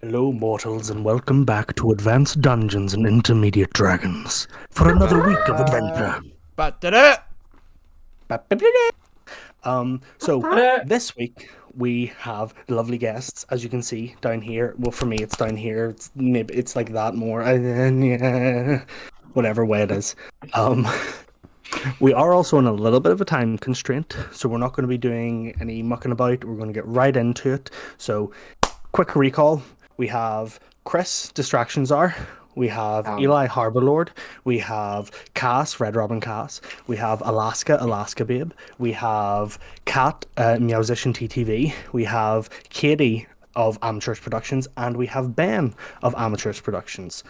Hello, mortals, and welcome back to Advanced Dungeons and Intermediate Dragons for another week of adventure. Ba-da-da! So this week we have lovely guests, as you can see down here. Well, for me, it's down here. It's like that more, whatever way it is. Um, we are also on a little bit of a time constraint, so we're not going to be doing any mucking about. We're going to get right into it. So quick recall, we have Chris, Distractions Are. We have Eli, Harborlord. We have Cass, Red Robin Cass. We have Alaska, Alaska Babe. We have Kat, Meowsician TTV. We have Katie of Amateurs Productions. And we have Ben of Amateurs Productions.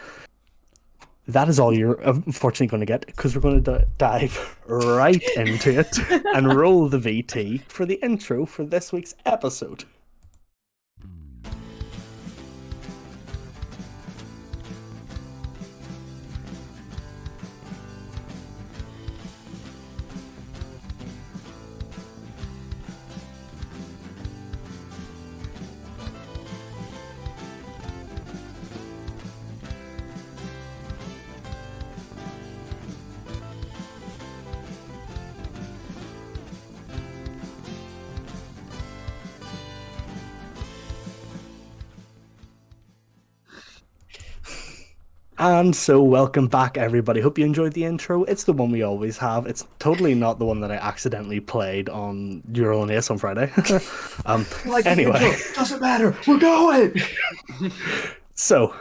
That is all you're unfortunately going to get, because we're going to dive right into it and roll the VT for the intro for this week's episode. And so, welcome back, everybody. Hope you enjoyed the intro. It's the one we always have. It's totally not the one that I accidentally played on Eurolinace on Friday. Anyway, Doesn't matter. We're going. so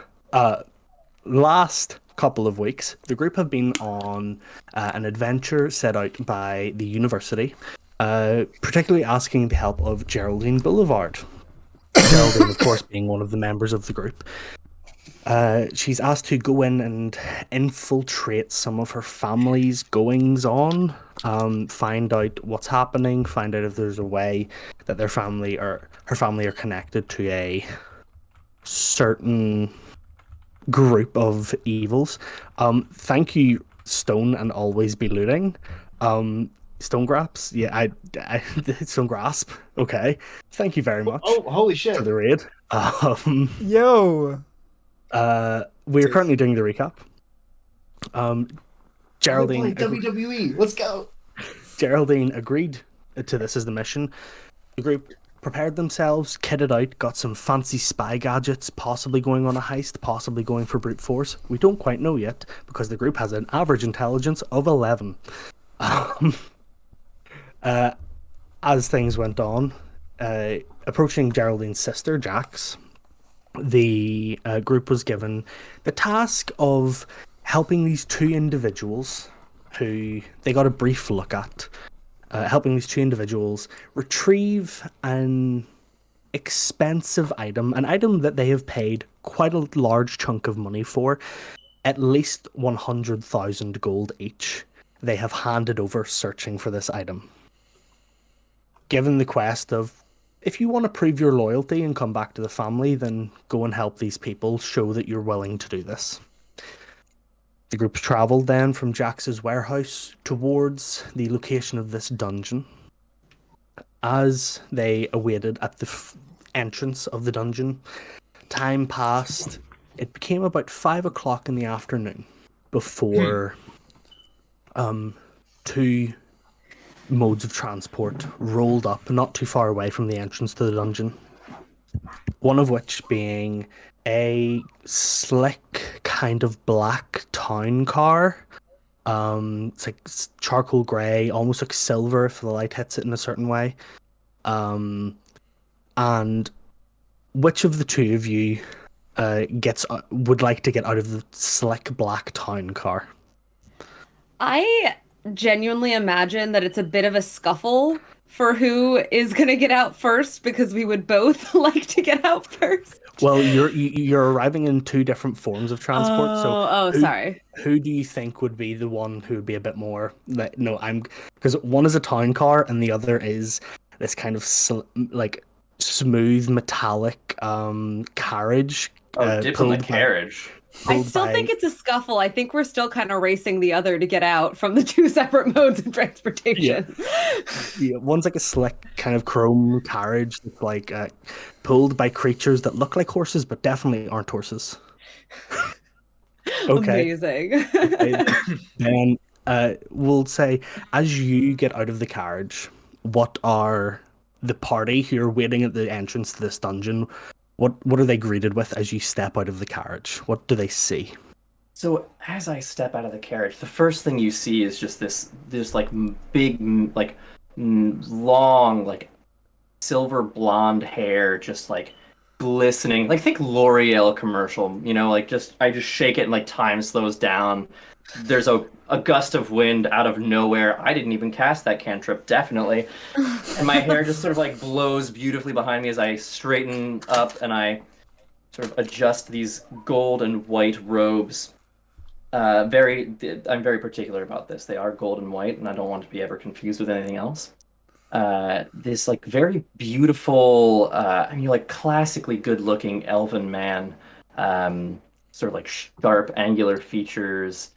last couple of weeks, the group have been on an adventure set out by the university, particularly asking the help of Geraldine Boulevard. Geraldine, of course, being one of the members of the group. She's asked to go in and infiltrate some of her family's goings on, find out what's happening, find out if there's a way that their family or her family are connected to a certain group of evils. Thank you, Stone, and always be looting. Stone Graps, yeah, I Stone Grasp. Okay, thank you very much. Oh, holy shit! For the raid. Yo. We're currently doing the recap. Geraldine, WWE. Let's go. Geraldine agreed to this as the mission. The group prepared themselves, kitted out, got some fancy spy gadgets, possibly going on a heist, possibly going for brute force. We don't quite know yet, because the group has an average intelligence of 11. As things went on, approaching Geraldine's sister, Jax, the group was given the task of helping these two individuals who they got a brief look at, helping these two individuals retrieve an expensive item, an item that they have paid quite a large chunk of money for, at least 100,000 gold each. They have handed over searching for this item. Given the quest of, if you want to prove your loyalty and come back to the family, then go and help these people, show that you're willing to do this. The group travelled then from Jax's warehouse towards the location of this dungeon. As they awaited at the entrance of the dungeon, time passed. It became about 5 o'clock in the afternoon before two modes of transport rolled up not too far away from the entrance to the dungeon. One of which being a slick kind of black town car. It's like charcoal grey, almost like silver if the light hits it in a certain way. And which of the two of you would like to get out of the slick black town car? I genuinely imagine that it's a bit of a scuffle for who is going to get out first, because we would both like to get out first. Well, you're arriving in two different forms of transport. Sorry. Who do you think would be the one who would be a bit more like? No, because one is a town car and the other is this kind of like smooth metallic carriage Dibs on the pulled by carriage. I still think it's a scuffle. I think we're still kind of racing the other to get out from the two separate modes of transportation. Yeah, one's like a slick kind of chrome carriage that's like pulled by creatures that look like horses but definitely aren't horses. Okay. Amazing. Okay. Then we'll say, as you get out of the carriage, what are the party who are waiting at the entrance to this dungeon? What are they greeted with as you step out of the carriage? What do they see? So as I step out of the carriage, the first thing you see is just this like big, like long, like silver blonde hair, just like glistening. Like think L'Oreal commercial, you know, like just I just shake it and like time slows down. There's a gust of wind out of nowhere. I didn't even cast that cantrip, definitely. And my hair just sort of like blows beautifully behind me as I straighten up and I sort of adjust these gold and white robes. I'm very particular about this. They are gold and white, and I don't want to be ever confused with anything else. This like very beautiful, like classically good-looking elven man, sort of like sharp, angular features,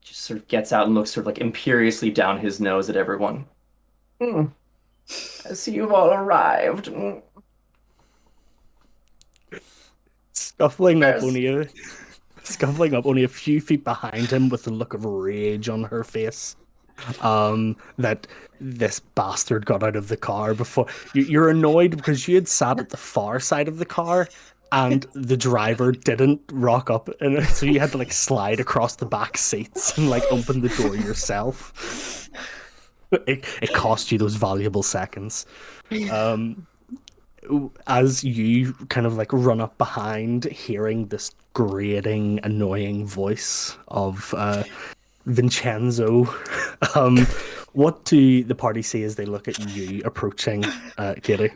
just sort of gets out and looks sort of like imperiously down his nose at everyone. I see you've all arrived. Scuffling up Yes. scuffling up only a few feet behind him with a look of rage on her face. That this bastard got out of the car before. You're annoyed because you had sat at the far side of the car and the driver didn't rock up, and so you had to like slide across the back seats and like open the door yourself. It cost you those valuable seconds. As you kind of like run up behind, hearing this grating, annoying voice of Vincenzo, what do the party see as they look at you approaching, Katie?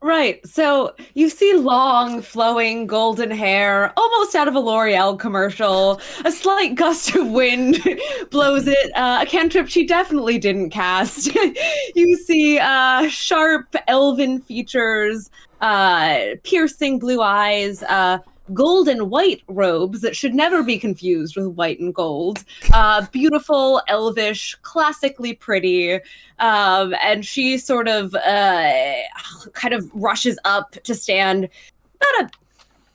Right. So you see long, flowing golden hair, almost out of a L'Oreal commercial. A slight gust of wind blows it. A cantrip she definitely didn't cast. You see sharp elven features, piercing blue eyes, gold and white robes that should never be confused with white and gold. Beautiful, elvish, classically pretty. And she sort of kind of rushes up to stand about a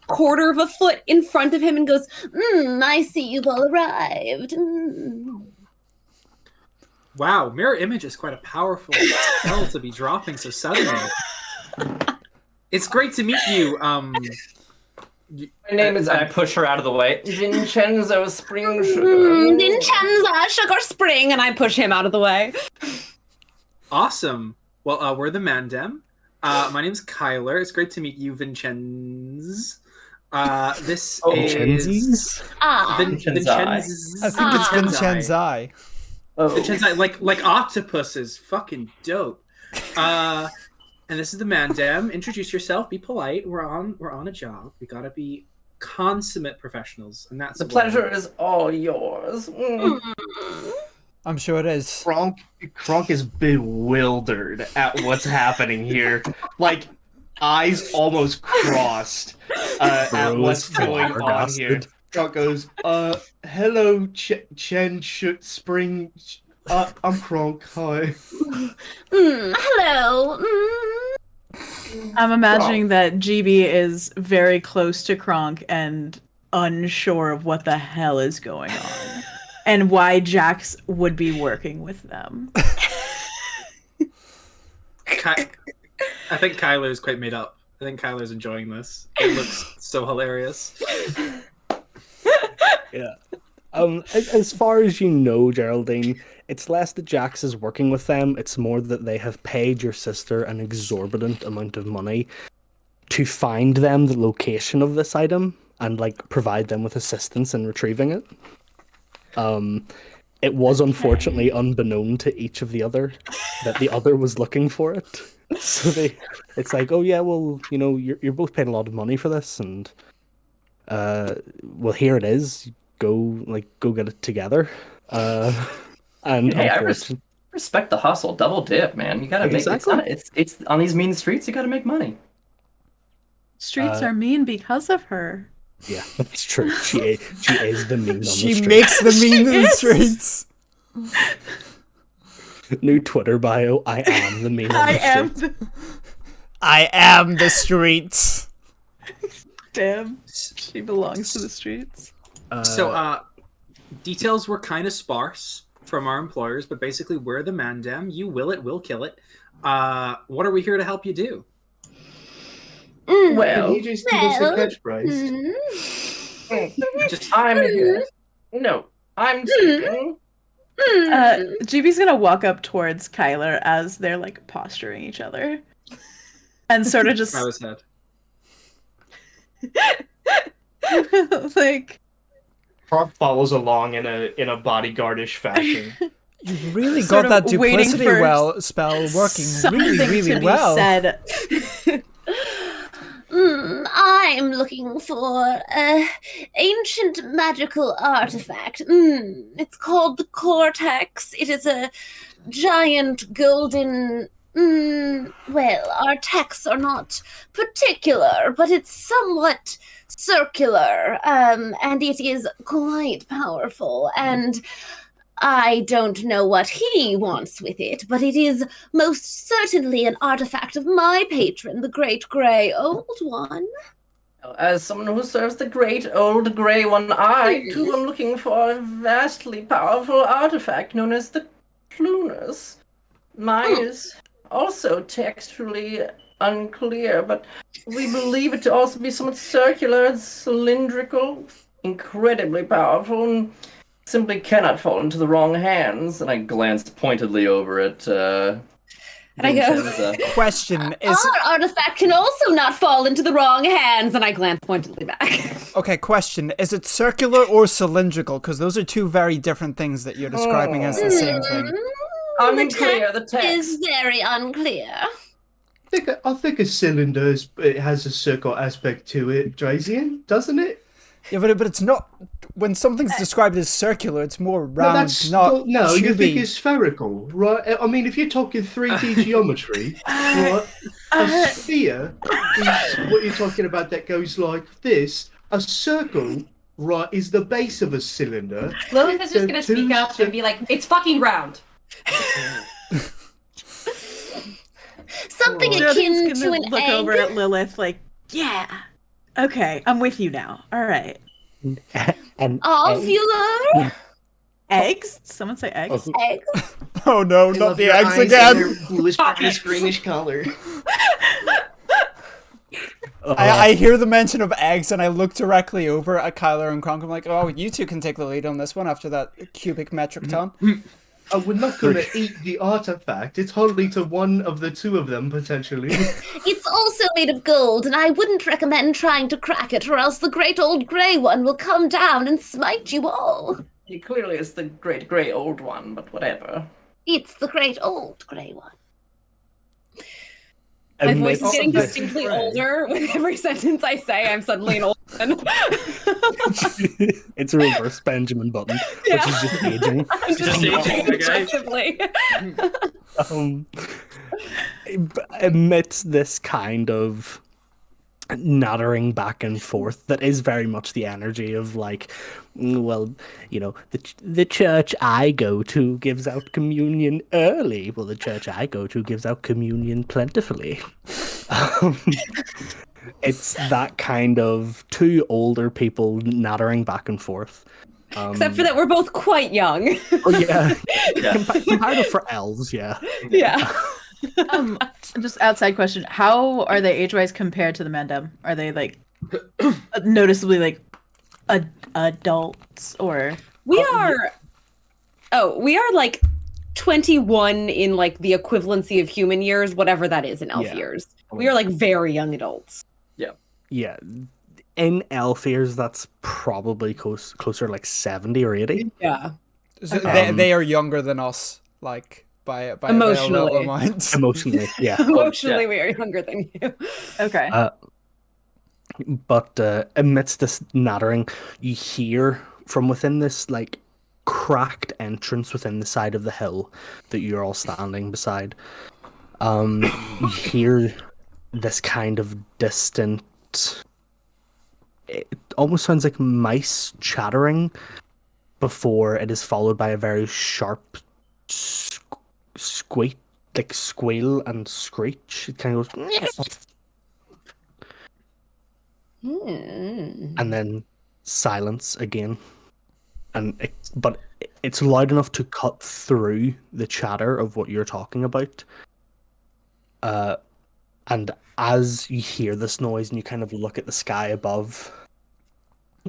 quarter of a foot in front of him and goes, I see you've all arrived. Wow, mirror image is quite a powerful spell to be dropping so suddenly. It's great to meet you. My name is. I push her out of the way. Vincenzo Spring Sugar. Vincenzo Sugar Spring, and I push him out of the way. Awesome. Well, we're the Mandem. My name's Kyler. It's great to meet you, Vincenz. This is Vincenzi. Vincenz. I think it's Vincenzi. Vincenzi, like octopuses. Fucking dope. And this is the Mandem. Introduce yourself. Be polite. We're on a job. We gotta be consummate professionals, and that's The pleasure is all yours. I'm sure it is. Kronk is bewildered at what's happening here. Like, eyes almost crossed at what's going on here. Kronk goes, hello, Chen Spring. I'm Kronk, hi. Hello. I'm imagining that GB is very close to Kronk and unsure of what the hell is going on and why Jax would be working with them. I think Kyler's quite made up. I think Kyler's enjoying this. It looks so hilarious. Yeah. As far as you know, Geraldine, it's less that Jax is working with them, it's more that they have paid your sister an exorbitant amount of money to find them the location of this item and like provide them with assistance in retrieving it. It was unfortunately unbeknown to each of the other that the other was looking for it. So it's like, oh yeah, well, you know, you're both paying a lot of money for this, and well, here it is. Go get it together. And Hey, I respect the hustle. Double dip, man. You gotta make Exactly. it's on these mean streets. You gotta make money. Streets are mean because of her. Yeah, that's true. She is the mean on the She street. makes the mean in the is. streets. New Twitter bio, I am the mean on I the am. street. I am the streets. Damn. She belongs to the streets. So, details were kind of sparse from our employers, but basically, we're the Mandem. You will it, we'll kill it. What are we here to help you do? Can you just give us a catchphrase? Just I'm here. No, I'm speaking. GB's gonna walk up towards Kyler as they're like posturing each other, and sort of just bow his head. like Kronk follows along in a bodyguardish fashion. You really Sort got of that waiting duplicity for spell working something really to be well. said. I'm looking for ancient magical artifact. It's called the Cortex. It is a giant golden. Well, our texts are not particular, but it's somewhat circular, and it is quite powerful. And I don't know what he wants with it, but it is most certainly an artifact of my patron, the Great Grey Old One. As someone who serves the great old grey one, I too am looking for a vastly powerful artifact known as the Clunus. Mine is also textually unclear, but we believe it to also be somewhat circular and cylindrical, incredibly powerful, and simply cannot fall into the wrong hands. And I glanced pointedly over at And I go, Vincenza. Question is our artifact can also not fall into the wrong hands. And I glance pointedly back. okay. Question: is it circular or cylindrical? Because those are two very different things that you're describing as the same thing. Unclear, the It text. is very unclear. I think a cylinder it has a circle aspect to it, Drazian, doesn't it? Yeah, but it's not. When something's described as circular, it's more round, not no. You think tubey. it's spherical, right? I mean, if you're talking 3D geometry, right, a sphere is what you're talking about. That goes like this. A circle, right, is the base of a cylinder. Lilith is just gonna Two speak up and be like, "It's fucking round." Something Geraldine's akin to gonna an look egg. over at Lilith like, yeah, okay, I'm with you now. All right. And Ovular Eggs? Someone say eggs? egg. Oh no, not the eggs again! Bluish, brownish, greenish color. I hear the mention of eggs, and I look directly over at Kyler and Kronk. I'm like, oh, you two can take the lead on this one after that cubic metric ton. Oh, we're not going to eat the artifact. It's only to one of the two of them, potentially. It's also made of gold, and I wouldn't recommend trying to crack it, or else the great old grey one will come down and smite you all. It clearly is the great grey old one, but whatever. It's the great old grey one. My voice is getting Oh, distinctly older with every sentence I say. I'm suddenly an old man. It's a reverse Benjamin Button, Yeah. which is just aging. I'm just aging, aging okay. aggressively. Amidst this kind of nattering back and forth that is very much the energy of like, well, you know, the church I go to gives out communion early. Well, the church I go to gives out communion plentifully. It's that kind of two older people nattering back and forth. Except for that, we're both quite young. Oh yeah, compared for elves, yeah. Yeah. Just outside question: how are they age-wise compared to the Mandem? Are they like noticeably like adults or? We are like 21 in like the equivalency of human years, whatever that is in elf Yeah. years. We are like very young adults. Yeah. In elf years, that's probably closer to like 70 or 80. Yeah. So they are younger than us, like by a Emotionally. little amount. Emotionally, yeah. Emotionally, we are younger than you. Okay. But amidst this nattering, you hear from within this like cracked entrance within the side of the hill that you're all standing beside. You hear this kind of distant it almost sounds like mice chattering before it is followed by a very sharp squeak, like squeal and screech. It kind of goes, and then silence again. But it's loud enough to cut through the chatter of what you're talking about. And as you hear this noise and you kind of look at the sky above,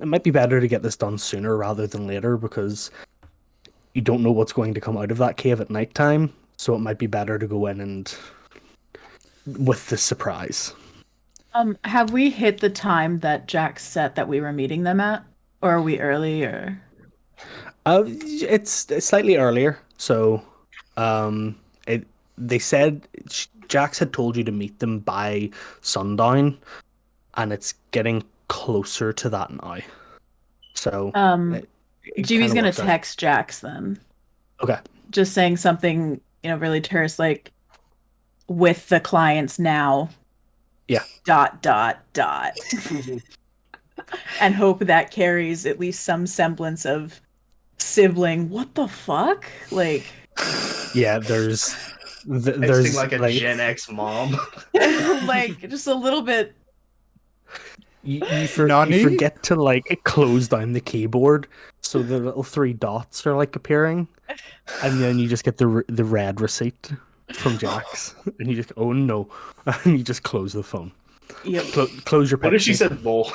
it might be better to get this done sooner rather than later, because you don't know what's going to come out of that cave at nighttime. So it might be better to go in and with the surprise. Have we hit the time that Jack set that we were meeting them at, or are we early? Or It's slightly earlier. So, they said Jax had told you to meet them by sundown, and it's getting closer to that now. So, GB's gonna text Jax then. Okay. Just saying something, really terse, like, with the clients now. Yeah. ... And hope that carries at least some semblance of sibling. What the fuck? Like. Yeah, there's Texting like a Gen X mom. Like, just a little bit. You forget to like close down the keyboard, so the little 3 dots are like appearing, and then you just get the red receipt from Jax, and you just oh no, and you just close the phone. Yep. Close your. What if she said lol?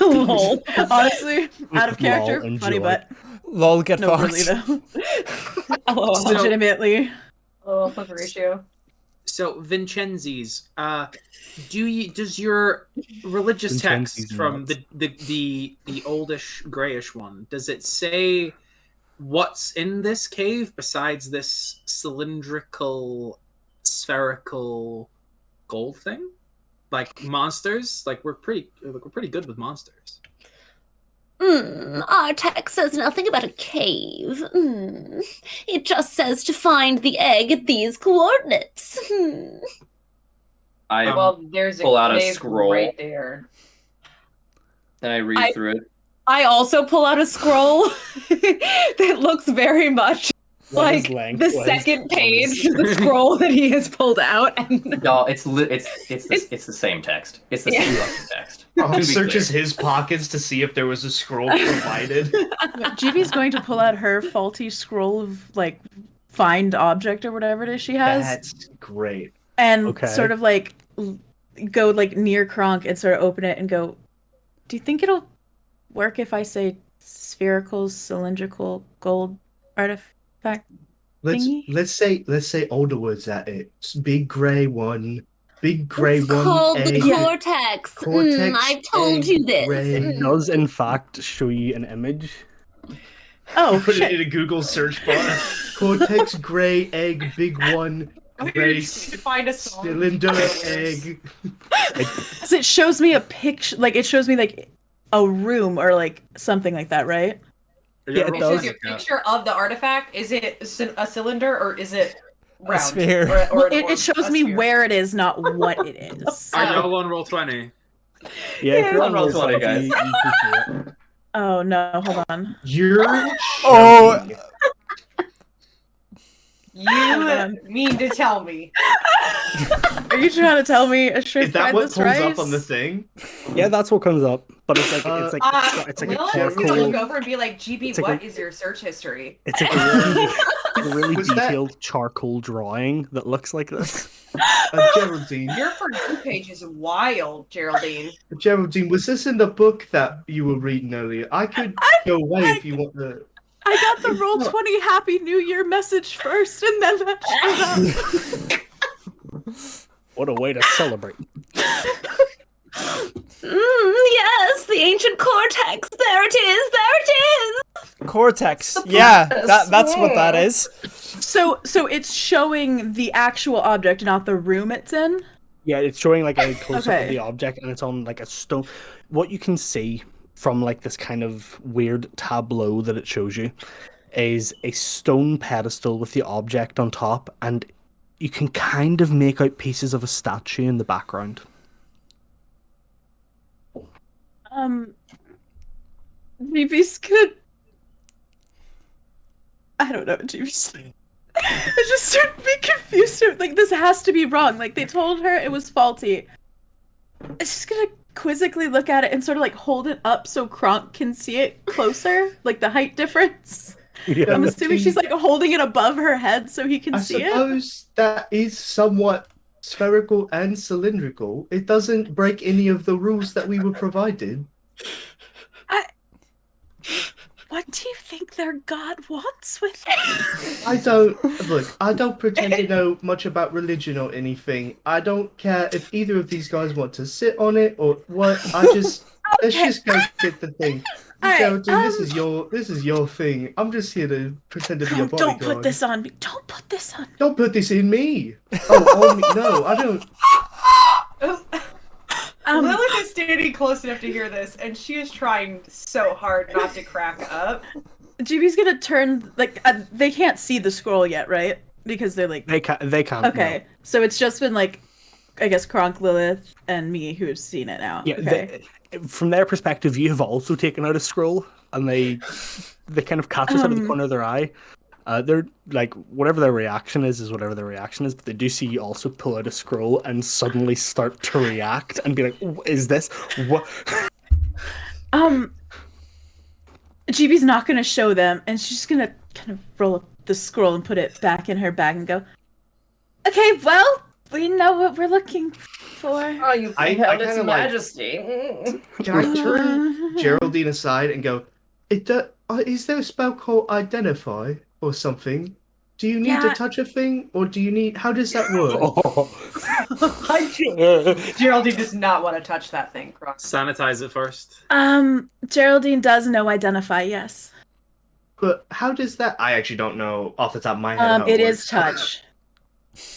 Lol. Honestly, out of character, Lol, funny, enjoy. but Lol, get no, fucked. really though. Legitimately. Oh, flipper ratio. So Vincenzi's, does your religious Vincenzi's text from nuts. the oldish grayish one, does it say what's in this cave besides this cylindrical, spherical gold thing? Like monsters? Like we're pretty good with monsters. Our text says nothing about a cave. It just says to find the egg at these coordinates. I Well, there's a pull out a cave scroll. right there. and I read through it. I also pull out a scroll that looks very much like the second page, the scroll that he has pulled out. And No, it's the same text. It's the same fucking text. Searches his pockets to see if there was a scroll provided. GB's going to pull out her faulty scroll of like find object or whatever it is she has. That's great. And sort of like go like near Kronk and sort of open it and go, do you think it'll work if I say spherical, cylindrical, gold artifact? Let's say all the words at it. Big grey one. Big grey It's one. called the egg. cortex. Cortex, I've told egg, you this. gray. It does in fact show you an image. Oh, Put shit. it in a Google search bar. Cortex, grey, egg, big one. Gray Find a song. cylinder, egg. So it shows me a picture, like it shows me like a room or like something like that, right? Yeah, it It does. shows you a picture of the artifact. Is it a cylinder or is it round? sphere. Well, it shows me where it is, not what it is. Are y'all on roll 20? Yeah, if you're on roll roll 20, 20, guys. you can see it. Oh no, hold on. You're Oh. joking. You mean to tell me? Are you trying to tell me a straight Is that fried what this pulls rice? up on the thing? Yeah, that's what comes up. But it's like it's like Will a is gonna charcoal. look over and be like, GB, It's like what a- is your search history? It's like a really Was that- detailed charcoal drawing that looks like this. Geraldine. Your For You page is wild, Geraldine. Geraldine, was this in the book that you were reading earlier? I could go away if you want to. I got the roll 20 Happy New Year message first, and then that showed up. What a way to celebrate. Yes, the ancient cortex. There it is. There it is. Cortex. Yeah, that's what that is. So it's showing the actual object, not the room it's in. Yeah, it's showing like a close up Okay. of the object, and it's on like a stone. What you can see from like this kind of weird tableau that it shows you is a stone pedestal with the object on top, and you can kind of make out pieces of a statue in the background. GB's gonna. I don't know, GB's. I just started to be confused. Like, this has to be wrong. Like, they told her it was faulty. It's just gonna quizzically look at it and sort of like hold it up so Kronk can see it closer, like the height difference. Yeah. I'm assuming she's like holding it above her head so he can I see it. suppose that is somewhat spherical and cylindrical. It doesn't break any of the rules that we were provided. What do you think their god wants with it? I don't pretend to know much about religion or anything. I don't care if either of these guys want to sit on it or what. Let's just go get the thing. Alright, Geraldine, this is your thing. I'm just here to pretend to be a bodyguard. Don't put this on me. Don't put this on me. Don't put this in me. Oh, on me. No, I don't. Lilith is standing close enough to hear this, and she is trying so hard not to crack up. GB's gonna turn like they can't see the scroll yet, right? Because they're like They can't. okay. No. So it's just been like, I guess Kronk, Lilith, and me who have seen it now. Yeah. Okay. From their perspective, you have also taken out a scroll, and they kind of catch us out of the corner of their eye. They're like, whatever their reaction is whatever their reaction is, but they do see you also pull out a scroll and suddenly start to react and be like, is this what? GB's not gonna show them, and she's just gonna kind of roll up the scroll and put it back in her bag and go, okay, well, we know what we're looking for. Oh, you I held kinda its like- majesty. Can I turn Geraldine aside and go, is there a spell called Identify or something? Do you need to Yeah. touch a thing, or do you need... How does that work? Geraldine does not want to touch that thing, Kronk. Sanitize it first. Geraldine does know Identify, yes. But how does that... I actually don't know off the top of my head how It works. is touch.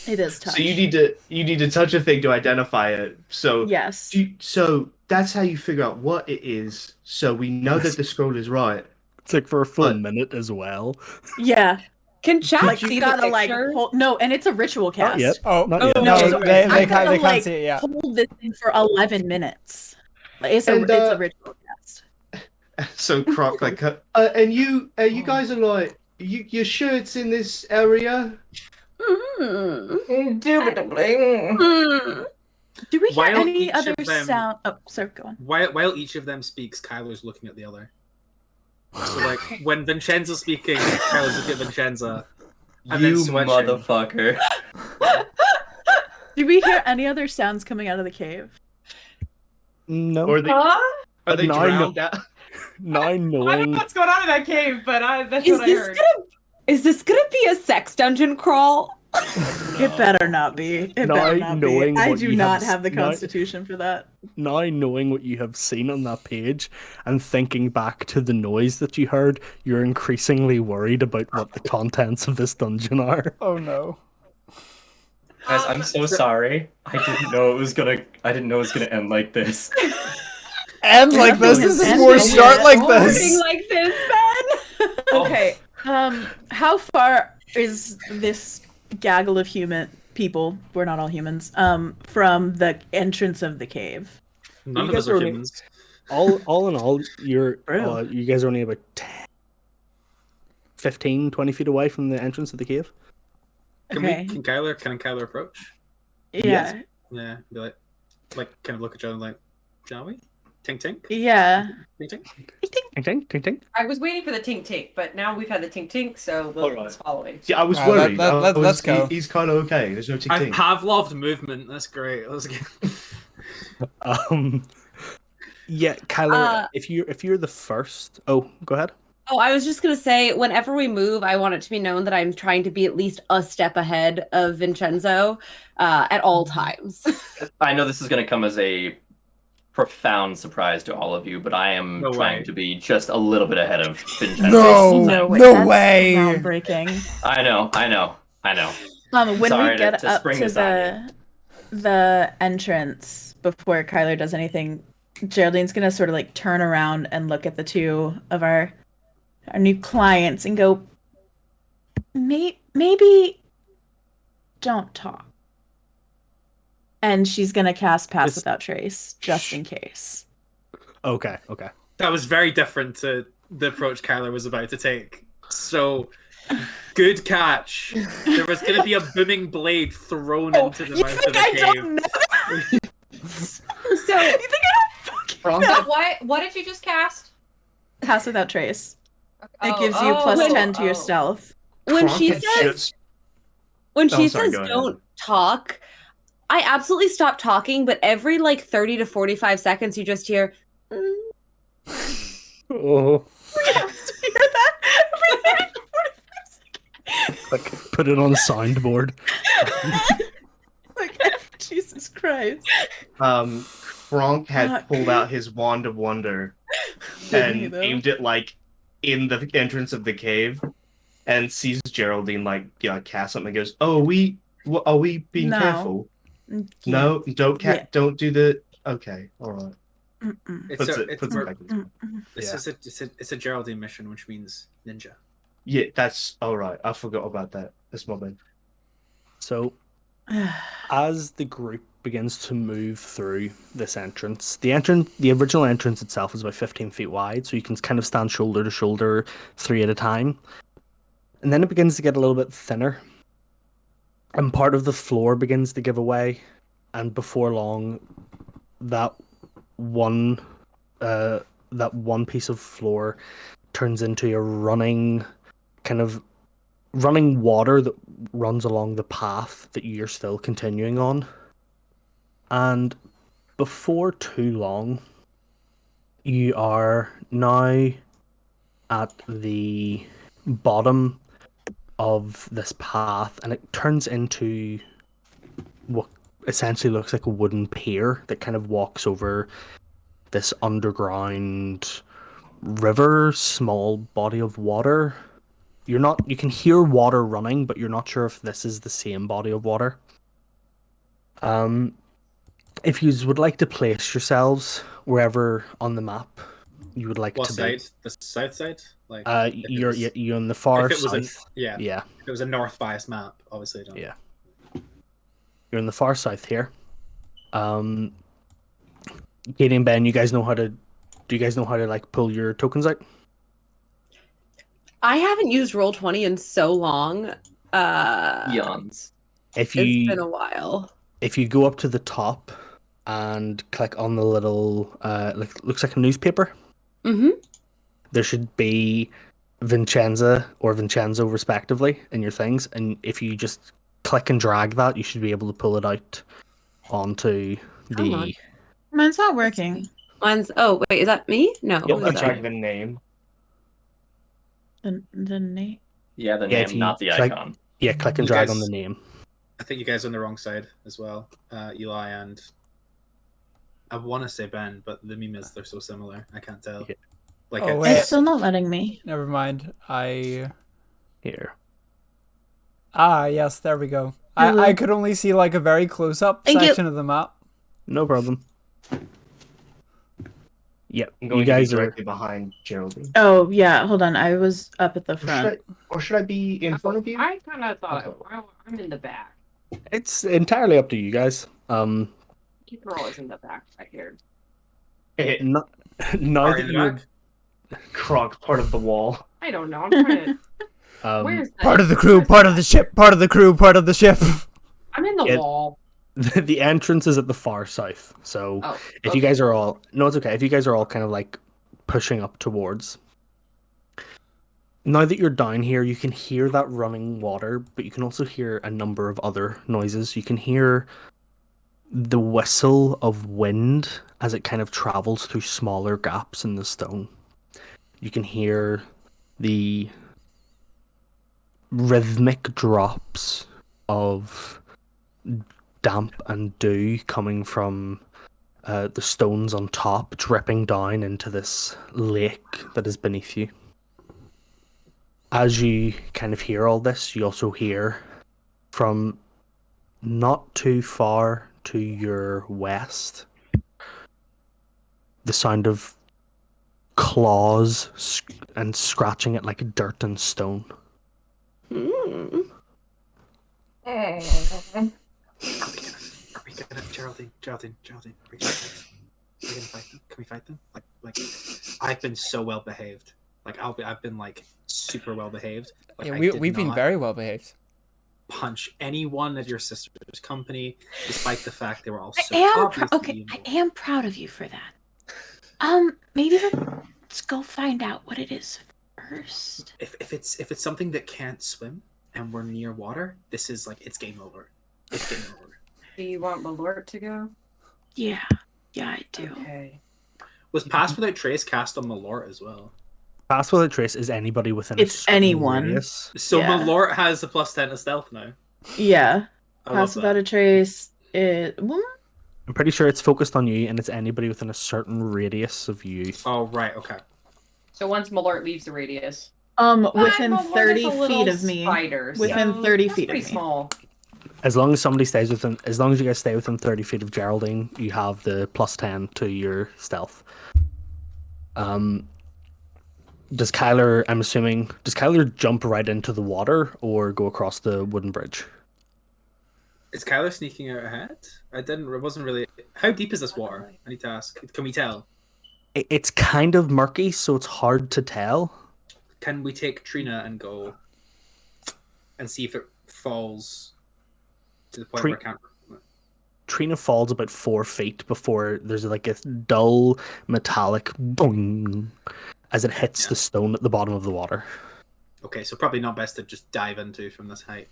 It is touch. So you need to touch a thing to identify it. So Yes. so that's how you figure out what it is. So we know that the scroll is right. It's like for a full But- minute as well. Yeah. Can chat Like see you the gotta like picture? hold, no, and it's a ritual cast. Not yet. Oh, Not yet. no, sorry. they I gotta, can't like, see it yet. Hold this thing for 11 minutes. Like, it's And, a ritual cast. So Croc and you guys are like, you're sure it's in this area? Indubitably. Do we hear While any each other of them- sound? Oh, sorry, go on. While each of them speaks, Kyler's looking at the other. So like when Vincenzo's speaking, Kyler's looking at Vincenza. And You then switching. motherfucker. Do we hear any other sounds coming out of the cave? No. Or are they No, I know. drowned out? Now I don't know knowing what's going on in that cave, but that's Is what I this heard. is this gonna be a sex dungeon crawl? It better not be. It Now better not be. knowing I what do you not have have the now- constitution for that. now knowing what you have seen on that page and thinking back to the noise that you heard, you're increasingly worried about what the contents of this dungeon are. Oh no. Guys, I'm so sorry. I didn't know it was gonna end like this. End like this? Nothing This is is more ending start yet. like Something this. like this, Ben. Okay. How far is this gaggle of human people? We're not all humans. From the entrance of the cave. None You of us guys are are- humans. All in all, you Really? guys are only about 15, 20 feet away from the entrance of the cave. Okay. Can Kyler approach? Yeah. Yeah, be like kind of look at each other like, shall we? Tink tink? Yeah. Tink tink? Ting ting, ting ting. I was waiting for the tink tink, but now we've had the tink tink, so Lilith's following. See, I was Alright, worried. let's go. He's kind of okay. There's no tick I've tick. Pavloved movement. That's great. Let's get. Yeah, Kyler, if you're the first, oh, go ahead. Oh, I was just gonna say, whenever we move, I want it to be known that I'm trying to be at least a step ahead of Vincenzo at all times. I know this is gonna come as a profound surprise to all of you, but I am No trying way. to be just a little bit ahead of Vincenzo. No, way. no That's way. Groundbreaking. I know. When Sorry we get to up spring to this on the entrance before Kyler does anything, Geraldine's gonna sort of like turn around and look at the two of our new clients and go, maybe don't talk. And she's gonna cast Pass This- Without Trace just in case. Okay, okay. That was very different to the approach Kyler was about to take. So, good catch. There was going to be a booming blade thrown into the You mouth think of the I cave. don't know? So You think I don't fucking Kronk know? had- What did you just cast? Pass without trace. It Oh, gives you plus oh, 10 to your oh. stealth. when Kronk she had says just- when Oh, she sorry, says go ahead. don't talk, I absolutely stop talking, but every like 30 to 45 seconds you just hear "Mm." Oh, We have to hear that every 30 to 45 seconds. like put it on a soundboard. Like, Jesus Christ. Kronk had Fuck. pulled out his wand of wonder Didn't he, and though? aimed it like in the entrance of the cave, and sees Geraldine like cast something. And goes, "Oh, are we being No. careful? Yeah. No, don't Yeah. don't do the. Okay, all right." Mm-mm. It's Puts a, it it's, puts it we're- back. In. Mm-mm. it's a Geraldine mission, which means ninja. Yeah, that's all right. I forgot about that. That's my bad. So, as the group begins to move through this entrance, the original entrance itself is about 15 feet wide, so you can kind of stand shoulder to shoulder, 3 at a time. And then it begins to get a little bit thinner, and part of the floor begins to give away, and before long, that one piece of floor turns into a running water that runs along the path that you're still continuing on. And before too long, you are now at the bottom of this path, and it turns into what essentially looks like a wooden pier that kind of walks over this underground river, small body of water. You can hear water running, but you're not sure if this is the same body of water. If you would like to place yourselves wherever on the map you would like What to side? The south side? Like, be. if it You're was- you're on the far if it was south. yeah. Yeah, If it was a north biased map, obviously I don't. Yeah. You're in the far south here. Katie and Ben, you guys know how to. Do you guys know how to like pull your tokens out? I haven't used Roll20 in so long. Eons. If It's been you a while. if you go up to the top and click on the little looks like a newspaper, Mm-hmm. there should be Vincenza or Vincenzo respectively in your things, and if you just click and drag that, you should be able to pull it out onto Come on. the. Mine's not working. Mine's. Oh wait, is that me? No. Yep, who is that's that? Check the name. The name. Yeah, the Yeah, if name, you not the click- icon. Yeah, click and You drag guys- on the name. I think you guys are on the wrong side as well. Eli and I want to say Ben, but the meme is they're so similar. I can't tell. Yeah. Like Oh, it's, wait. It's still not letting me. Never mind. Here. Yes, there we go. Hello. I could only see like a very close up Thank you. section of the map. No problem. Yep, I'm going you guys to be are. directly behind Geraldine. Oh, yeah, hold on. I was up at the Or should, front. or should I be in front of you? I kind of thought Okay. I'm in the back. It's entirely up to you guys. Keep always in the back. I heard. Not, now Are that in the you're back? Kronk, part of the wall. I don't know. I'm trying to. Where's the Part of the crew, part of the ship, part of the crew, part of the ship. I'm in the Yeah. wall. the entrance is at the far south. So Oh, if you guys are all it's okay. If you guys are all kind of like pushing up towards. Now that you're down here, you can hear that running water, but you can also hear a number of other noises. You can hear the whistle of wind as it kind of travels through smaller gaps in the stone. You can hear the rhythmic drops of damp and dew coming from the stones on top, dripping down into this lake that is beneath you. As you kind of hear all this, you also hear from not too far to your west the sound of claws and scratching at like dirt and stone. Mm. Are we gonna Geraldine? Are we gonna fight them? Can we fight them? Like like I've been so well behaved. Like I've been like super well behaved. Like, Yeah, I we've did been not very well behaved. punch anyone at your sister's company, despite the fact they were all I so am obviously okay. evil. I am proud of you for that. Maybe let's go find out what it is first. If it's something that can't swim and we're near water, this is like it's game over. It's game over. Do you want Malort to go? Yeah, I do. Okay. Was Pass Without Trace cast on Malort as well? Pass Without Trace is anybody within a It's certain anyone. radius. So Yeah. Malort has a +10 to stealth now. Yeah. I love Pass Without that. a Trace. Well, I'm pretty sure it's focused on you, and it's anybody within a certain radius of you. Oh right, okay. So once Malort leaves the radius. within Malort is 30 a feet little of me. spider, Within so 30 that's feet of pretty me. small. As long as you guys stay within 30 feet of Geraldine, you have the +10 to your stealth. Does Kyler jump right into the water or go across the wooden bridge? Is Kyler sneaking out ahead? It wasn't really. How deep is this water? I need to ask. Can we tell? It's kind of murky, so it's hard to tell. Can we take Trina and go and see if it falls to the point where it can't? Trina falls about 4 feet before there's like a dull metallic boing as it hits the stone at the bottom of the water. Okay, so probably not best to just dive into from this height.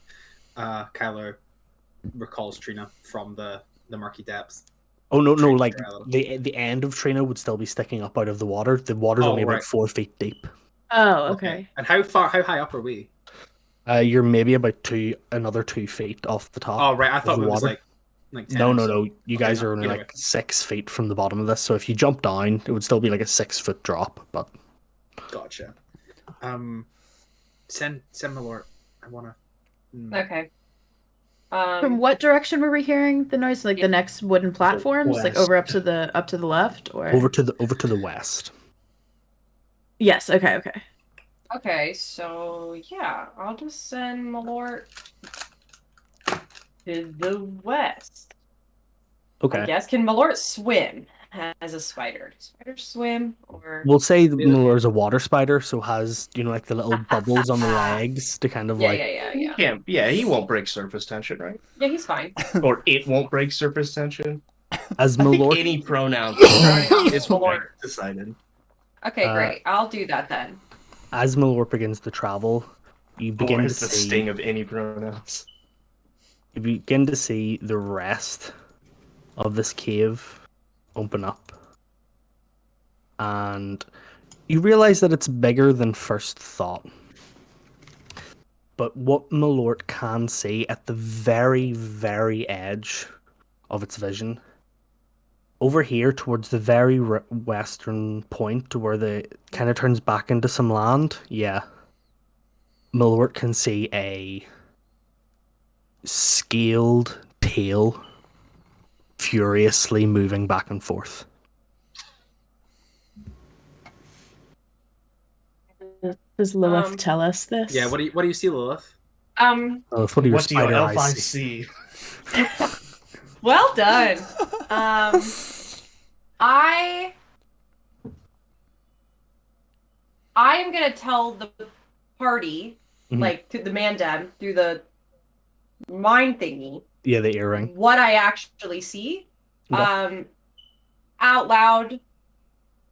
Kyler recalls Trina from the murky depths. Oh no, Trina's like there, Ellen. the end of Trina would still be sticking up out of the water. The water's only about right. 4 feet deep. Oh, okay. And how high up are we? You're maybe about another 2 feet off the top. Oh right, I thought of it the was water. like 10 No. or so. You Okay, guys no, are only either like way. 6 feet from the bottom of this. So if you jump down, it would still be like a 6-foot drop. But Gotcha. Send Malort. I wanna. Okay. From what direction were we hearing the noise? Like the next wooden platforms, like West. over up to the left, or over to the west. Yes. Okay. Okay, so yeah, I'll just send Malort to the west. I Okay. guess. Can Malort swim as a spider? Do spiders swim or We'll say the Malor's a water spider, so has like the little bubbles on the legs to kind of yeah. He won't break surface tension, right? Yeah, he's fine. Or it won't break surface tension. as I think Malor. any pronoun is Malort. decided. Okay, great. I'll do that then. As Malor begins to travel, you begin Or to is the see sting of any pronouns. the rest of this cave open up, and you realize that it's bigger than first thought. But what Malort can see at the very, very edge of its vision, over here towards the very western point to where the kind of turns back into some land, Malort can see a scaled tail furiously moving back and forth. Does Lilith tell us this? Yeah. What do you see, Lilith? What do your What do your spider elf eyes eyes see? see? Well done. I am gonna tell the party, like to the mandem through the mind thingy, Yeah, the earring. what I actually see. Okay. Out loud,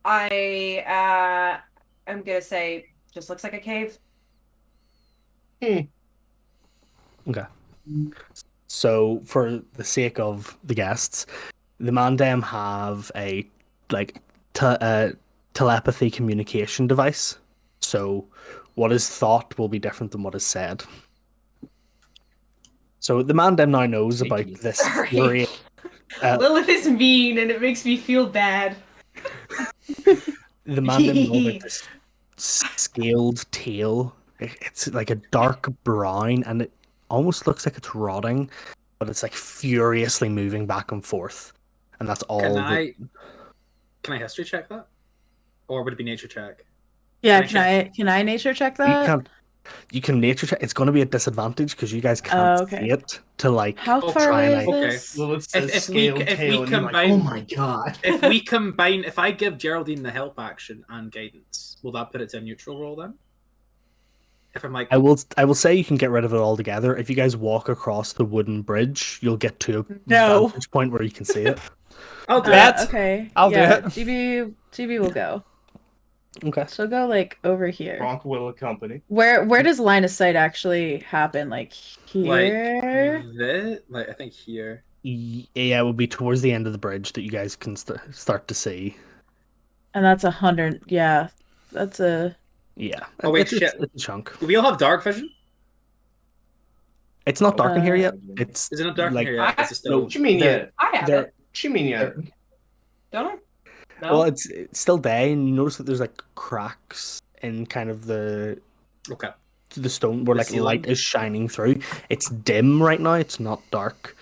I am gonna say, just looks like a cave. Okay. So, for the sake of the guests, the Mandem have a telepathy communication device. So, what is thought will be different than what is said. So, the Mandem now knows about this Sorry. theory. Lilith is mean, and it makes me feel bad. The Mandem knows about this scaled tail. It's like a dark brown, and it almost looks like it's rotting, but it's like furiously moving back and forth, and that's all. Can I history check that, or would it be nature check? Yeah. Can I nature check that? You can nature check. It's going to be a disadvantage because you guys can't Okay. see it to like How Oh, far try away and is okay. this? Well, it says If scale we tail, and you're like, combine, oh my god. if I give Geraldine the help action and guidance, will that put it to a neutral roll then? If I'm like, I will say you can get rid of it altogether. If you guys walk across the wooden bridge, you'll get to a No. vantage point where you can see it. I'll do Bet. it. Okay. I'll do yeah, it. GB will go. Okay. She'll go like over here. Gronk will accompany. Where does line of sight actually happen? Like Like here? like I think here. Yeah, it will be towards the end of the bridge that you guys can start to see. And that's 100. Yeah, that's a. Yeah. Oh wait, it's, shit. It's a chunk. Do we all have dark vision? It's not dark in here yet. It's Is it not dark like in here yet? Is it still? no, What you mean the- yet? I have there- it. What you mean yet? Don't I? No. Well, it's still day, and you notice that there's like cracks in kind of the Okay. stone where The like ceiling? light is shining through. It's dim right now. It's not dark.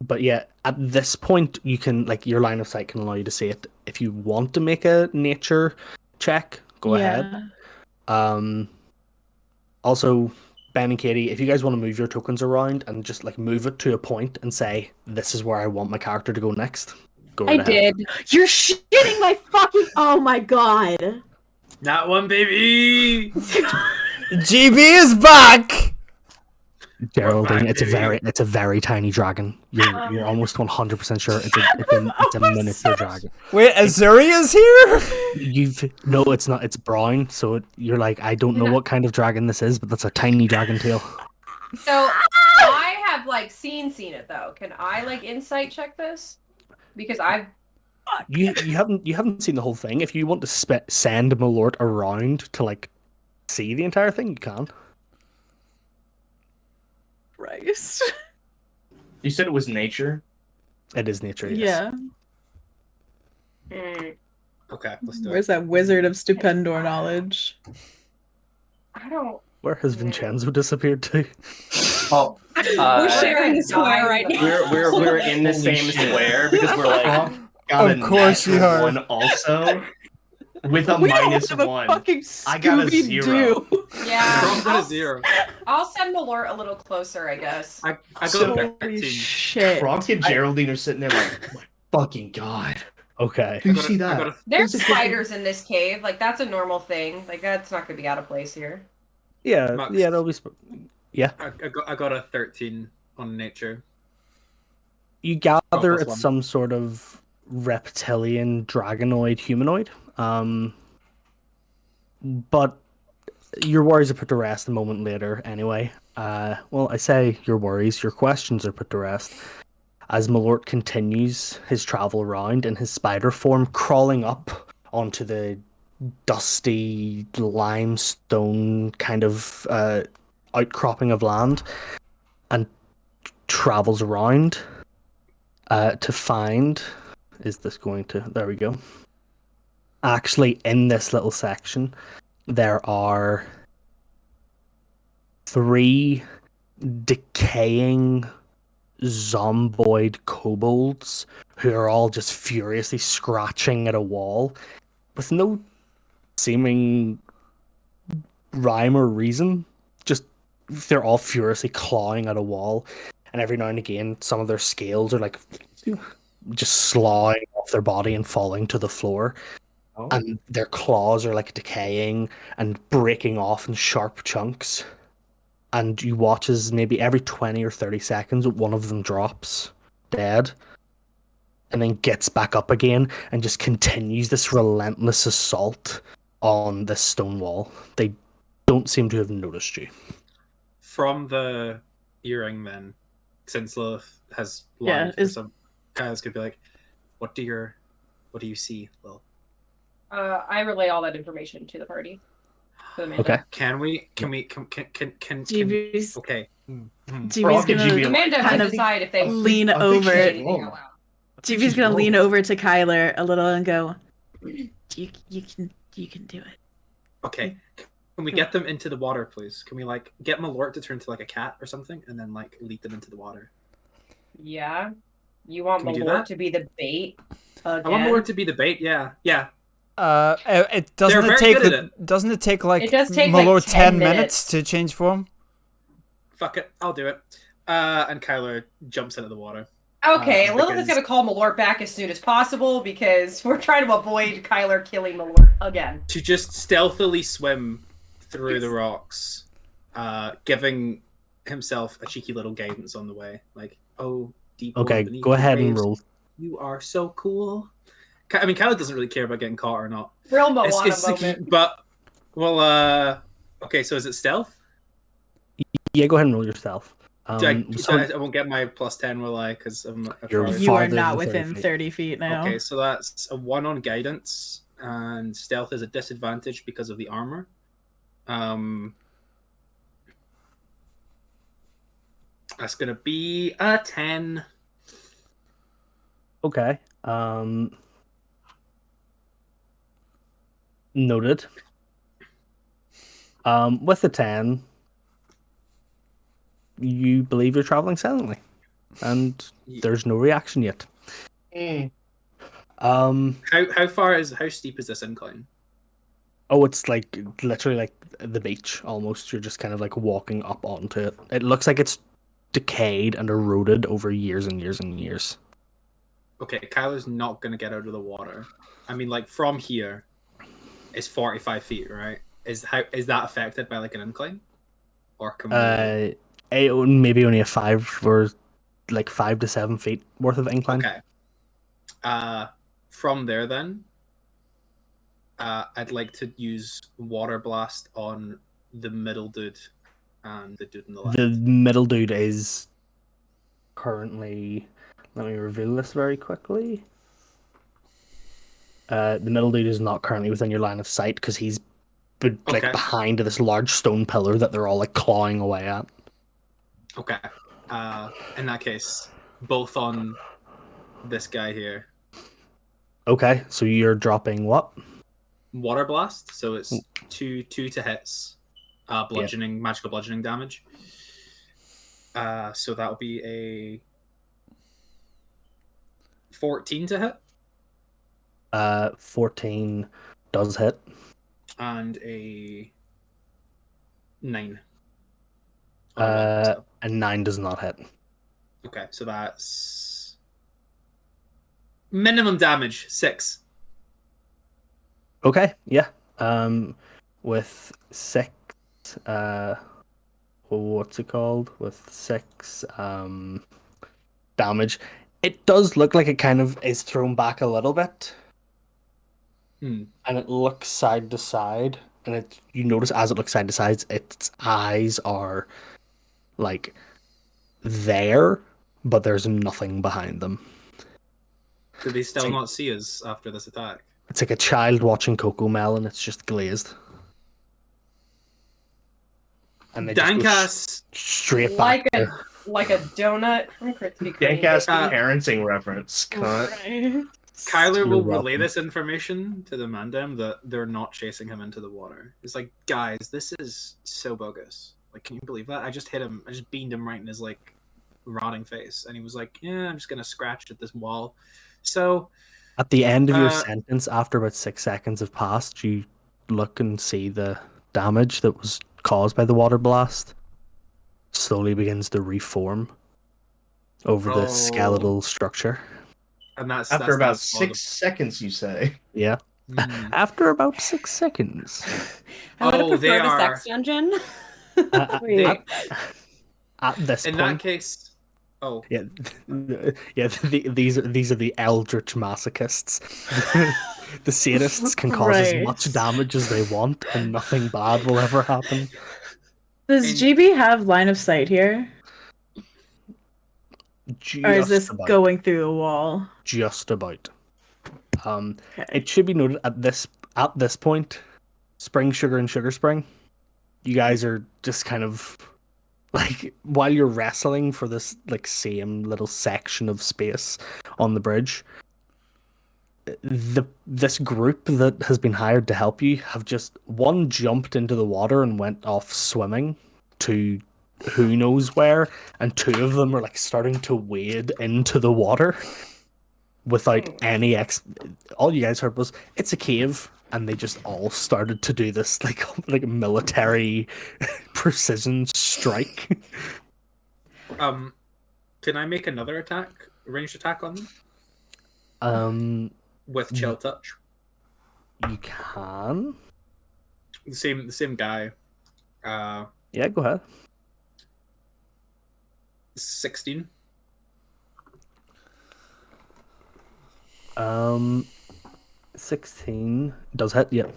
But yeah, at this point, you can like your line of sight can allow you to see it. If you want to make a nature check, go ahead. Also, Ben and Katie, if you guys want to move your tokens around and just like move it to a point and say this is where I want my character to go next, go right I ahead. did. You're shitting my fucking. Oh my god. Not one, baby. GB is back. Geraldine, We're back, it's a very tiny dragon. You're almost 100% sure it's a miniature dragon. Wait, Azuria's here? No, it's not. It's brown. So you're like, I don't know what kind of dragon this is, but that's a tiny dragon tail. So I have like seen it though. Can I like insight check this? Because I've You haven't seen the whole thing. If you want to send Malort around to like see the entire thing, you can. Christ. You said it was nature. It is nature. Yes. Yeah. Okay, let's do Where's it. that wizard of stupendor knowledge? I don't. Where has Vincenzo disappeared to? Oh, We're sharing the square right now. we're in the Holy same shit. square because we're like Got Of a course you natural are. one also with a We don't minus have a one. fucking I got a Scooby-Doo. zero. Yeah. Wrong got a 0. I'll send Malort a little closer, I guess. I got So- a Holy 13. shit. Gronk and Geraldine are sitting there like, oh my fucking god. Okay. Do you I got a- see I that? got a- There's There's a different- spiders in this cave. Like that's a normal thing. Like that's not gonna be out of place here. Yeah. Max. Yeah. That'll be. I got a 13 on nature. You gather plus it's one. some sort of reptilian, dragonoid, humanoid. But your worries are put to rest a moment later. Anyway. Well, I say your worries. Your questions are put to rest as Malort continues his travel around in his spider form, crawling up onto the dusty limestone kind of outcropping of land and travels around to find is this going to there we go actually in this little section there are 3 decaying zomboid kobolds who are all just furiously scratching at a wall with no seeming rhyme or reason. Just they're all furiously clawing at a wall, and every now and again, some of their scales are like just sloughing off their body and falling to the floor. Oh. And their claws are like decaying and breaking off in sharp chunks. And you watch as maybe every 20 or 30 seconds, one of them drops dead. And then gets back up again and just continues this relentless assault on this stone wall. They don't seem to have noticed you. From the earring, then, since Lilith has Yeah, lied for some, Kyle's could be like, what do you see, Lilith? I relay all that information to the party. To the Okay. Can GB's, okay. GB's Gronk and GB gonna are Amanda kind can of decide if they lean I think over. she's wrong. GB's gonna lean over to Kyler a little and go, you can do it. Okay. Can we get them into the water, please? Can we like get Malort to turn to like a cat or something and then like lead them into the water? Yeah. You want Can we do Malort that? to be the bait I want again? Malort to be the bait, yeah. Yeah. It They're very good at it. Doesn't it take like It does take, my like, lord 10 minutes minutes. to change form? Fuck it, I'll do it. And Kyler jumps into the water. Okay, and Lilith is begins gonna call Malort back as soon as possible because we're trying to avoid Kyler killing Malort again. to just stealthily swim through the rocks, giving himself a cheeky little guidance on the way. Like, oh, deep water Okay, beneath go the ahead and waves, roll. You are so cool. I mean, Kyler doesn't really care about getting caught or not. Real Moana moment. But, well, okay, so is it stealth? Yeah, go ahead and roll yourself. I won't get my +10, will I? Because I'm You're far- You are farther not than within 30 feet now. Okay, so that's a 1 on guidance, and stealth is a disadvantage because of the armor. That's gonna be a 10. Okay. Noted. With the 10, you believe you're traveling silently, and there's no reaction yet. How steep is this incline? Oh, it's like literally like the beach almost. You're just kind of like walking up onto it. It looks like it's decayed and eroded over years and years and years. Okay, Kyler's not gonna get out of the water. I mean, like from here, it's 45 feet, right? Is that affected by like an incline, or can we... Maybe only a 5 to 7 feet worth of incline. Okay. From there then, I'd like to use water blast on the middle dude and the dude in the left. The middle dude is currently. Let me reveal this very quickly. The middle dude is not currently within your line of sight because he's behind this large stone pillar that they're all like clawing away at. Okay. In that case, both on this guy here. Okay, so you're dropping what? Water blast. So it's two to hits. Bludgeoning, magical bludgeoning damage. So that'll be a 14 to hit. 14 does hit. And a 9. And 9 does not hit. Okay, so that's minimum damage 6. Okay, yeah. With 6, what's it called? With 6 damage, it does look like it kind of is thrown back a little bit. And it looks side to side, and you notice as it looks side to side, its eyes are like there, but there's nothing behind them. Do they still not see us after this attack? It's like a child watching Coco Melon. It's just glazed. And they just go straight back. Like a donut from Krispy Kreme. Dank-ass parenting reference. Right. Kyler will relay this information to the Mandem that they're not chasing him into the water. It's like, guys, this is so bogus. Like, can you believe that? I just hit him. I just beamed him right in his like rotting face, and he was like, "Yeah, I'm just gonna scratch at this wall." So, at the end of your sentence, after about 6 seconds have passed, you look and see the damage that was caused by the water blast slowly begins to reform over the skeletal structure. And that's after about 6 seconds, you say? Yeah. After about 6 seconds. I would have preferred a sex dungeon. At this in point, that case, yeah, these are the eldritch masochists. The sadists can cause as much damage as they want, and nothing bad will ever happen. Does GB have line of sight here? Or is this going through a wall? Just about. It should be noted at this point, Spring Sugar and Sugar Spring, you guys are just kind of like, while you're wrestling for this like same little section of space on the bridge, this group that has been hired to help you have just one jumped into the water and went off swimming to who knows where, and 2 of them are like starting to wade into the water without any all you guys heard was, "It's a cave," and they just all started to do this like military precision strike. Can I make another attack, ranged attack on them with chill touch? You can. The same guy. Yeah, go ahead. 16. 16 does hit. Yep.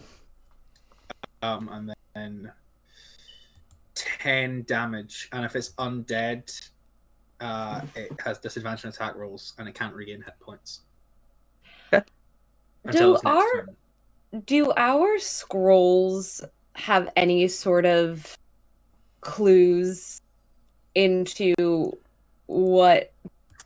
And then 10 damage, and if it's undead, it has disadvantage on attack rolls, and it can't regain hit points. Okay. Until its next turn. Do our scrolls have any sort of clues into what,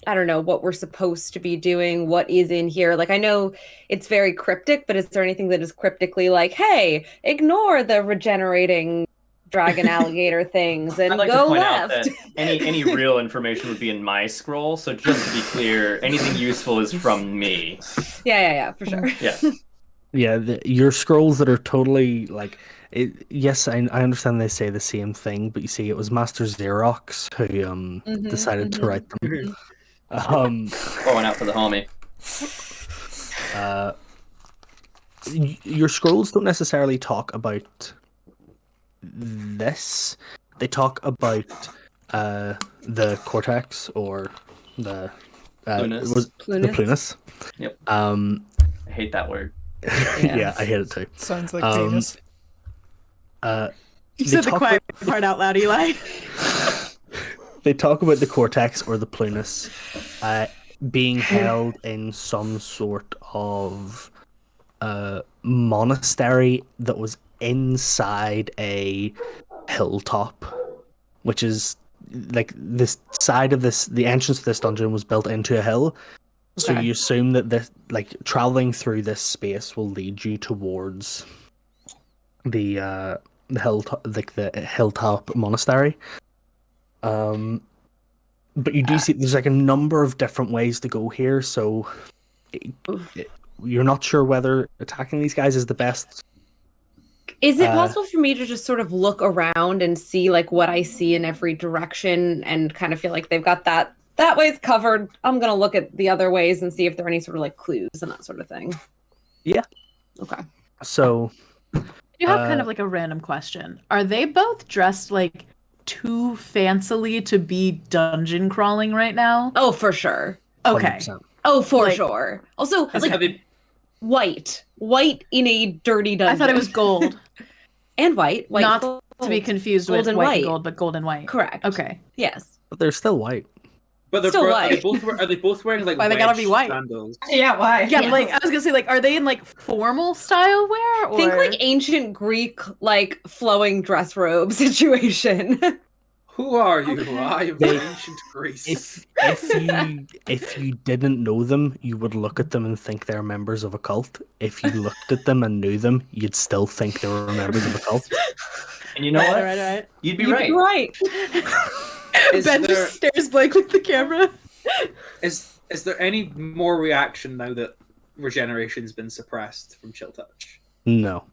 I don't know, what we're supposed to be doing, what is in here? Like, I know it's very cryptic, but is there anything that is cryptically like, hey, ignore the regenerating dragon alligator things and I'd like go to point left? out that any real information would be in my scroll. So just to be clear, anything useful is from me. Yeah, for sure. Yeah. Yeah, your scrolls that are totally like. Yes, I understand they say the same thing, but you see, it was Master Xerox who decided to write them. Going out for the homie. Your scrolls don't necessarily talk about this. They talk about the cortex or the Plunus. The Plunus. Yep. I hate that word. Yeah, I hate it too. Sounds like penis. You said the quiet part out loud, Eli. They talk about the cortex or the Plunus being held in some sort of monastery that was inside a hilltop, which is like this side of this. The entrance to this dungeon was built into a hill, so you assume that this, like, traveling through this space will lead you towards the hilltop, like the hilltop monastery. But you do see there's like a number of different ways to go here, so you're not sure whether attacking these guys is the best. Is it possible for me to just sort of look around and see like what I see in every direction and kind of feel like they've got that way's covered? I'm gonna look at the other ways and see if there are any sort of like clues and that sort of thing. Yeah. Okay. So You have kind of like a random question. Are they both dressed like too fancily to be dungeon crawling right now? Oh, for sure. Okay. 100%. Oh, for sure. Also, like they- white in a dirty dungeon. I thought it was gold. And white. Not gold. to be confused Gold with and white white. and gold, but gold and white. Correct. Okay. Yes. But they're still white. But they're Still are they white. both are they both wearing like Why they gotta be white? sandals? Yeah, why? Yeah, but, like I was gonna say, like, are they in like formal style wear? Or... Think like ancient Greek, like flowing dress robe situation. Who are you? I am ancient Greece. If you didn't know them, you would look at them and think they're members of a cult. If you looked at them and knew them, you'd still think they were members of a cult. And you know what? Right. You'd be You'd right. be right. Ben just stares blankly at the camera. Is there any more reaction now that regeneration's been suppressed from chill touch? No.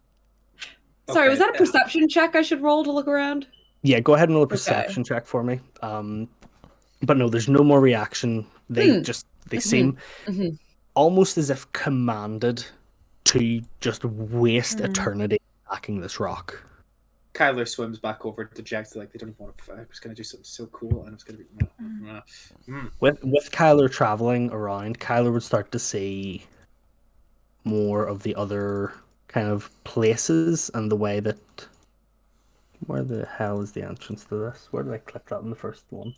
Sorry, was Okay, that a perception check I should roll to look around? Yeah, go ahead and roll a perception check for me. But no, there's no more reaction. They seem almost as if commanded to just waste eternity attacking this rock. Kyler swims back over dejected, like they don't even want to fight. I'm just gonna do something so cool, and it's gonna be. With Kyler traveling around, Kyler would start to see more of the other kind of places and the way that. Where the hell is the entrance to this? Where did I click that in the first one?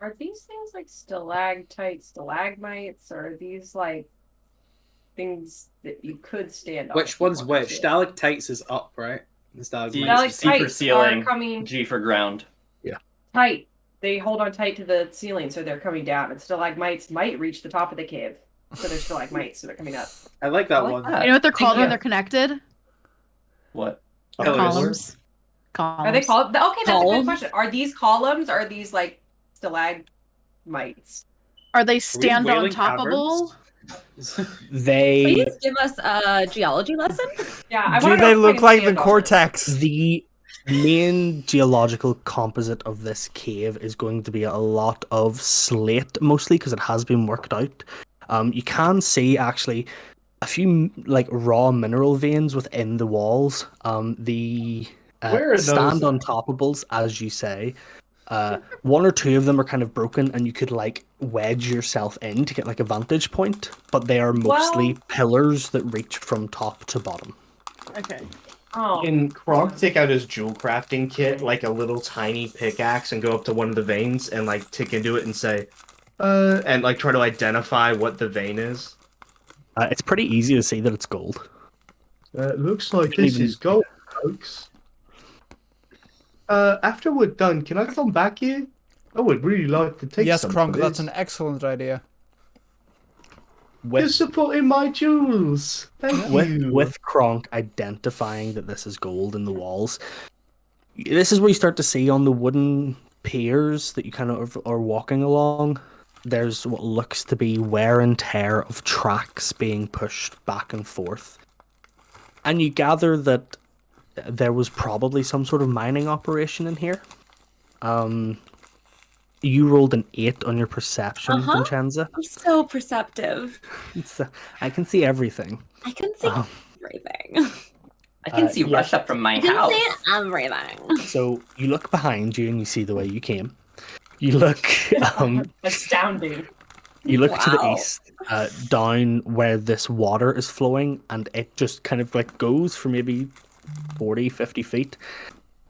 Are these things like stalactites, stalagmites, or are these like things that you could stand on? Which one's which? Stalactites is up, right? The stalagmites. C for Stalactites ceiling, are coming G for ground. tight. They hold on tight to the ceiling, so they're coming down. And stalagmites might reach the top of the cave, so they're stalagmites, so they're coming up. I like that I like one. that. You know what they're called when Yeah. they're connected? What? Pillars. Columns. Columns. Are they called? Okay, that's a Column? good question. Are these columns? Or are these like stalagmites? Are they stand on Wailing topable? They Please give us a geology lesson. Yeah, I Do want to they know if I look can like the stand on cortex? the main geological composite of this cave is going to be a lot of slate, mostly because it has been worked out. You can see actually a few like raw mineral veins within the walls. The Where are those stand at? untoppables, as you say. One or two of them are kind of broken, and you could like wedge yourself in to get like a vantage point. But they are mostly Well- pillars that reach from top to bottom. Okay. Oh. Can Kronk take out his jewel crafting kit, like a little tiny pickaxe, and go up to one of the veins and like tick into it and say, and like try to identify what the vein is? It's pretty easy to see that it's gold. Looks like Shouldn't this even- is gold, folks. After we're done, can I come back here? I would really like to take Yes, some Kronk, of that's this. an excellent idea. You're supporting my jewels. Thank you. With Kronk identifying that this is gold in the walls, this is where you start to see on the wooden piers that you kind of are walking along. There's what looks to be wear and tear of tracks being pushed back and forth. And you gather that there was probably some sort of mining operation in here. You rolled an 8 on your perception, Vincenza. I'm so perceptive. I can see everything. I can see Um, everything. I can see yeah. Rush up from my I can house. see everything. So you look behind you and you see the way you came. You look, Astounding. you look to the Wow. east, down where this water is flowing, and it just kind of like goes for maybe 40, 50 feet,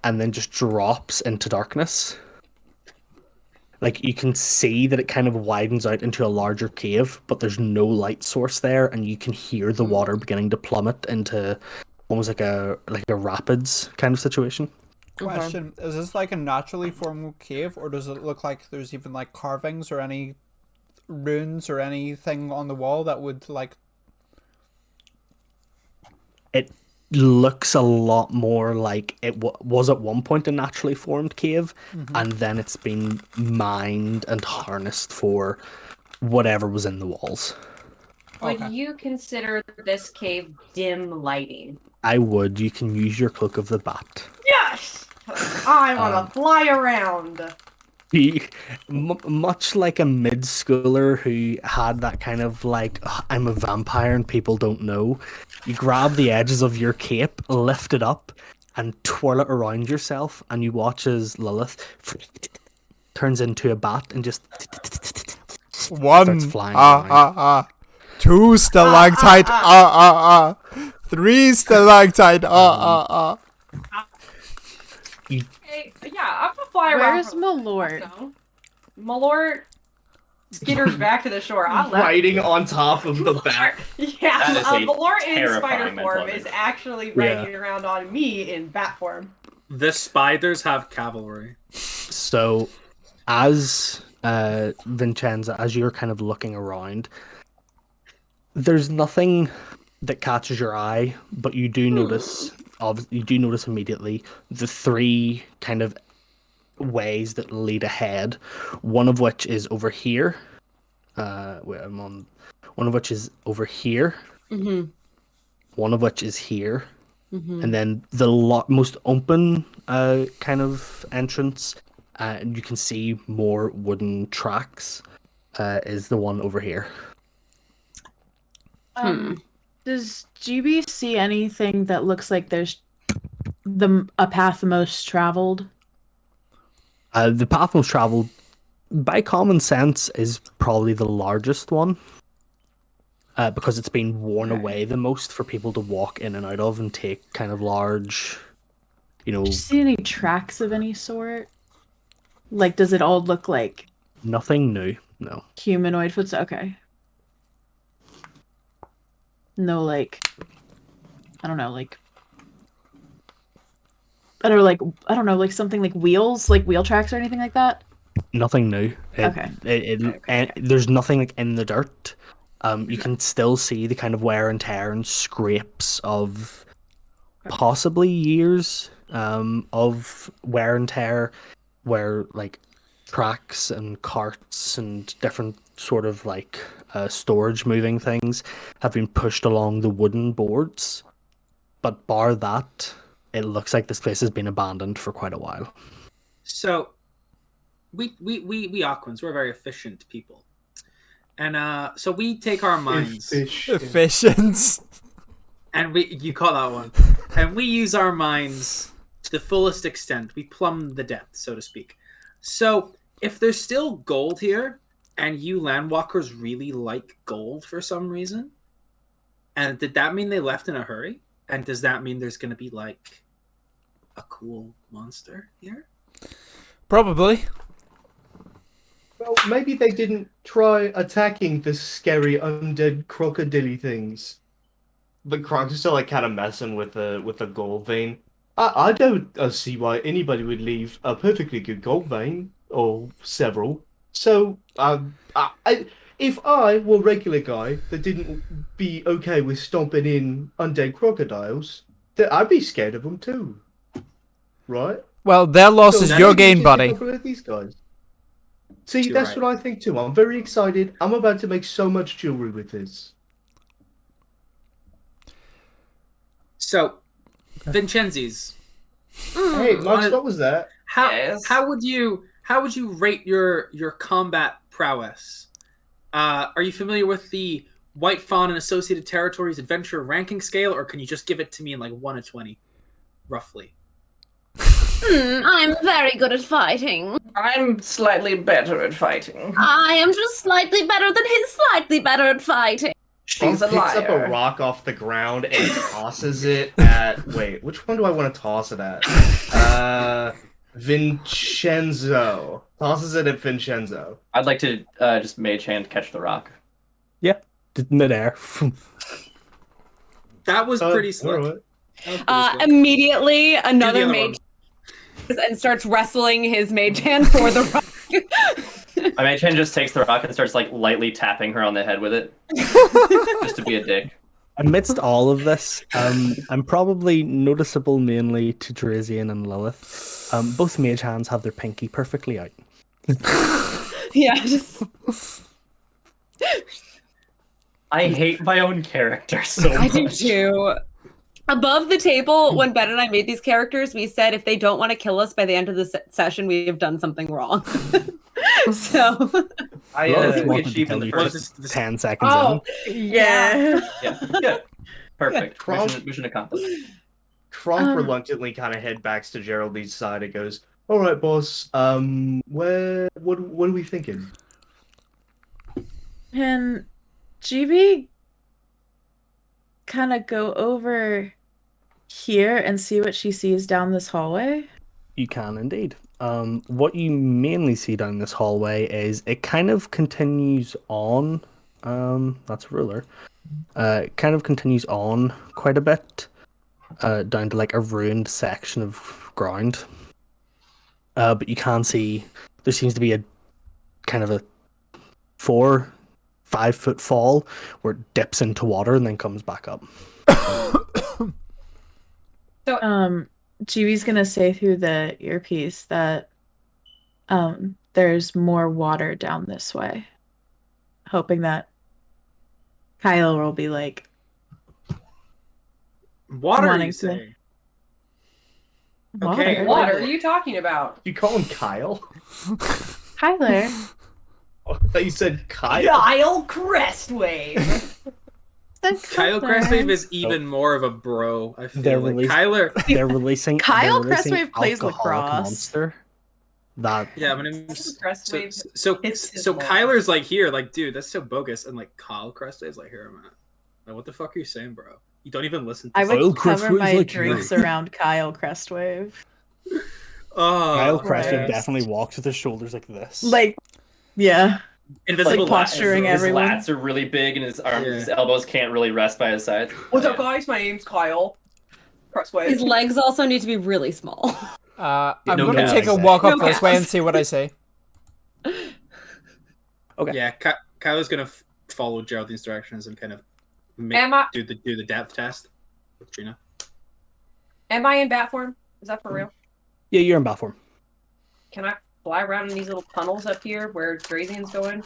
and then just drops into darkness. Like you can see that it kind of widens out into a larger cave, but there's no light source there, and you can hear the water beginning to plummet into almost like a rapids kind of situation. Question: Is this like a naturally formed cave, or does it look like there's even like carvings or any runes or anything on the wall that would like? It looks a lot more like it was at one point a naturally formed cave, and then it's been mined and harnessed for whatever was in the walls. Would Okay. you consider this cave dim lighting? I would. You can use your cloak of the bat. Yes! I want to fly around. Much like a mid-schooler who had that kind of like, "Ugh, I'm a vampire and people don't know," you grab the edges of your cape, lift it up, and twirl it around yourself, and you watch as Lilith turns into a bat and just One, starts flying around. 2 stalactite, 3 stalactite, Hey, yeah, I'm gonna fly around. Where's Malort? Malort skitters back to the shore. I left. Riding on top of the bat. Yeah, That is a Malort in terrifying spider mental form image. is actually Yeah. riding around on me in bat form. The spiders have cavalry. So, as Vincenza, as you're kind of looking around, there's nothing that catches your eye, but you do notice. You do notice immediately the 3 kind of ways that lead ahead. One of which is over here. Wait, I'm on. One of which is over here. Mm-hmm. One of which is here. Mm-hmm. And then the most open kind of entrance, and you can see more wooden tracks, is the one over here. Does GB see anything that looks like there's a path most traveled? The path most traveled, by common sense, is probably the largest one, because it's been worn away the most for people to walk in and out of and take kind of large, Do you see any tracks of any sort? Like, does it all look like nothing new. No. humanoid footsteps? Okay. No, like, I don't know, like, I don't know, like something like wheels, like wheel tracks or anything like that? Nothing new. Okay. And there's nothing like in the dirt. You can still see the kind of wear and tear and scrapes of possibly years of wear and tear, where like tracks and carts and different sort of like storage moving things have been pushed along the wooden boards. But bar that, it looks like this place has been abandoned for quite a while. So, we Aquans, we're very efficient people. And so we take our minds... Efficient. And you call that one. And we use our minds to the fullest extent. We plumb the depth, so to speak. So, if there's still gold here, and you landwalkers really like gold for some reason, and did that mean they left in a hurry? And does that mean there's going to be, like, a cool monster here? Probably. Well, maybe they didn't try attacking the scary undead crocodile things. But Kronk's still like kind of messing with the gold vein. I don't see why anybody would leave a perfectly good gold vein, or several. So, if I were a regular guy that didn't be okay with stomping in undead crocodiles, then I'd be scared of them too. Right? Well, their loss is your gain, buddy. These guys. See, that's what I think too. I'm very excited. I'm about to make so much jewelry with this. So, Vincenzi's. Hey, Max, what was that? How would you rate your combat prowess? Are you familiar with the White Fawn and Associated Territories adventure ranking scale, or can you just give it to me in like 1 to 20, roughly? I'm very good at fighting. I'm slightly better at fighting. I am just slightly better than he's slightly better at fighting. She's a picks liar. up a rock off the ground and tosses it at... Wait, which one do I want to toss it at? Vincenzo. Tosses it at Vincenzo. I'd like to just mage hand catch the rock. Yeah, midair. That was pretty slick. Immediately, another mage and starts wrestling his mage hand for the rock. My mage hand just takes the rock and starts like lightly tapping her on the head with it, just to be a dick. Amidst all of this, I'm probably noticeable mainly to Drazian and Lilith. Both mage hands have their pinky perfectly out. Yeah, just. I hate my own character so much. I do too. Above the table, when Ben and I made these characters, we said if they don't want to kill us by the end of the session, we have done something wrong. So I we achieved in the first 10 seconds in. Yeah. Yeah. Perfect. Mission accomplished. Kronk reluctantly kind of head backs to Geraldine's side and goes, "All right, boss. What are we thinking?" Can GB kind of go over here and see what she sees down this hallway? You can indeed. What you mainly see down this hallway is it kind of continues on. That's a ruler. It kind of continues on quite a bit, down to like a ruined section of ground. But you can see there seems to be a kind of a 4-5 foot fall where it dips into water and then comes back up. So, GB's gonna say through the earpiece that there's more water down this way, hoping that Kyle will be like, water, you say? Okay, what are you talking about? You call him Kyle? Tyler. I thought you said Kyle. Kyle Crestwave. Kyle Crestwave is even more of a bro. I feel They're like they're releasing Kyle they're releasing Crestwave plays Alcoholic lacrosse. Monster. That yeah, my name's Crestwave. so his mom. Kyler's like here, like dude, that's so bogus, and like Kyle Crestwave's like here I'm at. Like what the fuck are you saying, bro? You don't even listen to I me. would cover my drinks around Kyle Crestwave. Oh, Kyle Crestwave Christ. definitely walks with his shoulders like this. Like, yeah. Invisible Like posturing His everyone. lats are really big, and his arms, his elbows can't really rest by his sides. What's up, guys? My name's Kyle Crestwave. His legs also need to be really small. I'm no gonna gas. take a walk up No this way gas. and see what I say. Okay. Yeah, Kyler's gonna follow Geraldine's directions and kind of do the depth test with Trina. Am I in bat form? Is that for real? Yeah, you're in bat form. Can I fly around in these little tunnels up here where Drazian's going?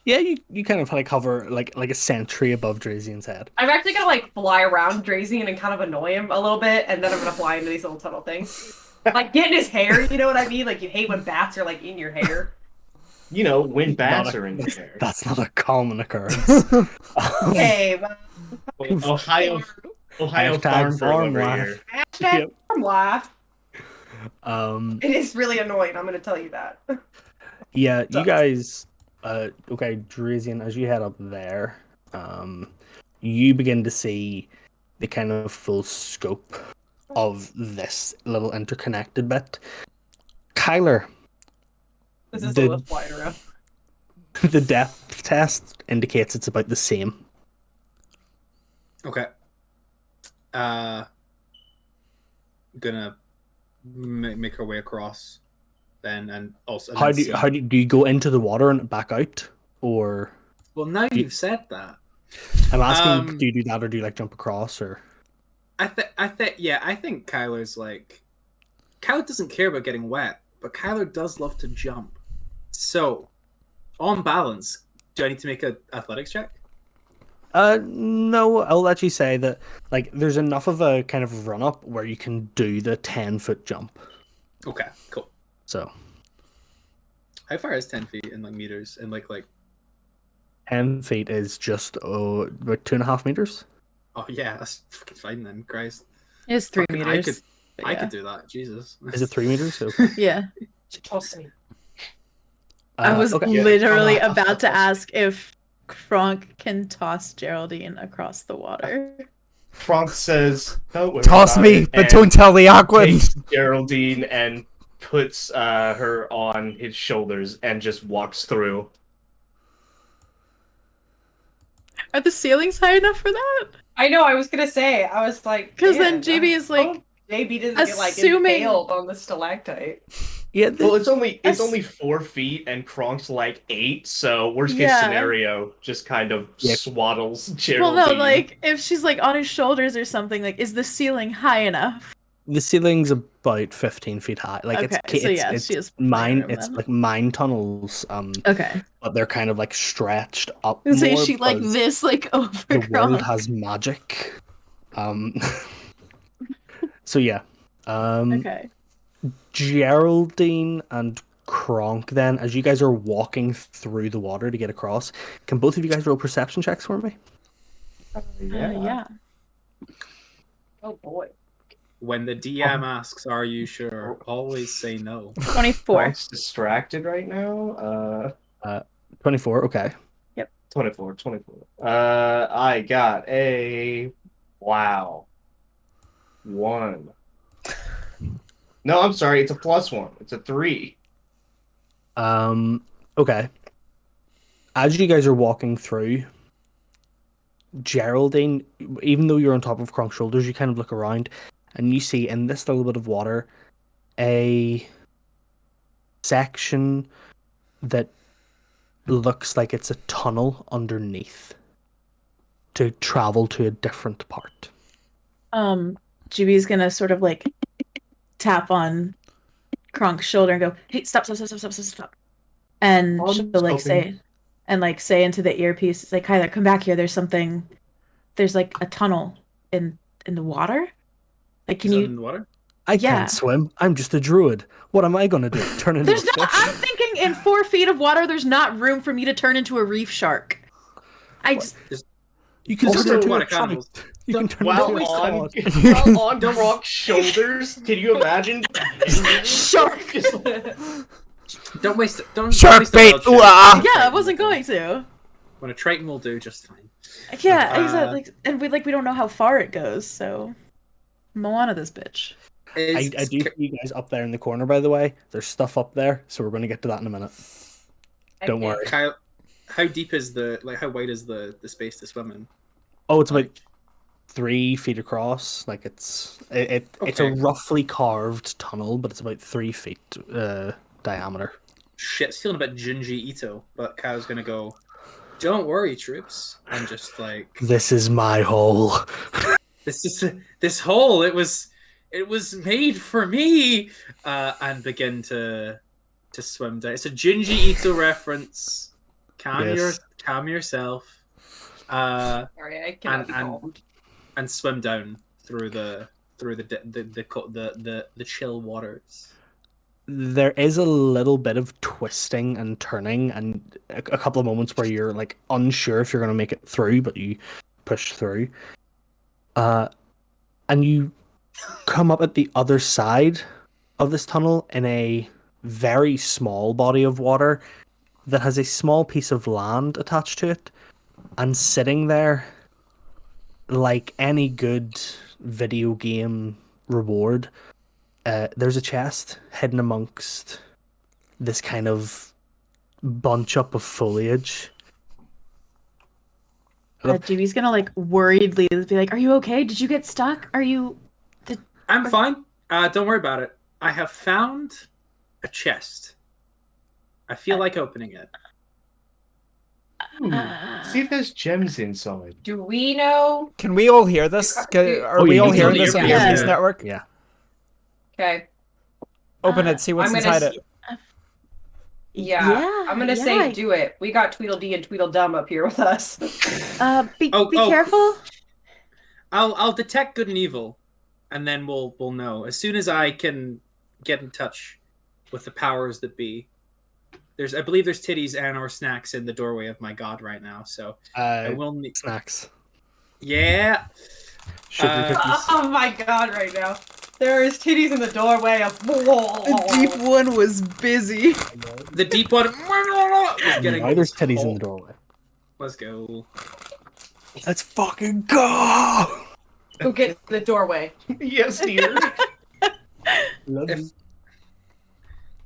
Yeah, you kind of like hover like a sentry above Drazian's head. I'm actually gonna like fly around Drazian and kind of annoy him a little bit, and then I'm gonna fly into these little tunnel things. Like get in his hair, you know what I mean? Like you hate when bats are like in your hair. You know, when bats Not a- are in the air. That's not a common occurrence. Okay, well, Ohio Hashtag farm over laugh. here. hashtag Yep. farm laugh. Um, It is really annoying. I'm gonna tell you that. yeah, you guys. Okay, Drazian, as you head up there, you begin to see the kind of full scope of this little interconnected bit. Kyler, This is The- a little flying around. the depth test indicates it's about the same. Okay. Gonna make our way across then, and also. How do you go into the water and back out, or Well, now you've said that. I'm asking, do you do that or do you like jump across or? I think Kyler's like, Kyler doesn't care about getting wet, but Kyler does love to jump. So, on balance, do I need to make an athletics check? No, I'll actually say that like there's enough of a kind of run up where you can do the 10-foot jump. Okay, cool. So How far is 10 feet in like meters and like 10 feet is just about 2.5 meters. Oh yeah, that's fucking fine then. Christ, It's 3 Fucking meters. I Yeah. could do that. Jesus. Is it 3 meters? Okay. Yeah. Trust me. I was okay. literally about to ask if Kronk can toss Geraldine across the water. Frank says, "Don't worry Toss about me, it," but and don't tell the Aquan. takes Geraldine and puts her on his shoulders and just walks through. Are the ceilings high enough for that? I know. I was gonna say. I was like, 'Cause then man, JB is like, oh, JB doesn't get like assuming- impaled on the stalactite. Yeah, Well, it's only As- 4 feet and Kronk's like 8, so worst case Yeah. scenario, just kind of Yeah. swaddles well, Geraldine. no, like if she's like on his shoulders or something, like is the ceiling high enough? the ceiling's about 15 feet high. Like Okay, it's so yeah, it's she has mine. plenty of room It's then. like mine tunnels. Okay. But they're kind of like stretched up. So more she like because this, like over the world Kronk. has magic. So yeah. Okay. Geraldine and Kronk, then, as you guys are walking through the water to get across, can both of you guys roll perception checks for me? Yeah. Oh boy. When the DM asks, "Are you sure?" Always say no. 24. Kronk's distracted right now. 24, okay. 24. I got a wow. 1. No, I'm sorry. It's a +1. It's a 3. Okay. As you guys are walking through, Geraldine, even though you're on top of Kronk's shoulders, you kind of look around and you see in this little bit of water a section that looks like it's a tunnel underneath to travel to a different part. GB's gonna sort of like tap on Kronk's shoulder and go, "Hey, stop!" And I'm she'll like stopping. say into the earpiece, "It's like, Kyler, come back here. There's something. There's like a tunnel in the water. Like, can Is that you?" in the water? I Yeah. can't swim. I'm just a druid. What am I gonna do? Turn into There's a not. fish? I'm thinking in 4 feet of water, there's not room for me to turn into a reef shark. I just You can Also, turn into a aquatic trout. animals. You can turn While into a on, cod. while on Kronk's shoulders, can you imagine? shark. Just like- Don't waste it. Don't Shark waste a bait. wild shape. Ooh, ah. Yeah, I wasn't going to. When a Triton will do just fine. Yeah, exactly. And we don't know how far it goes, so Moana this bitch. I do see you guys up there in the corner, by the way. There's stuff up there, so we're going to get to that in a minute. Don't worry. Kyle, how deep is how wide is the space to swim in? Oh, it's about 3 feet across. Like it's a Okay. roughly carved tunnel, but it's about 3 feet diameter. Shit, it's feeling a bit Junji Ito, but Kyle's gonna go, "Don't worry, troops," and just like This is my hole. this hole. It was made for me, and begin to swim down. It's a Junji Ito reference. calm yourself. Sorry, I cannot be and calmed. and swim down through the chill waters. There is a little bit of twisting and turning, and a couple of moments where you're like unsure if you're going to make it through, but you push through. And you come up at the other side of this tunnel in a very small body of water that has a small piece of land attached to it, and sitting there, like any good video game reward, there's a chest hidden amongst this kind of bunch up of foliage. GB's gonna like worriedly be like, "Are you okay? Did you get stuck? Are you?" I'm fine. Don't worry about it. I have found a chest. I feel like opening it. See if there's gems inside. Do we know? Can we all hear this? Are we you all can hearing hear this it. on the Yeah. Earpiece Network? Yeah. Okay. Open it, see what's I'm gonna inside it. Yeah, I'm gonna say do it. We got Tweedledee and Tweedledum up here with us. Be careful. I'll detect good and evil, and then we'll know as soon as I can get in touch with the powers that be. I believe there's titties and or snacks in the doorway of my god right now, so I will need snacks. Yeah. Sugar cookies. Oh my god! Right now, there is titties in the doorway of. The deep one was busy. The deep one. Why there's titties in the doorway? Let's go. Let's fucking go! Go get the doorway. Yes, dear.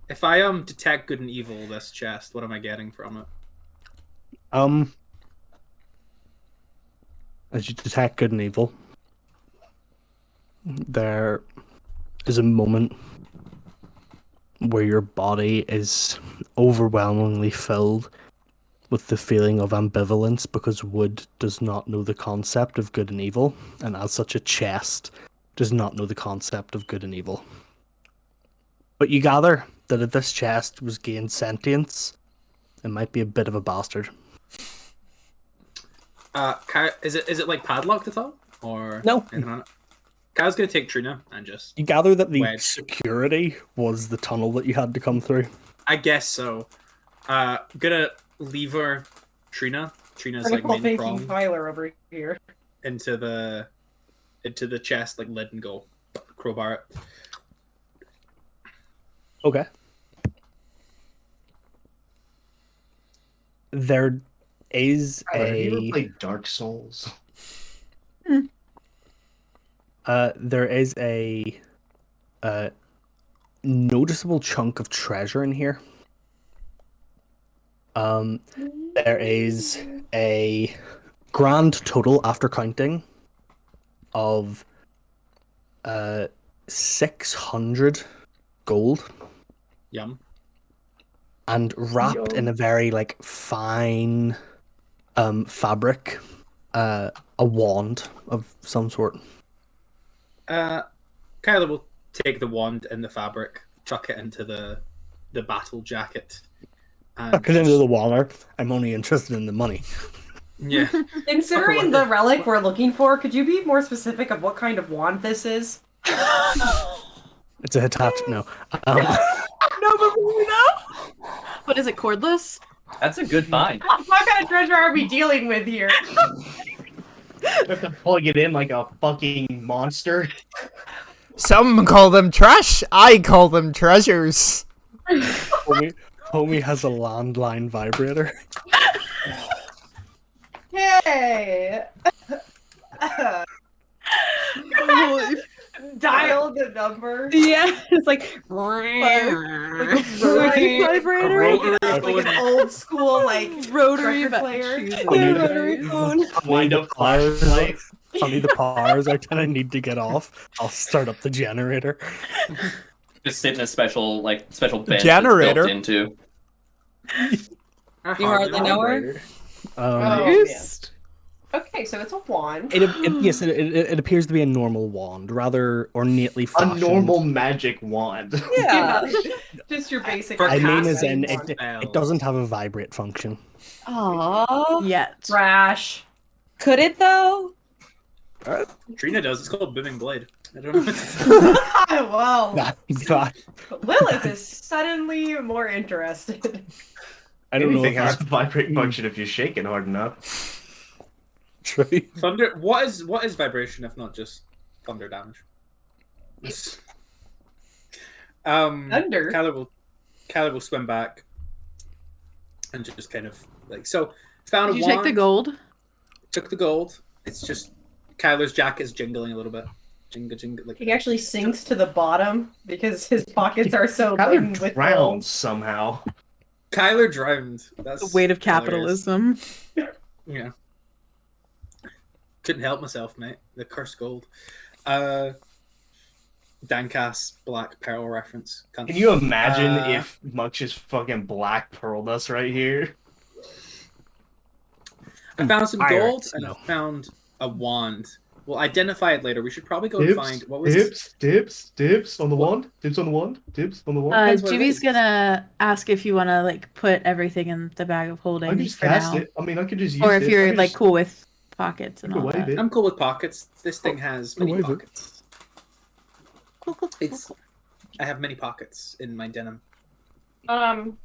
If I detect good and evil this chest, what am I getting from it? As you detect good and evil, there is a moment where your body is overwhelmingly filled with the feeling of ambivalence because Wood does not know the concept of good and evil, and as such a chest does not know the concept of good and evil. But you gather that if this chest was gained sentience, it might be a bit of a bastard. Is it like padlocked at all? Or no? Kyle's gonna take Trina and just. You gather that the wedge. security was the tunnel that you had to come through. I guess so. Gonna leave her Trina. Trina's like main prong Tyler over here into the chest like lid and go crowbar it. Okay. There is Have you ever played Dark Souls? There is a noticeable chunk of treasure in here. There is a grand total after counting of 600 gold. Yum. And wrapped in a very like fine fabric, a wand of some sort. Kyler will take the wand and the fabric, chuck it into the battle jacket. Chuck it into the water. I'm only interested in the money. Yeah. Considering the relic we're looking for, could you be more specific of what kind of wand this is? It's a Hitachi. No. But is it cordless? That's a good find. What kind of treasure are we dealing with here? You have to plug it in like a fucking monster. Some call them trash. I call them treasures. Homie has a landline vibrator. Yay! Dial the number. Yeah, it's like Like a rotary vibrator? Like an old school like Rotary record player. rotary phone. Wind up flashlight. Honey, the power's out and I need to get off. I'll start up the generator. Just sit in a special bench Generator? that's built into. You hardly know her? Oh, Okay, so it's a wand. Yes, it appears to be a normal wand, rather ornately A fashioned. normal magic wand. Yeah. Just your basic. For I mean, casting as in, wand it spells. doesn't have a vibrate function. Aww. Yet. Trash. Could it though? Trina does. It's called Booming Blade. I don't know what to say. Whoa. That- Lilith is suddenly more interested. I don't know Anything if has that's a vibrate function if you shake it hard enough. true. Thunder. What is vibration if not just thunder damage? Thunder? Kyler will swim back and just kind of like so. Found Did a you wand. take the gold? Took the gold. It's just Kyler's jacket is jingling a little bit. Jingle, jingle. Like He actually sinks to the bottom because his pockets are so laden Kyler with drowns gold. somehow. Kyler drowned. That's The weight of hilarious. capitalism. Yeah. Couldn't help myself, mate. The cursed gold. Dankas Black Pearl reference. Can you imagine if Muck just fucking black pearled us right here? I found some gold Pirates, and no. I found a wand. We'll identify it later. We should probably go and find what was Dibs on the wand. Dibs on the wand. Dibs on the wand. Depends what it Jimmy's is. gonna ask if you want to like put everything in the bag of I holding can just for cast now, it. I mean, I could just use or it. if I you're could like just- cool with pockets and you all can wave that. it. I'm cool with pockets. This thing has many wave it. pockets. It's I have many pockets in my denim. So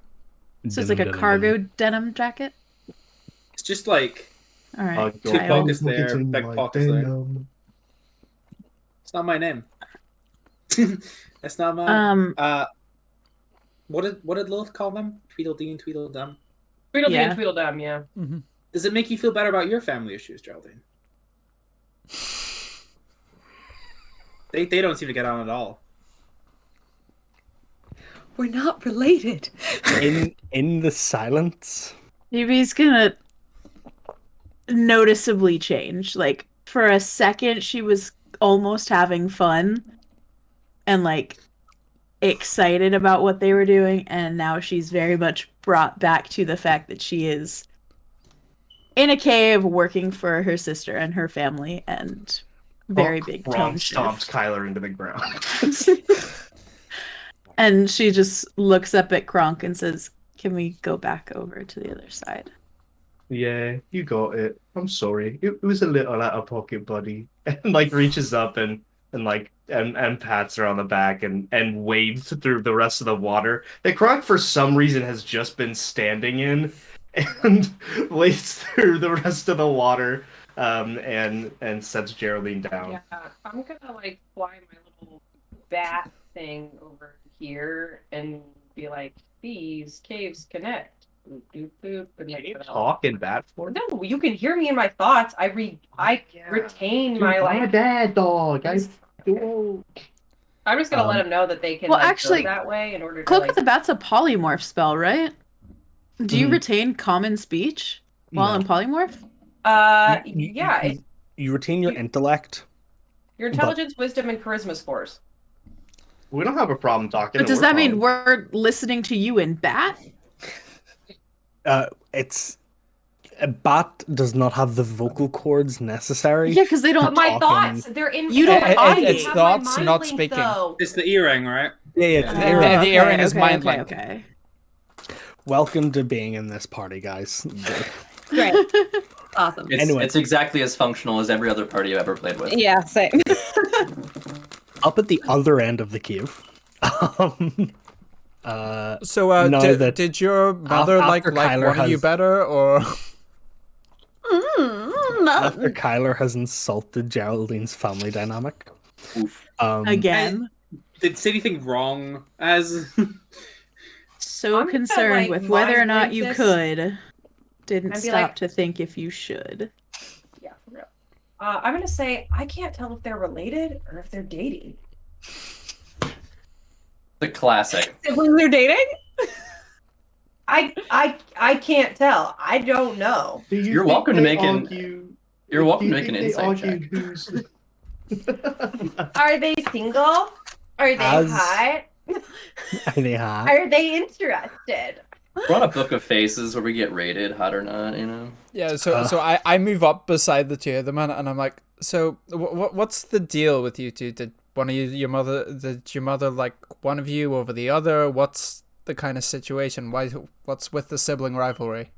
it's like a cargo denim jacket. It's just like All right. Two Kyle. pockets there, big pockets there. It's not my name. That's not mine. What did Lilith call them? Tweedledee and Tweedledum. Tweedledee Yeah. and Tweedledum, yeah. Does it make you feel better about your family issues, Geraldine? They don't seem to get on at all. We're not related. In the silence, Evie's gonna noticeably change. Like for a second, she was almost having fun and like excited about what they were doing, and now she's very much brought back to the fact that she is in a cave working for her sister and her family, and very big tone Ron shift. stomps Kyler into the ground. And she just looks up at Kronk and says, "Can we go back over to the other side?" Yeah, you got it. I'm sorry. It was a little out of pocket, buddy. And like reaches up and pats her on the back and waves through the rest of the water that Kronk for some reason has just been standing in, and waves through the rest of the water, and sets Geraldine down. Yeah, I'm gonna like fly my little bat thing over here and be like, these caves connect. Boop, boop, boop, and Can you like, talk in bat form? no, you can hear me in my thoughts. I retain my like. dad dog. I'm just gonna let them know that they can well, like, actually, go that way in order to Cloak like. of the Bat's a polymorph spell, right? Do you Mhm. retain common speech while in No. polymorph? Yeah, you retain your intellect. your intelligence, wisdom, and charisma scores. We don't have a problem talking. But does we're that mean fine. we're listening to you in Bat? It's a bat does not have the vocal cords necessary. Yeah, because they But don't. my talking. thoughts, they're in. You don't I audio. It's have thoughts, my mind not linked, speaking. though. It's the earring, right? Yeah, it's The- the the earring. earring is okay, mind okay, link. okay. Welcome to being in this party, guys. Great. Awesome. Anyway. It's exactly as functional as every other party I've ever played with. Yeah, same. Up at the other end of the cave. So, Now that- did your mother like after Kyler one of you has- better, or After Kyler has insulted Geraldine's family dynamic. Oof. Again. Did say anything wrong as So I'm gonna, concerned like, with whether or mind not link you this could. Didn't and be stop like- to think if you should. Yeah, for real. I'm gonna say I can't tell if they're related or if they're dating. The classic. Siblings are dating? I can't tell. I don't know. Do you You're think welcome to they make an- argue- You're welcome do to you make an think they insight argued who's- Are they single? Are they As- hot? Are they hot? Are they interested? We're on a book of faces where we get rated, hot or not, you know? Yeah, so I move up beside the two of them and I'm like, so what's the deal with you two? Did your mother like one of you over the other? What's the kind of situation? What's with the sibling rivalry?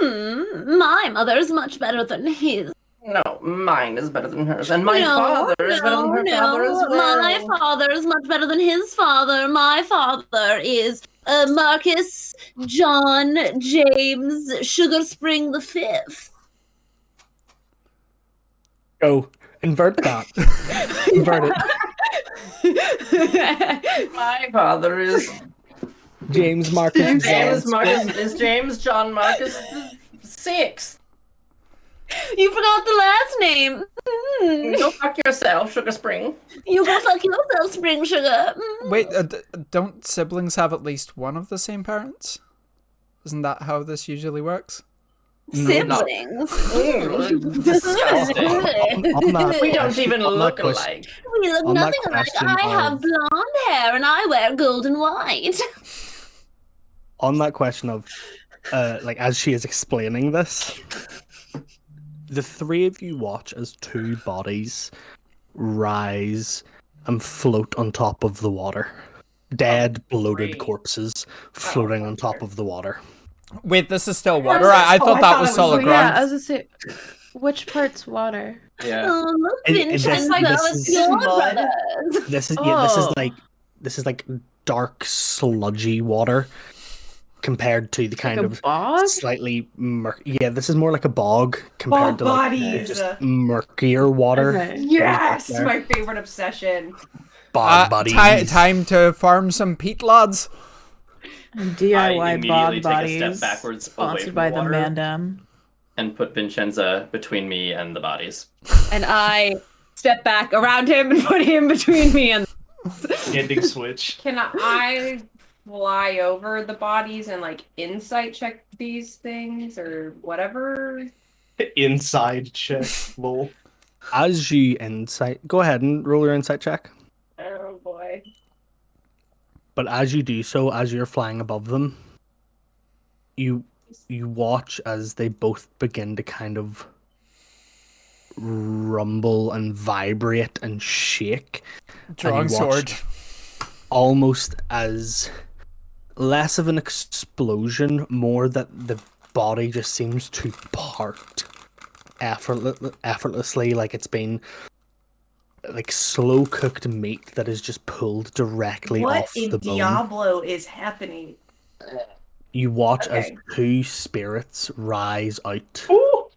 My mother is much better than his. No, mine is better than hers, and my No, father is better than her father as well. My father is much better than his father. My father is Marcus John James Sugar Spring the Fifth. Go. Invert that. Invert it. My father is James Marcus James John Marcus VI. You forgot the last name. Go fuck yourself, Sugar Spring. You go fuck yourself, Spring Sugar. Wait, don't siblings have at least one of the same parents? Isn't that how this usually works? Siblings. Disgusting. On that We don't question- even on that look question- alike. We look On that nothing alike. question I have of- blonde hair and I wear gold and white. On that question of, like, as she is explaining this, the three of you watch as two bodies rise and float on top of the water. Dead, bloated great. corpses floating on top of the water. Wait, this is still water? I thought that was solid Yeah, ground. I was gonna say, which part's water? Yeah. Oh, look, And Vincenzo, this it's is- your Mud. brothers. This is Oh. this is like dark sludgy water compared to the kind Like a of bog? slightly yeah, this is more like a bog compared Bog to like bodies. just murkier water. Okay. Yes, there. my favorite obsession. Bog bodies. Time to farm some peat lads. DIY immediately bog take a step bodies. backwards away Sponsored from by the the water. Mandem. And put Vincenza between me and the bodies. And I step back around him and put him between me and. Ending switch. Can I fly over the bodies and like insight check these things or whatever? Inside check. Lol. As you insight, go ahead and roll your insight check. Oh boy. But as you do so, as you're flying above them, you watch as they both begin to kind of rumble and vibrate and shake. Drawing And you watch sword. almost as less of an explosion, more that the body just seems to part effortlessly, like it's been like slow cooked meat that is just pulled directly What off in the bone. Diablo is happening? You watch as Okay. two spirits rise out Ooh.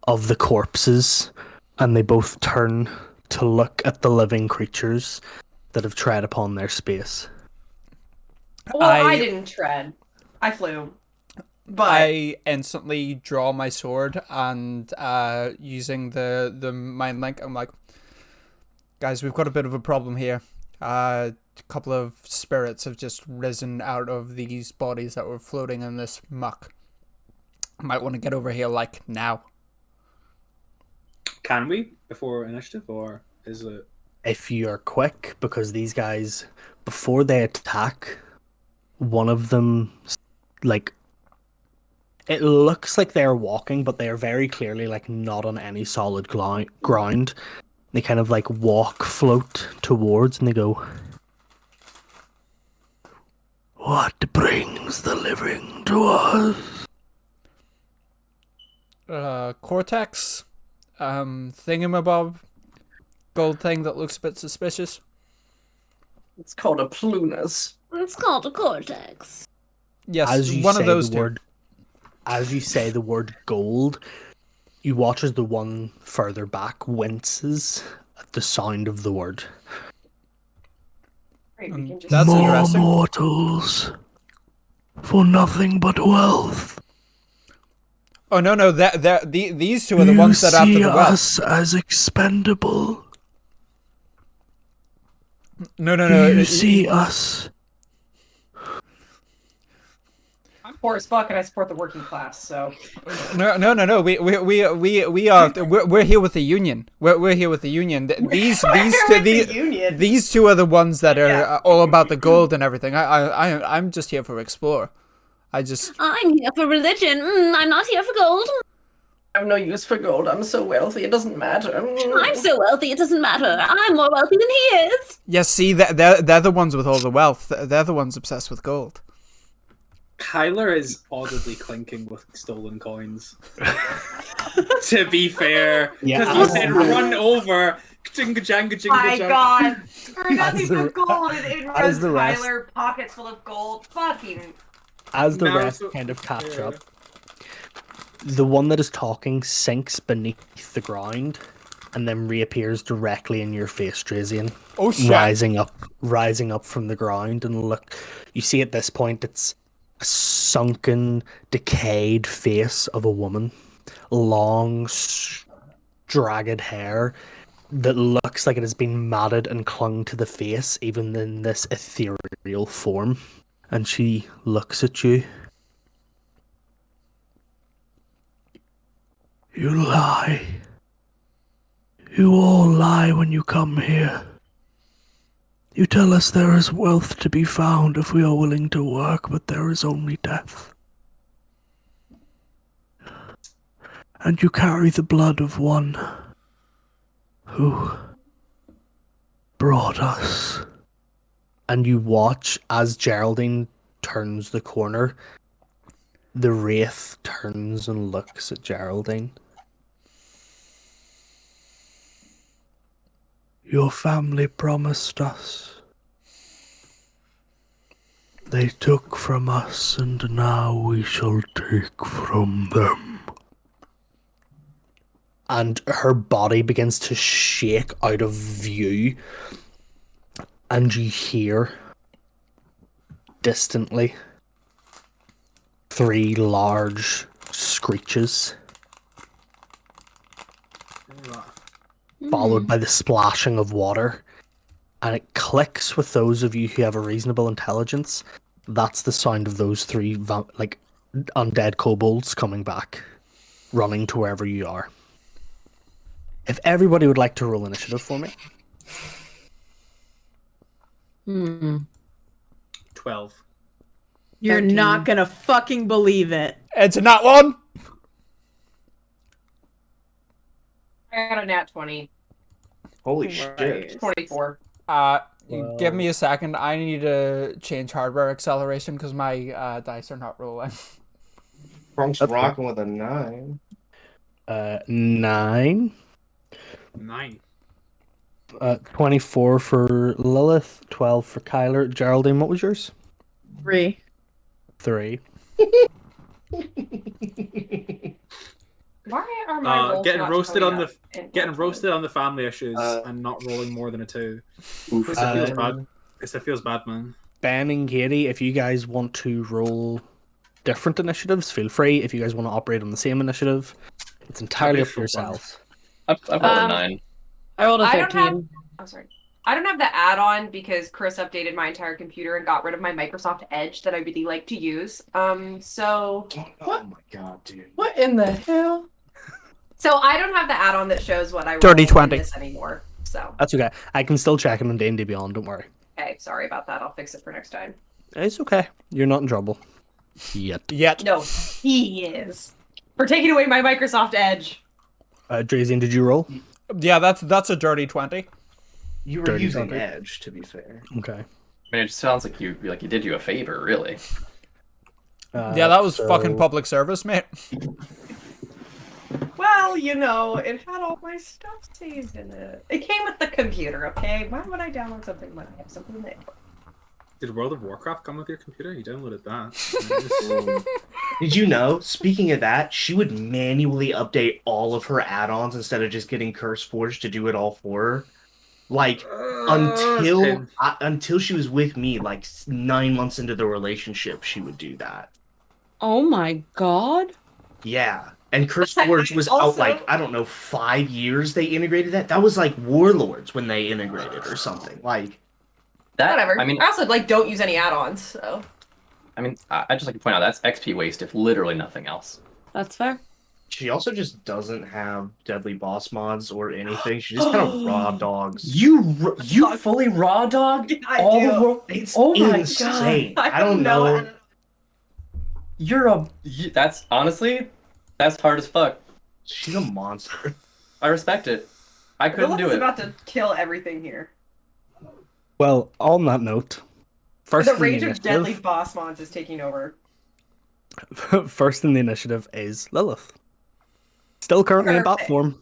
of the corpses, and they both turn to look at the living creatures that have tread upon their space. Well, I didn't tread. I flew. But I instantly draw my sword and using the mind link, I'm like, guys, we've got a bit of a problem here. A couple of spirits have just risen out of these bodies that were floating in this muck. Might want to get over here like now. Can we before initiative, or is it? If you're quick, because these guys, before they attack, one of them, like, it looks like they're walking, but they are very clearly like not on any solid ground. They kind of like float towards, and they go, "What brings the living to us?" Cortex, thingamabob, gold thing that looks a bit suspicious. It's called a plunus. It's called a cortex. Yes, As you one say of those the two. word, as you say the word gold, you watch as the one further back winces at the sound of the word. Great, we can just That's interesting. mortals, for nothing but wealth. Oh no, these two are the ones that after the wealth. as expendable? No. us? poor as fuck, and I support the working class. So No. We're here with the union. We're here with the union. These two are the ones that are all about the gold and everything. I'm just here for explore. I'm here for religion. I'm not here for gold. I have no use for gold. I'm so wealthy, it doesn't matter. I'm so wealthy, it doesn't matter. I'm more wealthy than he is. Yes, see, they're the ones with all the wealth. They're the ones obsessed with gold. Kyler is audibly clinking with stolen coins. To be fair, because he said run over. Jinga janga jinga my janga. God, for nothing the- but gold, and it as runs the rest- Tyler pockets full of gold. Fucking. As the No, rest so- kind of catch yeah. up, the one that is talking sinks beneath the ground and then reappears directly in your face, Drazian. Oh shit! Rising up from the ground, and look, you see at this point it's a sunken, decayed face of a woman, long, dragged hair that looks like it has been matted and clung to the face, even in this ethereal form. And she looks at you. You lie. You all lie when you come here. You tell us there is wealth to be found if we are willing to work, but there is only death. And you carry the blood of one who brought us. And you watch as Geraldine turns the corner. The wraith turns and looks at Geraldine. Your family promised us. They took from us, and now we shall take from them. And her body begins to shake out of view, and you hear, distantly, 3 large screeches, followed by the splashing of water. And it clicks with those of you who have a reasonable intelligence. That's the sound of those 3 undead kobolds coming back, running to wherever you are. If everybody would like to roll initiative for me. 12. You're 13. not gonna fucking believe it. It's not one. I got a nat 20. Holy shit. 24. Give me a second. I need to change hardware acceleration because my dice are not rolling. Bronx That's rocking with a 9. 9. 9. 24 for Lilith, 12 for Kyler. Geraldine, what was yours? 3. 3. Why are my rolls Getting not roasted showing on up in getting Watch roasted on the family issues and not rolling more than a 2. Guess it feels bad. Guess it feels bad, man. Ben and Katie, if you guys want to roll different initiatives, feel free. If you guys want to operate on the same initiative, it's entirely up to yourselves. I've got a 9. I rolled a I don't 13. have. I'm sorry. I don't have the add-on because Chris updated my entire computer and got rid of my Microsoft Edge that I really like to use. So Oh my god, dude. What in the hell? I don't have the add-on that shows what I roll Dirty in 20. this anymore. So That's okay. I can still check it on D&D Beyond, don't worry. okay, sorry about that. I'll fix it for next time. It's okay. You're not in trouble. Yet. No, he is for taking away my Microsoft Edge. Drazian, did you roll? Yeah, that's a dirty 20. You were Dirty using something. Edge, to be fair. Okay. I mean, it sounds like you did you a favor, really. Yeah, that was so- fucking public service, mate. Well, it had all my stuff saved in it. It came with the computer, okay? Why would I download something when I have something there? Did World of Warcraft come with your computer? You downloaded that. Did you know, speaking of that, she would manually update all of her add-ons instead of just getting CurseForge to do it all for her? Like, until she was with me, like 9 months into the relationship, she would do that. Oh my god. Yeah. And CurseForge was out Also- like, I don't know, 5 years they integrated that? That was like Warlords when they integrated or something. Like, That Whatever. I mean, I also don't use any add-ons, so I mean, I just like to point out that's XP waste if literally nothing else. That's fair. She also just doesn't have deadly boss mods or anything. She just kind of raw dogs. You fully raw dog I all do. the world. It's Oh my insane. God. I don't know. That's honestly, that's hard as fuck. She's a monster. I respect it. I couldn't do Lilith's it. about to kill everything here. Well, on that note, first The in rage the of deadly initiative, boss mons is taking over. first in the initiative is Lilith. Still currently in bat Perfect. form.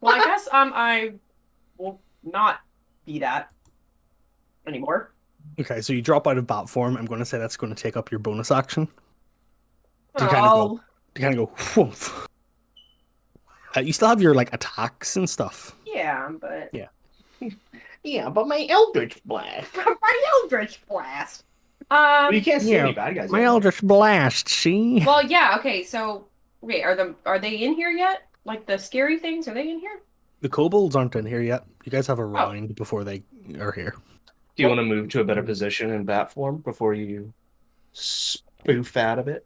Well, I guess I will not be that anymore. Okay, so you drop out of bat form. I'm going to say that's going to take up your bonus action. To kind of go, whoomph. You still have your like attacks and stuff. Yeah, but Yeah. Yeah, but my Eldritch Blast. my Eldritch Blast. Well, you can't see Yeah, any bad guys. My in there. Eldritch Blast, see? Well, yeah. Okay, so wait, are they in here yet? Like the scary things, are they in here? The kobolds aren't in here yet. You guys have a round before they are here. Do you want to move to a better position in bat form before you spoof out of it?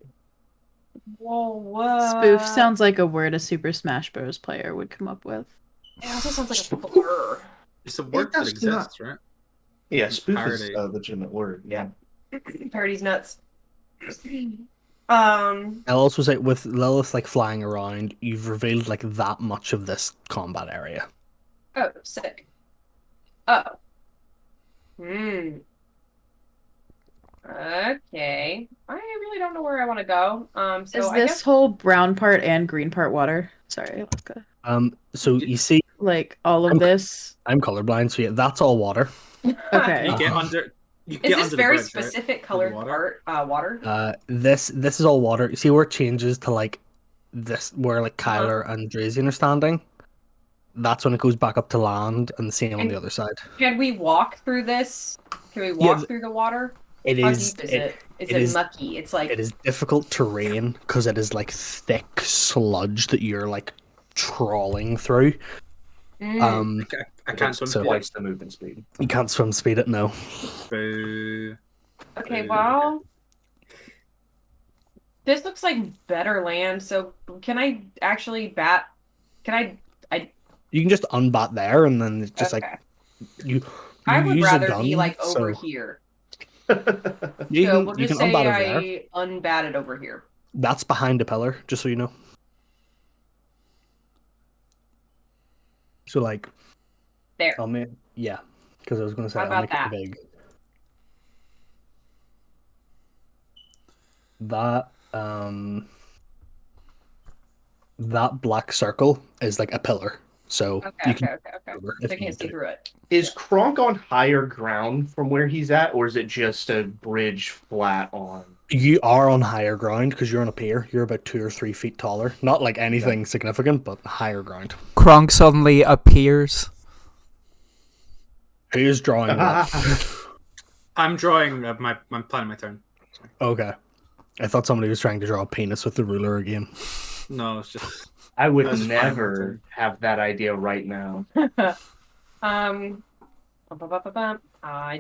Whoa, Spoof sounds like a word a Super Smash Bros. Player would come up with. It also sounds like a blur. It's a word that does exists, right? Yeah, spoof is Parody. a legitimate word. Yeah. Parody's nuts. I'll also say with Lilith like flying around, you've revealed like that much of this combat area. Oh, sick. Oh. Okay. I really don't know where I want to go. So Is I this guess whole brown part and green part water? Sorry, Alaska. So you see, Like all of I'm- this. I'm colorblind, so yeah, that's all water. Okay. You get under. You is get this under very the bridge, right? specific colored water? water? This is all water. You see where it changes to like this, where like Kyler and Drazian are standing. That's when it goes back up to land, and the same on And- the other side. Can we walk through this? Can we Yeah, walk through the water? It How is. deep is it? Is it it is- mucky? It's like It is difficult terrain because it is like thick sludge that you're like trawling through. mm, I can't swim. So- Twice the movement speed. You can't swim speed it, no. Boo. okay. Well, this looks like better land. So can I actually bat? Can I? You can just unbat there, and then it's just Okay. like you. I you would use a rather gun, be like over so here. You So can, we'll you just can say unbat over there. I unbatted over here. That's behind a pillar, just so you know. So like, There. I'll make yeah, because I was going to say How I'll about make that? it big. That black circle is like a pillar, so Okay. you can Okay. over So if I you can't need see to. through it. Is Kronk on higher ground from where he's at, or is it just a bridge flat on? You are on higher ground because you're on a pier. You're about 2 or 3 feet taller. Not like anything significant, but higher ground. Kronk suddenly appears. Who's drawing what? I'm drawing. I'm planning my turn. Okay. I thought somebody was trying to draw a penis with the ruler again. No, it's just. I would That's fine. never have that idea right now. I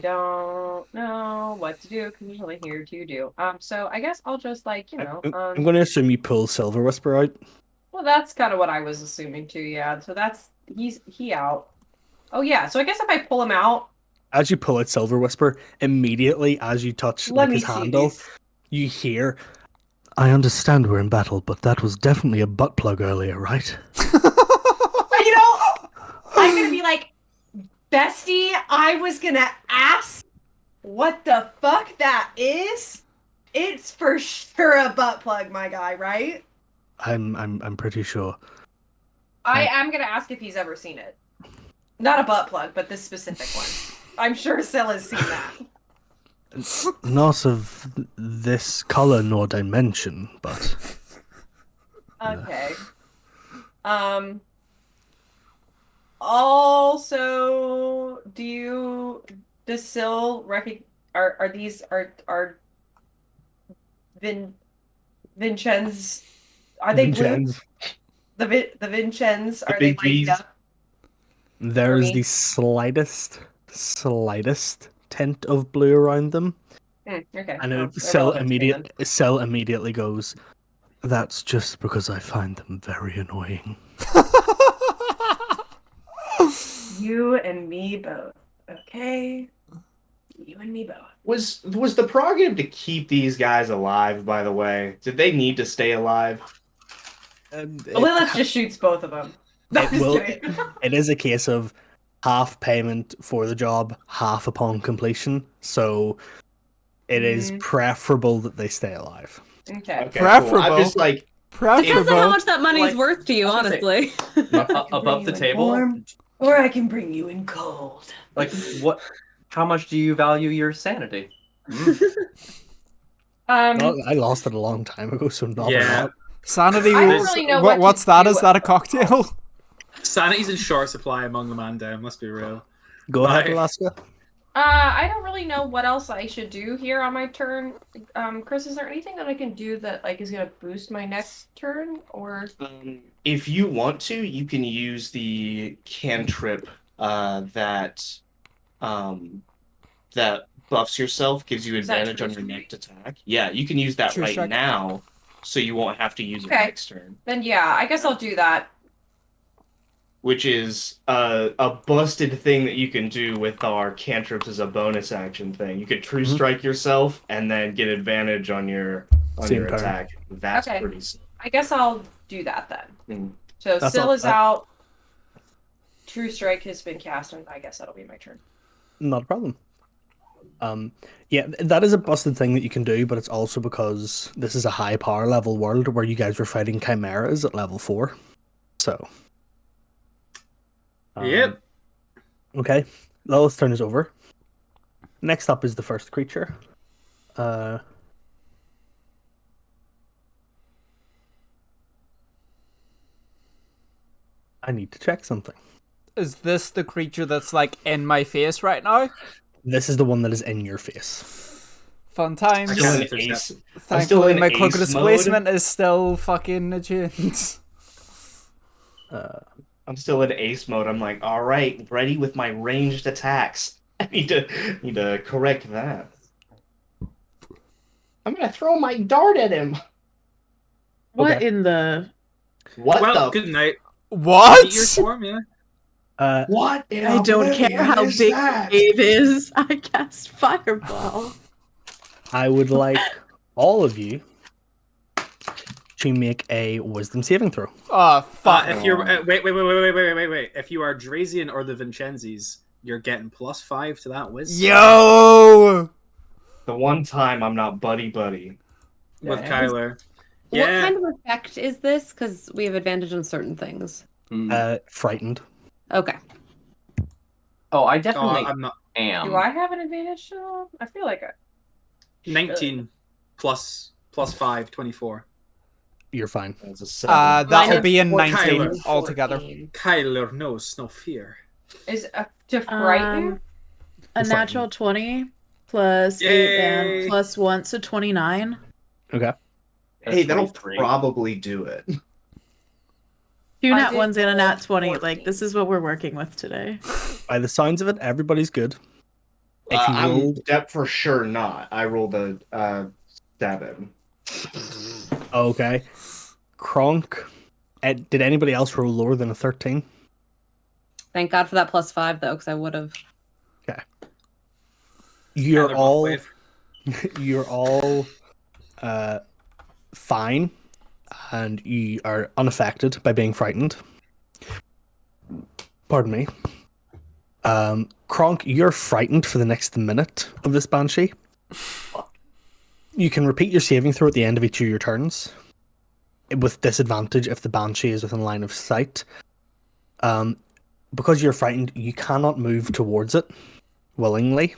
don't know what to do. Because there's only here to do. So I guess I'll just like I'm going to assume you pull Silver Whisper out. Well, that's kind of what I was assuming too. Yeah. So he out. Oh yeah. So I guess if I pull him out, As you pull out Silver Whisper, immediately as you touch let like me his see handle, these. you hear, I understand we're in battle, but that was definitely a butt plug earlier, right? I'm gonna be like, bestie, I was gonna ask what the fuck that is. It's for sure a butt plug, my guy, right? I'm pretty sure. I am gonna ask if he's ever seen it. Not a butt plug, but this specific one. I'm sure Silla's seen that. Not of this color nor dimension, but Okay. Also, does Syl are these Vincenz, are they blue? Vincenz, The Vincenz, are big they lighted Vs. up? there's me. the slightest tint of blue around them, Okay. And well, Syl immediately goes, "That's just because I find them very annoying." You and me both. Okay. You and me both. Was the prerogative to keep these guys alive, by the way? Did they need to stay alive? Lilith just shoots both of them. It will. It is a case of half payment for the job, half upon completion. So it is preferable that they stay alive. Okay. Preferable. Cool. I'm just like Depends on how much that money's Like, worth to you, I was gonna honestly. above the table. Warm, or I can bring you in cold. Like what? How much do you value your sanity? Well, I lost it a long time ago, so not a lot. Sanity. I don't really know what What's to that? do. Is that a cocktail? Sanity's in short supply among the man down, let's be real. Go ahead, Alaska. I don't really know what else I should do here on my turn. Chris, is there anything that I can do that like is gonna boost my next turn, or? If you want to, you can use the cantrip that that buffs yourself, gives you Is that advantage on true? your next attack. Yeah, you can use that True right strike. now, so you won't have to use it Okay. next turn. Then yeah, I guess I'll do that. Which is a busted thing that you can do with our cantrips as a bonus action thing. You could true strike yourself and then get advantage on your Same turn. attack. That's Okay. pretty sick. I guess I'll do that then. Mm. So That's Syl all- is out. True Strike has been cast, and I guess that'll be my turn. Not a problem. Yeah, that is a busted thing that you can do, but it's also because this is a high power level world where you guys were fighting chimeras at level 4. So. Yep. Okay, Lilith's turn is over. Next up is the first creature. I need to check something. Is this the creature that's like in my face right now? This is the one that is in your face. Fun times. Still in Yeah. ace. I'm still Thankfully, in my cloak of ace displacement mode. is still fucking attuned. I'm still in ace mode. I'm like, all right, ready with my ranged attacks. I need to correct that. I'm gonna throw my dart at him. What Okay. in the? What Well, the? good night. What? Eat your form, yeah. What? In I don't care oblivion how is big that? the cave is. I cast fireball. I would like all of you to make a wisdom saving throw. Oh fuck! If you're wait. If you are Drazian or the Vincenzis, you're getting +5 to that wisdom Yo! The one time I'm not buddy. with Yeah. Kyler. What Yeah. kind of effect is this? Because we have advantage on certain things. Frightened. Okay. Oh, I Oh, definitely I'm not. am. Do I have an advantage? I feel like I 19 plus 5, 24. You're fine. That's a 7. That'll Mine be a is 19 Kyler. altogether. 14. Kyler knows no fear. Is to frighten? A You're natural 20 plus 8 Yay. and plus 1, so 29. Okay. Hey, that'll 23. probably do it. 2 I nat did 1s and a nat 20. 14. Like, this is what we're working with today. By the signs of it, everybody's good. If you I'm rolled, for sure not. I rolled a 7. okay. Kronk, did anybody else roll lower than a 13? Thank God for that +5 though, because I would have. You're Kyler all Buffwave. you're all fine, and you are unaffected by being frightened. Pardon me. Kronk, you're frightened for the next minute of this banshee. You can repeat your saving throw at the end of each of your turns, with disadvantage if the banshee is within line of sight. Because you're frightened, you cannot move towards it willingly,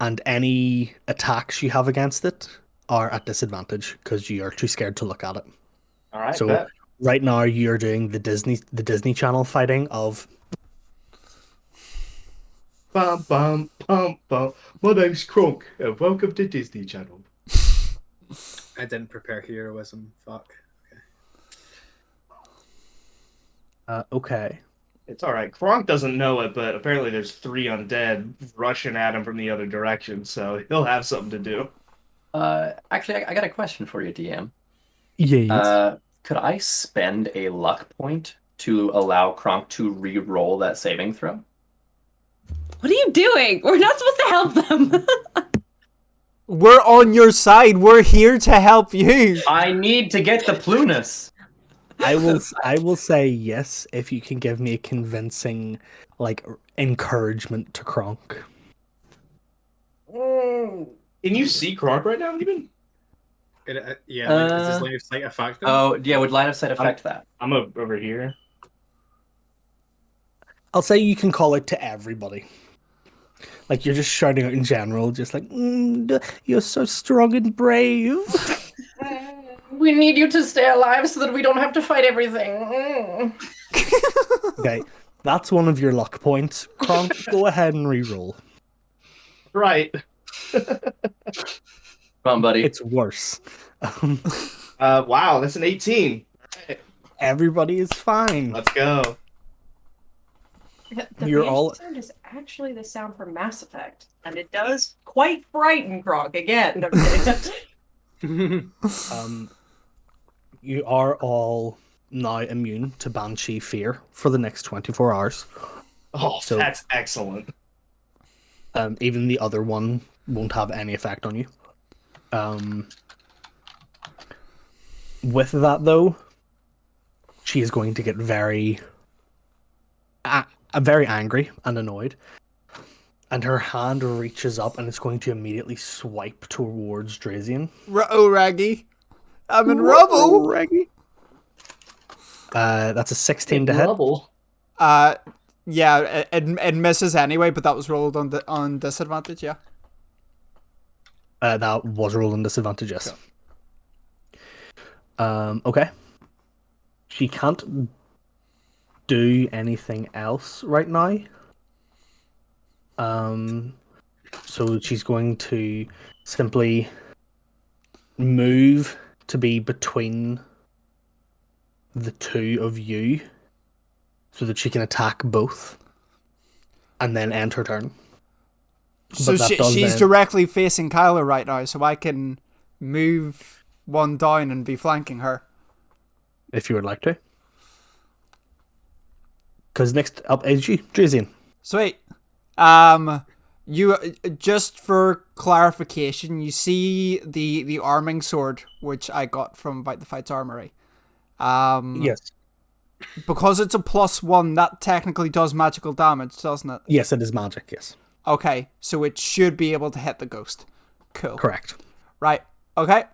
and any attacks you have against it are at disadvantage because you are too scared to look at it. All right. So bet. right now you're doing the Disney Channel fighting of Bum, bum, bum, bum. My name's Kronk, and welcome to Disney Channel. I didn't prepare heroism. Fuck. okay. It's all right. Kronk doesn't know it, but apparently there's 3 undead rushing at him from the other direction, so he'll have something to do. Actually, I got a question for you, DM. Yes. Could I spend a luck point to allow Kronk to re-roll that saving throw? What are you doing? We're not supposed to help them. We're on your side. We're here to help you. I need to get the Plunus. I will say yes if you can give me a convincing encouragement to Kronk. Can you see Kronk right now, even? Yeah, like, is this line of sight effect? Oh, yeah, would line of sight affect that? I'm over here. I'll say you can call it to everybody. Like, you're just shouting out in general, just like, you're so strong and brave. We need you to stay alive so that we don't have to fight everything. Okay, that's one of your luck points. Kronk, go ahead and re-roll. Right. Come on, buddy. It's worse. Wow, that's an 18. Everybody is fine. Let's go. The You're banshee all- sound is actually the sound from Mass Effect, and it does quite frighten Kronk again. No, I'm kidding. You are all now immune to Banshee fear for the next 24 hours. Oh, So- that's excellent. Even the other one won't have any effect on you. With that, though, she is going to get very angry and annoyed. And her hand reaches up and it's going to immediately swipe towards Drazian. Oh, Raggy. I'm in rubble. Reggie. That's a 16 to hit. Rubble. Yeah, it misses anyway, but that was rolled on disadvantage, yeah. That was rolled on disadvantage, yes. Okay. She can't do anything else right now. So she's going to simply move to be between the two of you so that she can attack both and then end her turn. So But that does she's then- directly facing Kyla right now, so I can move one down and be flanking her. If you would like to. Because next up is you, Drazian. Sweet. You just for clarification, you see the arming sword which I got from Fight the Fight's armory. Yes. Because it's a +1, that technically does magical damage, doesn't it? Yes, it is magic, yes. Okay, so it should be able to hit the ghost. Cool. Correct. Right. Okay.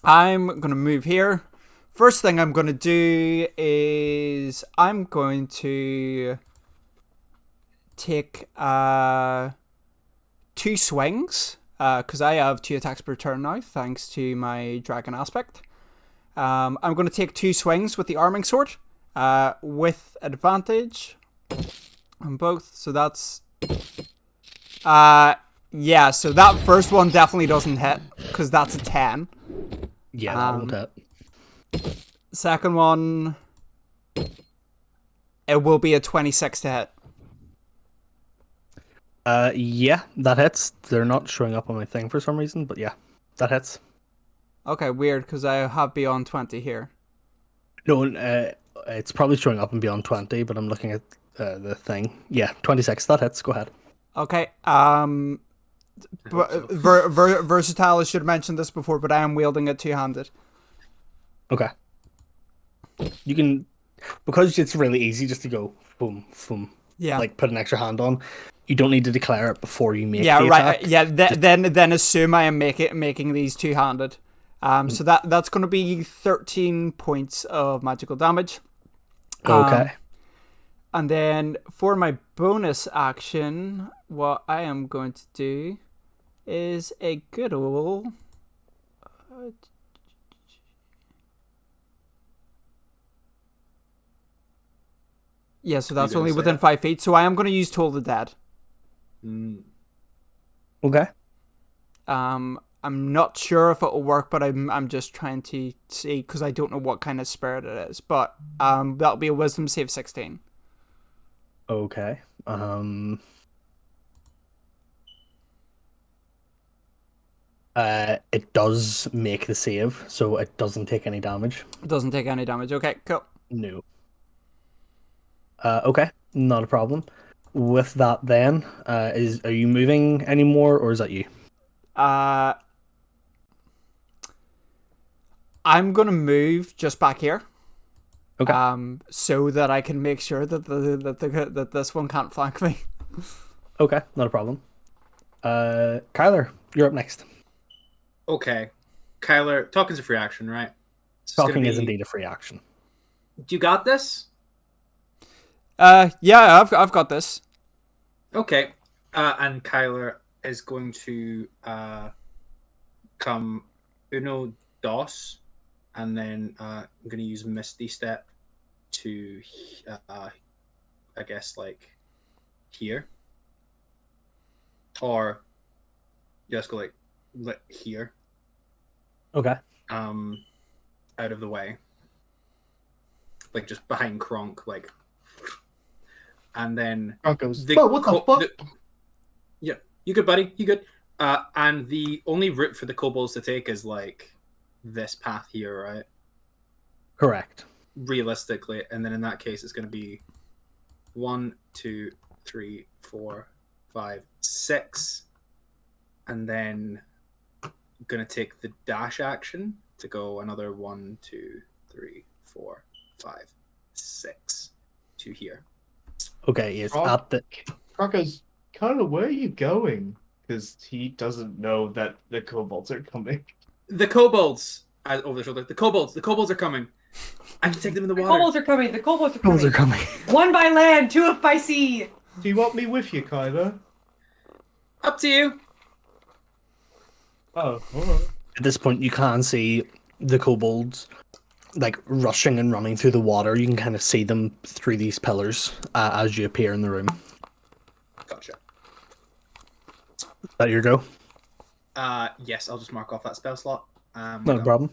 I'm gonna move here. First thing I'm gonna do is I'm going to take 2 swings because I have 2 attacks per turn now thanks to my dragon aspect. I'm going to take 2 swings with the arming sword with advantage on both. So that's yeah. So that first one definitely doesn't hit because that's a 10. Yeah, that won't hit. Second one, it will be a 26 to hit. Yeah, that hits. They're not showing up on my thing for some reason, but yeah, that hits. Okay, weird, because I have beyond 20 here. No, it's probably showing up in beyond 20, but I'm looking at the thing. Yeah, 26, that hits. Go ahead. Okay, versatile, I should have mentioned this before, but I am wielding it two-handed. Okay. You can, because it's really easy just to go boom, boom. Yeah. Like put an extra hand on. You don't need to declare it before you make Yeah, the right. attack. Yeah, then assume I am making these two-handed. So that's going to be 13 points of magical damage. Okay. And then for my bonus action, what I am going to do is a good old... yeah, so that's gonna only say within that? 5 feet. So I am going to use Toll the Dead. Okay. I'm not sure if it will work, but I'm just trying to see because I don't know what kind of spirit it is. But that'll be a Wisdom save 16. Okay. It does make the save, so it doesn't take any damage. It doesn't take any damage. Okay, cool. No. Okay, not a problem. With that, then, are you moving anymore, or is that you? I'm gonna move just back here. Okay. So that I can make sure that that this one can't flank me. Okay, not a problem. Kyler, you're up next. Okay. Kyler, talking's a free action, right? Talking is indeed a free action. Do you got this? Yeah, I've got this. Okay. And Kyler is going to come uno dos, and then I'm going to use Misty Step to, I guess, like, here. Or just go, like here. Okay. Out of the way. Like, just behind Kronk, like... And then... Kronk goes, "Whoa, what the fuck?" Yeah, you good, buddy. You good. And the only route for the kobolds to take is, like, this path here, right? Correct. Realistically. And then in that case, it's going to be 1, 2, 3, 4, 5, 6. And then I'm going to take the dash action to go another 1, 2, 3, 4, 5, 6 to here. Okay, yes. Kronk goes, "Kind of, where are you going?" Because he doesn't know that the kobolds are coming. The kobolds, over the shoulder. The kobolds are coming. I can take them in the The water. kobolds are coming. The kobolds are Kobolds coming. are coming. One by land, two by sea. Do you want me with you, Kyler? Up to you. Oh, alright. At this point, you can see the kobolds like rushing and running through the water. You can kind of see them through these pillars as you appear in the room. Gotcha. Is that your go? Yes, I'll just mark off that spell slot. No problem.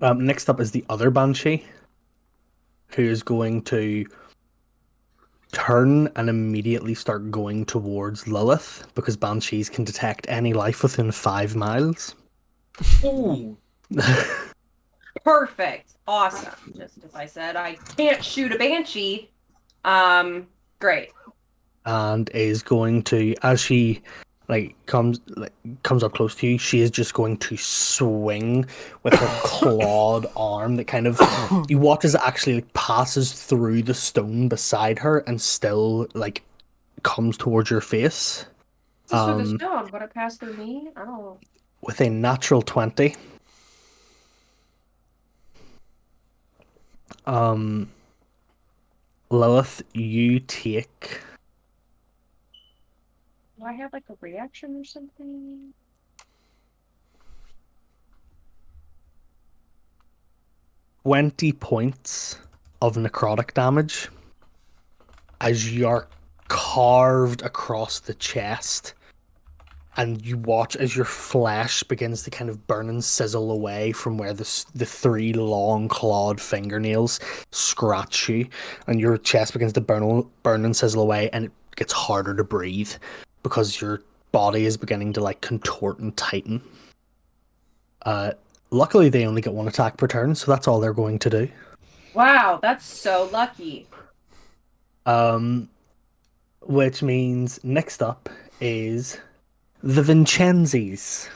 Next up is the other Banshee, who is going to turn and immediately start going towards Lilith, because Banshees can detect any life within 5 miles. Ooh. Perfect. Awesome. Just as I said, I can't shoot a banshee. Great. And is going to, as she comes up close to you, she is just going to swing with her clawed arm that kind of you watch as it actually passes through the stone beside her and still comes towards your face. Just for the stone, would it pass through me? I don't know. With a natural 20. Lilith, you take... Do I have like a reaction or something? $20 points of necrotic damage as you're carved across the chest, and you watch as your flesh begins to kind of burn and sizzle away from where the 3 long clawed fingernails scratch you, and your chest begins to burn and sizzle away, and it gets harder to breathe because your body is beginning to contort and tighten. Luckily, they only get 1 attack per turn, so that's all they're going to do. Wow, that's so lucky. Which means next up is the Vincenzis.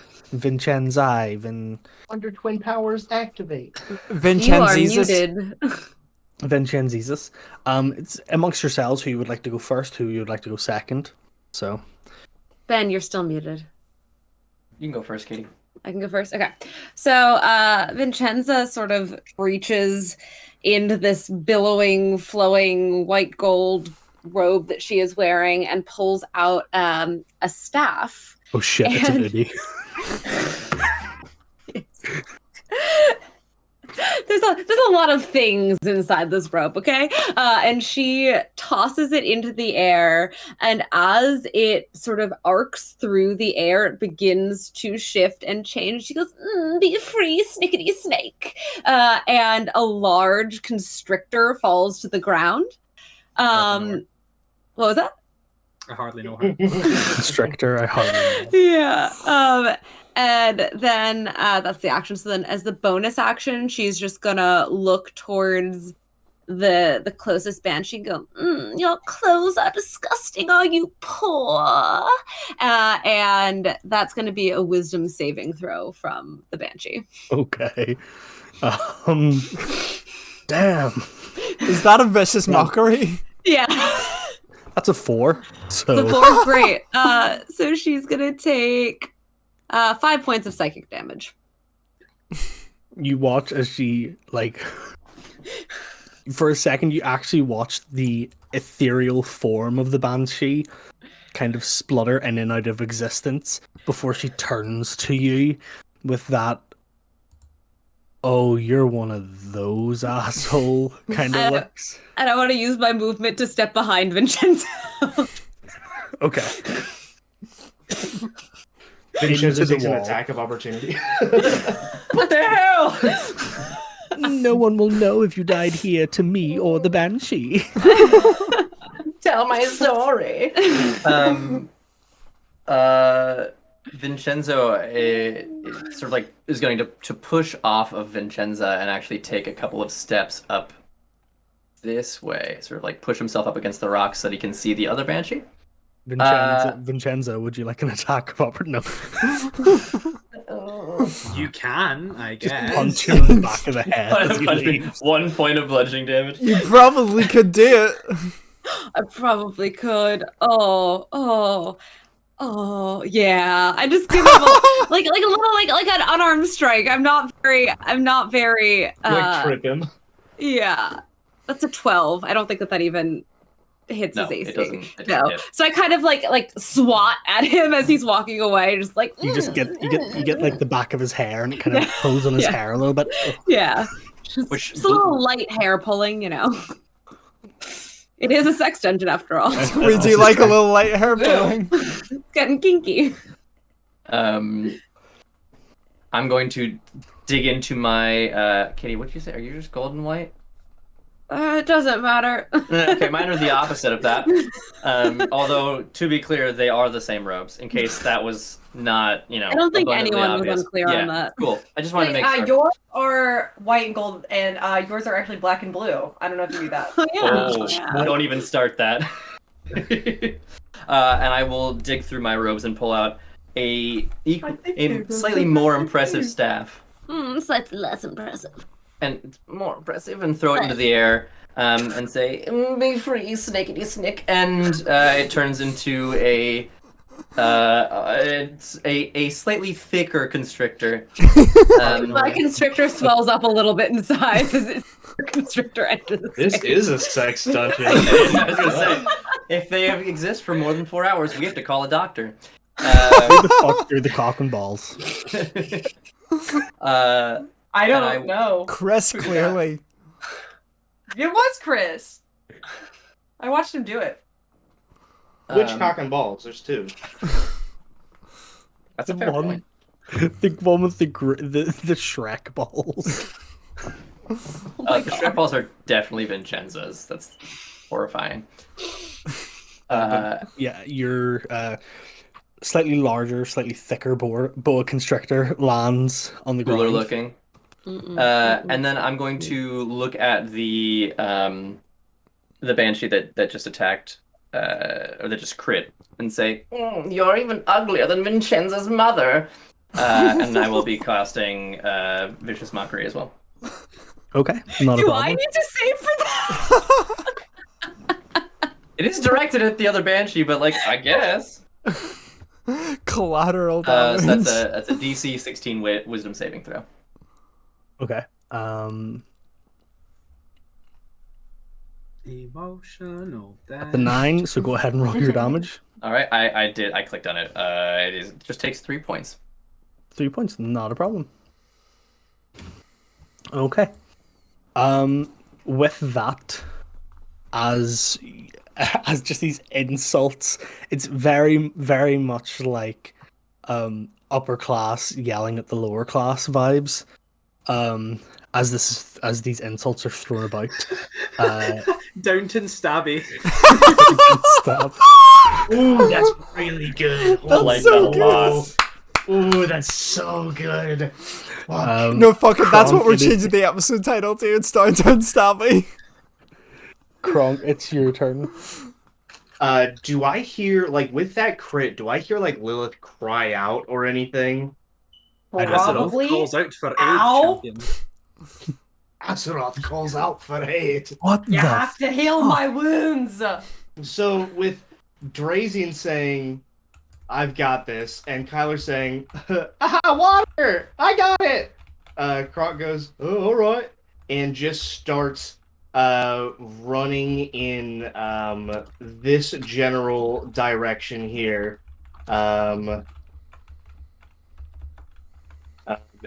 Under twin powers activate. Vincenzis. Vincenzis. It's amongst yourselves who you would like to go first, who you would like to go second. So, Ben, you're still muted. You can go first, Katie. I can go first. Okay. So Vincenza sort of reaches into this billowing, flowing white gold robe that she is wearing and pulls out a staff. Oh shit, it's an Udi. there's a lot of things inside this rope, okay? And she tosses it into the air, and as it sort of arcs through the air, it begins to shift and change. She goes, "Be free, snickety snake," and a large constrictor falls to the ground. What was that? I hardly know her. Constrictor, I hardly know. Yeah. And then that's the action. So then as the bonus action, she's just gonna look towards the closest banshee and go, "Your clothes are disgusting, are you poor?" And that's gonna be a wisdom saving throw from the banshee. Okay. Damn. Is that a vicious mockery? Yeah. That's a 4. So The 4 is great. So she's gonna take 5 points of psychic damage. you watch as she, like, for a second, you actually watch the ethereal form of the banshee kind of splutter in and out of existence before she turns to you with that, "Oh, you're one of those asshole" kind of looks. And I want to use my movement to step behind Vincenzo. Okay. Vincenzo Into the takes an wall. attack of opportunity. What the hell? No one will know if you died here to me or the banshee. Tell my story. Vincenzo sort of like is going to push off of Vincenza and actually take a couple of steps up this way, sort of like push himself up against the rocks so that he can see the other banshee. Vincenzo, would you like an attack of opportunity? No. You can, I guess. Just punch him in the back of the head as he leaves. 1 point of bludgeoning damage. You probably could do it. I probably could. Oh, yeah. I just give him like a little like an unarmed strike. I'm not very. Like trip him. Yeah, that's a 12. I don't think that even hits No, his AC. it doesn't hit. So I kind of like swat at him as he's walking away, just like You just get like the back of his hair and it kind of pulls on his hair a little bit. Yeah, just a little light hair pulling, you know. It is a sex dungeon after all. We do like a little light hair pulling. It's getting kinky. I'm going to dig into my Katie, what'd you say? Are you just golden white? It doesn't matter. Okay, mine are the opposite of that. Although, to be clear, they are the same robes, in case that was not, I don't think abundantly anyone obvious. was unclear on that. Cool. I just wanted to make sure. Yours are white and gold, and yours are actually black and blue. I don't know if you knew that. Oh, don't even start that. And I will dig through my robes and pull out a slightly more impressive staff. Slightly less impressive. And it's more impressive, and throw it into the air, and say, "Be free, snakeity snick," and it turns into it's a slightly thicker constrictor. My constrictor swells up a little bit in size as its constrictor enters the This space. is a sex dungeon. I was gonna say, if they exist for more than 4 hours, we have to call a doctor. Who the fuck threw the cock and balls? I don't know. Chris, clearly. It was Chris. I watched him do it. Which cock and balls? There's 2. That's a fair point. The one with the Shrek balls. The Shrek balls are definitely Vincenza's. That's horrifying. Yeah, your slightly larger, slightly thicker boa constrictor lands on the ground. Cooler looking. And then I'm going to look at the banshee that just attacked, or that just crit, and say, "You're even uglier than Vincenza's mother." And I will be casting vicious mockery as well. Okay, not a Do problem. I need to save for that? It is directed at the other banshee, but I guess. Collateral So damage. that's a DC 16 wisdom saving throw. Okay. Emotional The 9, so go ahead and roll your damage. All right, I did. I clicked on it. It just takes 3 points. 3 points, not a problem. Okay. With that, as as just these insults, it's very, very much like upper class yelling at the lower class vibes. Um, as these insults are thrown about. Downton Stabby. Stop. Ooh, that's really good. That's Holy so no. Ooh, that's so good. Fuck. No, fuck it. That's what we're Kronk, changing the episode title to. It's Downtown Stabby. Kronk, it's your turn. Do I hear, like, with that crit, do I hear, like, Lilith cry out or anything? Azeroth Probably. calls out for aid, Ow. champion. Azeroth calls out for aid. What You the? have to heal my wounds. So, with Drazian saying, I've got this, and Kyler saying, aha, water! I got it! Kronk goes, oh, alright, and just starts running in this general direction here.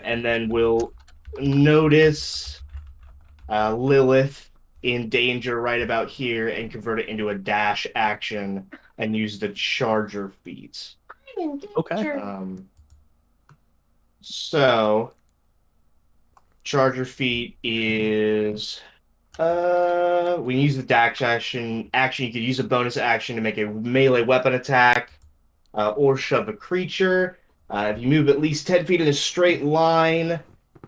And then we'll notice Lilith in danger right about here and convert it into a dash action and use the charger feat. Okay. So charger feat is when you use the dash action you could use a bonus action to make a melee weapon attack or shove a creature. If you move at least 10 feet in a straight line,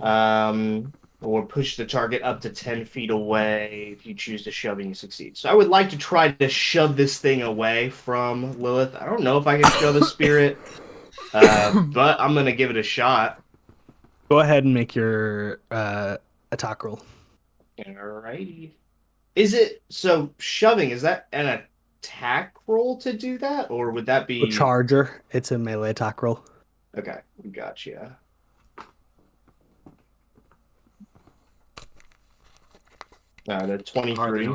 or push the target up to 10 feet away. If you choose to shove and you succeed. So I would like to try to shove this thing away from Lilith. I don't know if I can shove a spirit, but I'm going to give it a shot. Go ahead and make your attack roll. Alrighty. Is it, so shoving, is that an attack roll to do that? Or would that be... The charger, it's a melee attack roll. Okay, gotcha. The 23.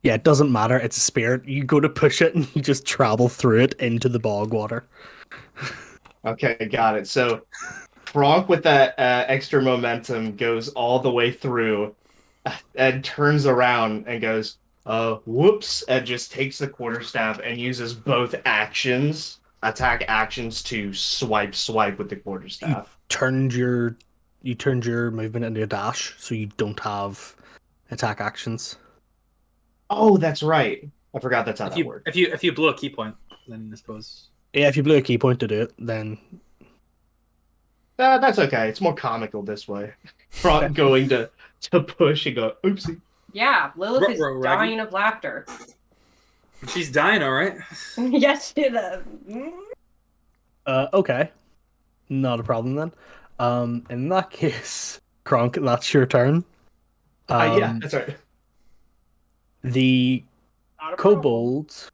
Yeah, it doesn't matter. It's a spirit. You go to push it and you just travel through it into the bog water. Okay, got it. So Kronk with that extra momentum goes all the way through and turns around and goes, whoops, and just takes the quarterstaff and uses both attack actions to swipe with the quarterstaff. You turned your movement into a dash, so you don't have attack actions. Oh, that's right. I forgot that's how that works. If you blow a key point, then I suppose. Yeah, if you blew a key point to do it, then That's okay. It's more comical this way. Kronk going to push and go, oopsie. Yeah, Lilith is Ruh-roh, dying of laughter. She's dying, all right. Yes, she does. okay. Not a problem then. In that case, Kronk, that's your turn. Yeah, that's right. The kobolds.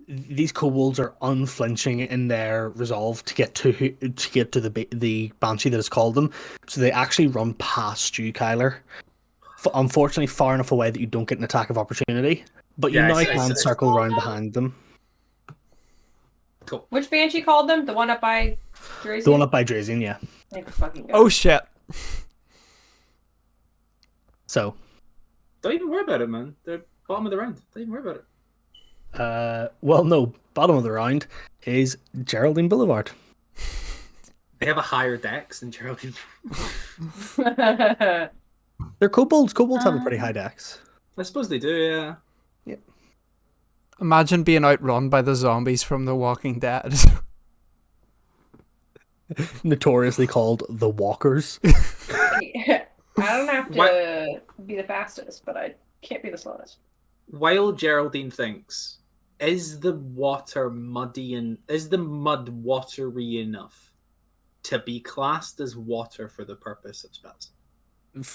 These kobolds are unflinching in their resolve to get to the banshee that has called them. So they actually run past you, Kyler. Unfortunately, far enough away that you don't get an attack of opportunity. But you now can circle around behind them. Cool. Which banshee called them? The one up by Drazian? The one up by Drazian, yeah. Thank fucking God. Oh shit. So. Don't even worry about it, man. They're bottom of the round. Don't even worry about it. Well, no. Bottom of the round is Geraldine Boulevard. They have a higher dex than Geraldine. They're kobolds. Kobolds have a pretty high dex. I suppose they do, yeah. Yep. Imagine being outrun by the zombies from The Walking Dead. Notoriously called the Walkers. I don't have to be the fastest, but I can't be the slowest. While Geraldine thinks, is the mud watery enough to be classed as water for the purpose of spells?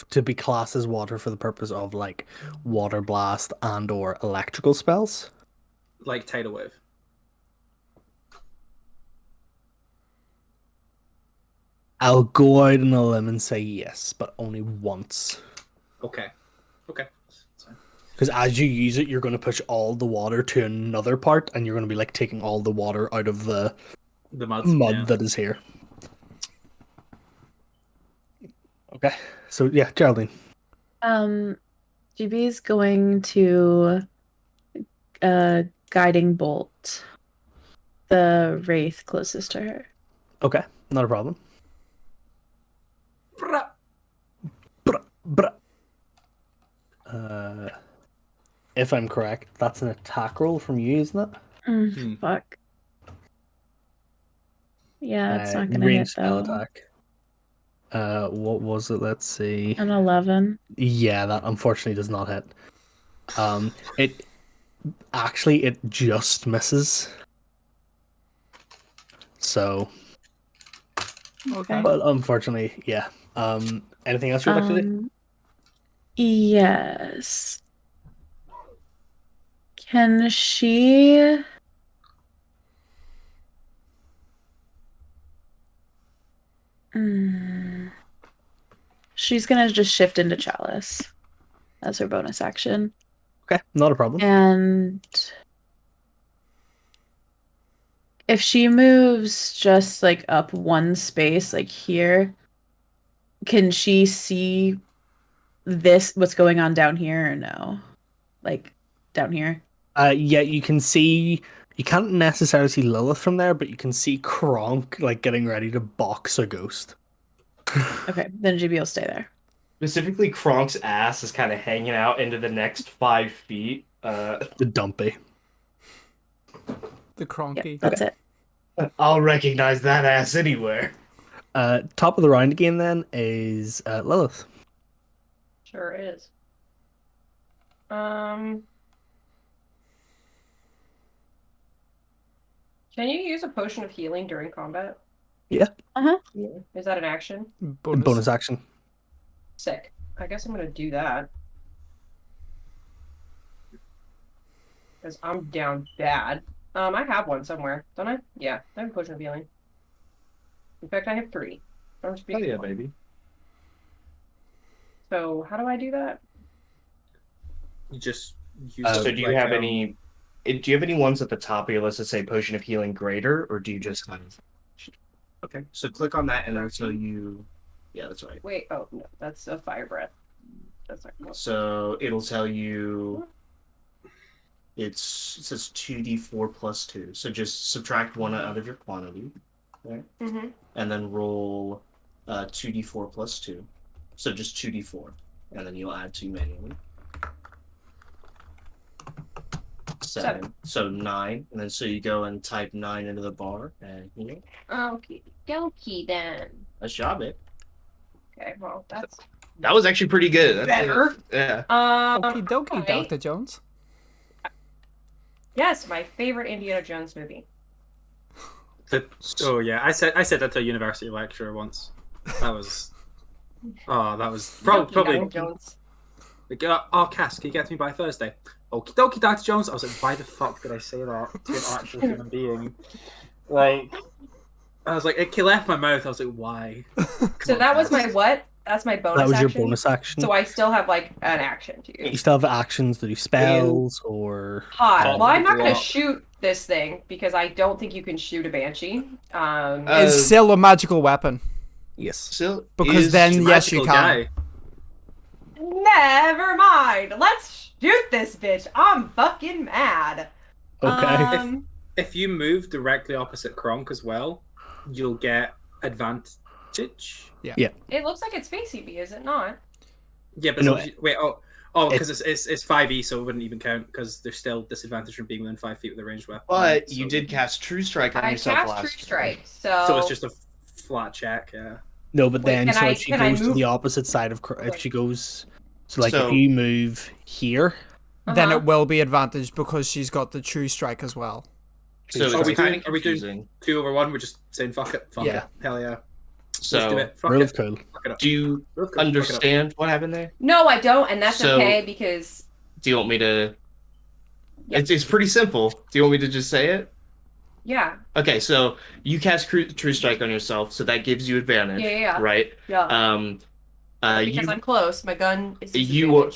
To be classed as water for the purpose of like water blast and or electrical spells? Like tidal wave. I'll go out on a limb and say yes, but only once. Okay. That's fine. Because as you use it, you're going to push all the water to another part, and you're going to be like taking all the water out of the mud mud yeah. that is here. Okay, so yeah, Geraldine. GB is going to guiding bolt the wraith closest to her. Okay, not a problem. Bruh. Bruh. If I'm correct, that's an attack roll from you, isn't it? Fuck. Yeah, it's not gonna Ranged hit spell though. attack. What was it? Let's see. An 11. Yeah, that unfortunately does not hit. It just misses. So, Okay. but unfortunately, yeah. Anything else you'd like to do? Yes. Can she? She's gonna just shift into Chalice as her bonus action. Okay, not a problem. And if she moves just like up one space, like here, can she see what's going on down here or no? Like down here? Yeah, you can see. You can't necessarily see Lilith from there, but you can see Kronk like getting ready to box a ghost. Okay, then GB will stay there. Specifically, Kronk's ass is kind of hanging out into the next 5 feet. The dumpy. The cronky. Yep, that's it. I'll recognize that ass anywhere. Top of the round again then is Lilith. Sure is. Can you use a potion of healing during combat? Yeah. Is that an action? Bonus action. Sick. I guess I'm gonna do that. Because I'm down bad. I have one somewhere, don't I? Yeah, I have a potion of healing. In fact, I have 3. Oh yeah, baby. So, how do I do that? You just use So do you have any? Do you have any ones at the top of your list that say potion of healing greater, or do you just have? Okay, so click on that, and then so you. Yeah, that's right. Wait, oh, no, that's a fire breath. That's not cool. So it'll tell you. It says 2d4 plus 2. So just subtract 1 out of your quantity, right? Mm-hmm. And then roll 2d4 plus 2. So just 2d4, and then you'll add 2 manually. 7. So 9, and then so you go and type 9 into the bar, and you know. Okay, dokie then. Nice job, babe. Okay, well, that's That was actually pretty good. better. Yeah. Okie dokie, right. Dr. Jones. Yes, my favorite Indiana Jones movie. Oh yeah, I said that to a university lecturer once. That was probably Indiana Jones. like, oh Cass, can you get to me by Thursday? Okie dokie, Dr. Jones. I was like, why the fuck did I say that to an actual human being? Like, I was like, it left my mouth. I was like, why? So that was my what? That's my bonus That was your action? bonus action. So I still have like an action to use. You still have actions to do spells or. Hot. Well, I'm not going to Well- shoot this thing because I don't think you can shoot a banshee. It's still a magical weapon. Yes. Still, Because then, yes, you Magical can. guy. Never mind. Let's shoot this bitch. I'm fucking mad. Okay. If you move directly opposite Kronk as well, you'll get advantage. It looks like it's facing me, is it not? Yeah, but No, wait, because it's 5e, so it wouldn't even count because there's still disadvantage from being within 5 feet with a ranged weapon. But so, you did cast True Strike on I yourself cast last True turn. Strike, so... So it's just a flat check, yeah. No, but Wait, then can so I- if she can I goes to move- the opposite side of if she goes, so like So- if you move here, Then Uh-huh. it will be advantage because she's got the true strike as well. So Are we it's kind doing- of are we doing- confusing. 2 over 1, we're just saying fuck it. Yeah. Hell yeah. Let's do So it. Fuck real it. cool. Fuck it up. do you Real cool. Fuck it up. understand what happened there? No, I don't, and that's So- okay because... Do you want me to? Yeah. It's pretty simple. Do you want me to just say it? Yeah, Okay, so you cast True Strike on yourself, so that gives you advantage. Yeah. Right. yeah. Because Because I'm close, my gun is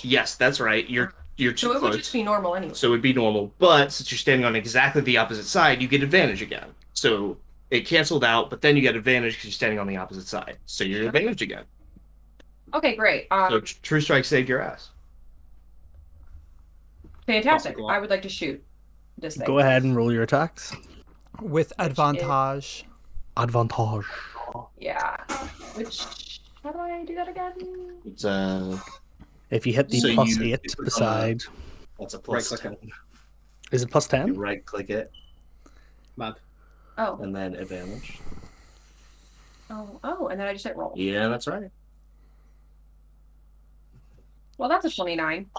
yes, that's right. Your you're too So it close. would just be normal anyway. So it would be normal. But since you're standing on exactly the opposite side, you get advantage again. So it canceled out, but then you get advantage because you're standing on the opposite side. So you're advantage again. Okay, great. So True Strike saved your ass. Fantastic. I would like to shoot this thing. Go ahead and roll your attacks. With advantage. Advantage. Yeah. How do I do that again? It's If you hit the So plus you 8 click on beside, that's a plus Right-click 10. is it plus 10? You right click it Mad. Oh. and then advantage. Oh, and then I just hit roll. Yeah, that's right. Well, that's a 29.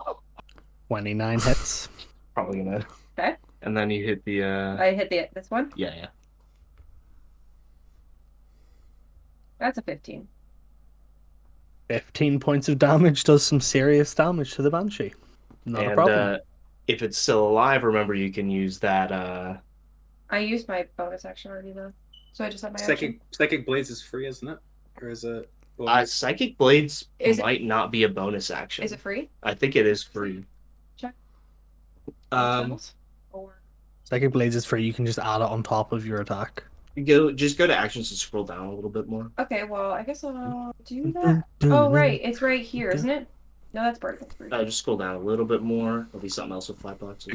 29 hits. Probably gonna. Okay. And then you hit the. I hit this one. Yeah. That's a 15. 15 points of damage does some serious damage to the Banshee. Not a problem. If it's still alive, remember you can use that. I used my bonus action already though, so I just have my action. Psychic Blades is free, isn't it? Or is it? Psychic Blades Is it- might not be a bonus action. Is it free? I think it is free. Check. Or Psychic Blades is free. You can just add it on top of your attack. Just go to actions and scroll down a little bit more. okay, well I guess I'll do that. Oh right, it's right here, isn't it? No, that's Bart. That's Bart. Just scroll down a little bit more. There'll be something else with 5 bucks.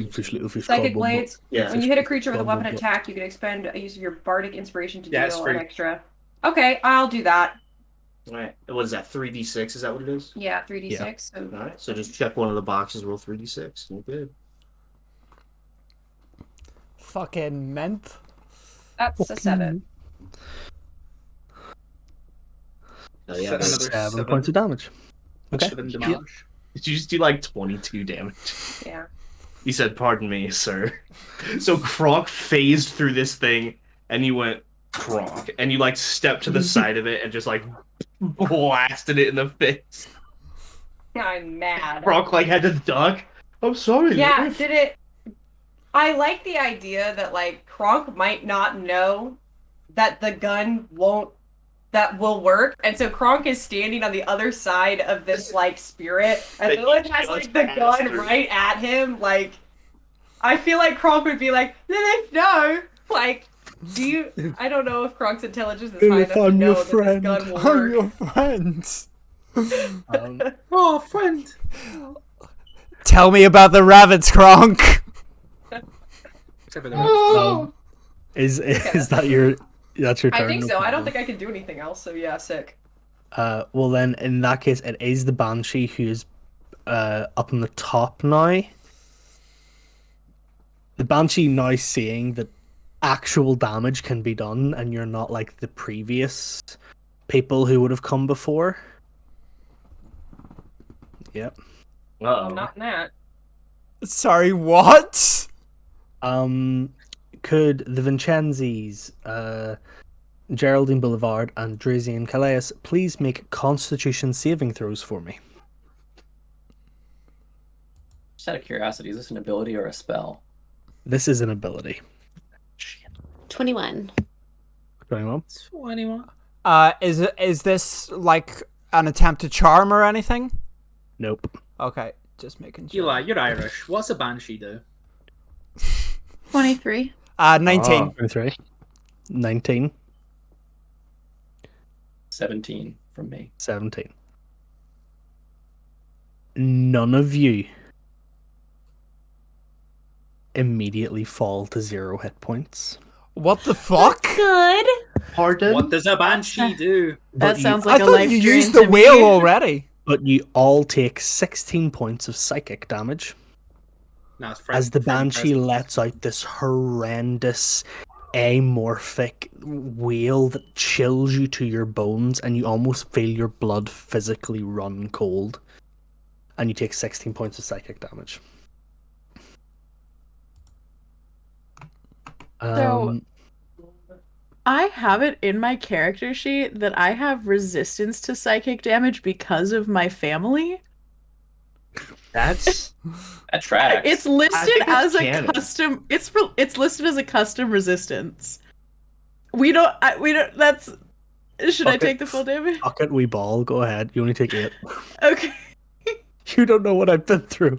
Psychic Blades. Yeah. When you hit a creature with a weapon Blah, blah, blah. attack, you can expend a use of your bardic inspiration to Yeah, it's deal free. an extra. Okay, I'll do that. Alright. What is that? 3d6? Is that what it is? Yeah, 3d6. So Alright. So just check one of the boxes, roll 3d6. You're good. Fucking mint. that's a 7. Oh, yeah, Another that's- 7 points of damage. Okay. 7 damage. Did you just do like 22 damage? Yeah. He said, "Pardon me, sir." So Kronk phased through this thing, and you went Kronk, and you like stepped to the side of it and just like blasted it in the face. I'm mad. Kronk like had to duck. I'm sorry. Yeah, Liv. did it. I like the idea that like Kronk might not know that the gun will work, and so Kronk is standing on the other side of this like spirit, and That Lilith he has just like the passed gun through. right at him. Like, I feel like Kronk would be like, Lilith, no. Like, do you? I don't know if Kronk's intelligence is high enough to know that this gun will I'm work. your friend. Oh, friend. Tell me about the rabbits, Kronk. Except for the Is that your that's your turn? I think no so. I don't problem. think I can do anything else. So yeah, sick. Well then, in that case, it is the Banshee who is up on the top now. The Banshee now seeing that actual damage can be done, and you're not like the previous people who would have come before. Yep. I'm not in that. Sorry, what? Could the Vincenzis, Geraldine Boulevard, and Drazian Calais please make Constitution saving throws for me? Just out of curiosity, is this an ability or a spell? This is an ability. 21. 21. 21. Is this like an attempt to charm or anything? Nope. Okay, just making sure. Eli, you're Irish. What's a banshee do? 23. 19. 23. 19. 17 from me. 17. None of you immediately fall to 0 hit points. What the fuck? Good. Pardon? What does a banshee do? That But sounds I like a thought life you drain used to the wheel me. already. But you all take 16 points of psychic damage No, it's as the friend Banshee presence. lets out this horrendous amorphic wail that chills you to your bones, and you almost feel your blood physically run cold. And you take 16 points of psychic damage. So- I have it in my character sheet that I have resistance to psychic damage because of my family. That tracks. It's I listed think that's as a canon. custom. It's listed as a custom resistance. We don't. That's. Should I Okay. take the full damage? Fuck it, we ball. Go ahead. You only take 8. Okay. You don't know what I've been through.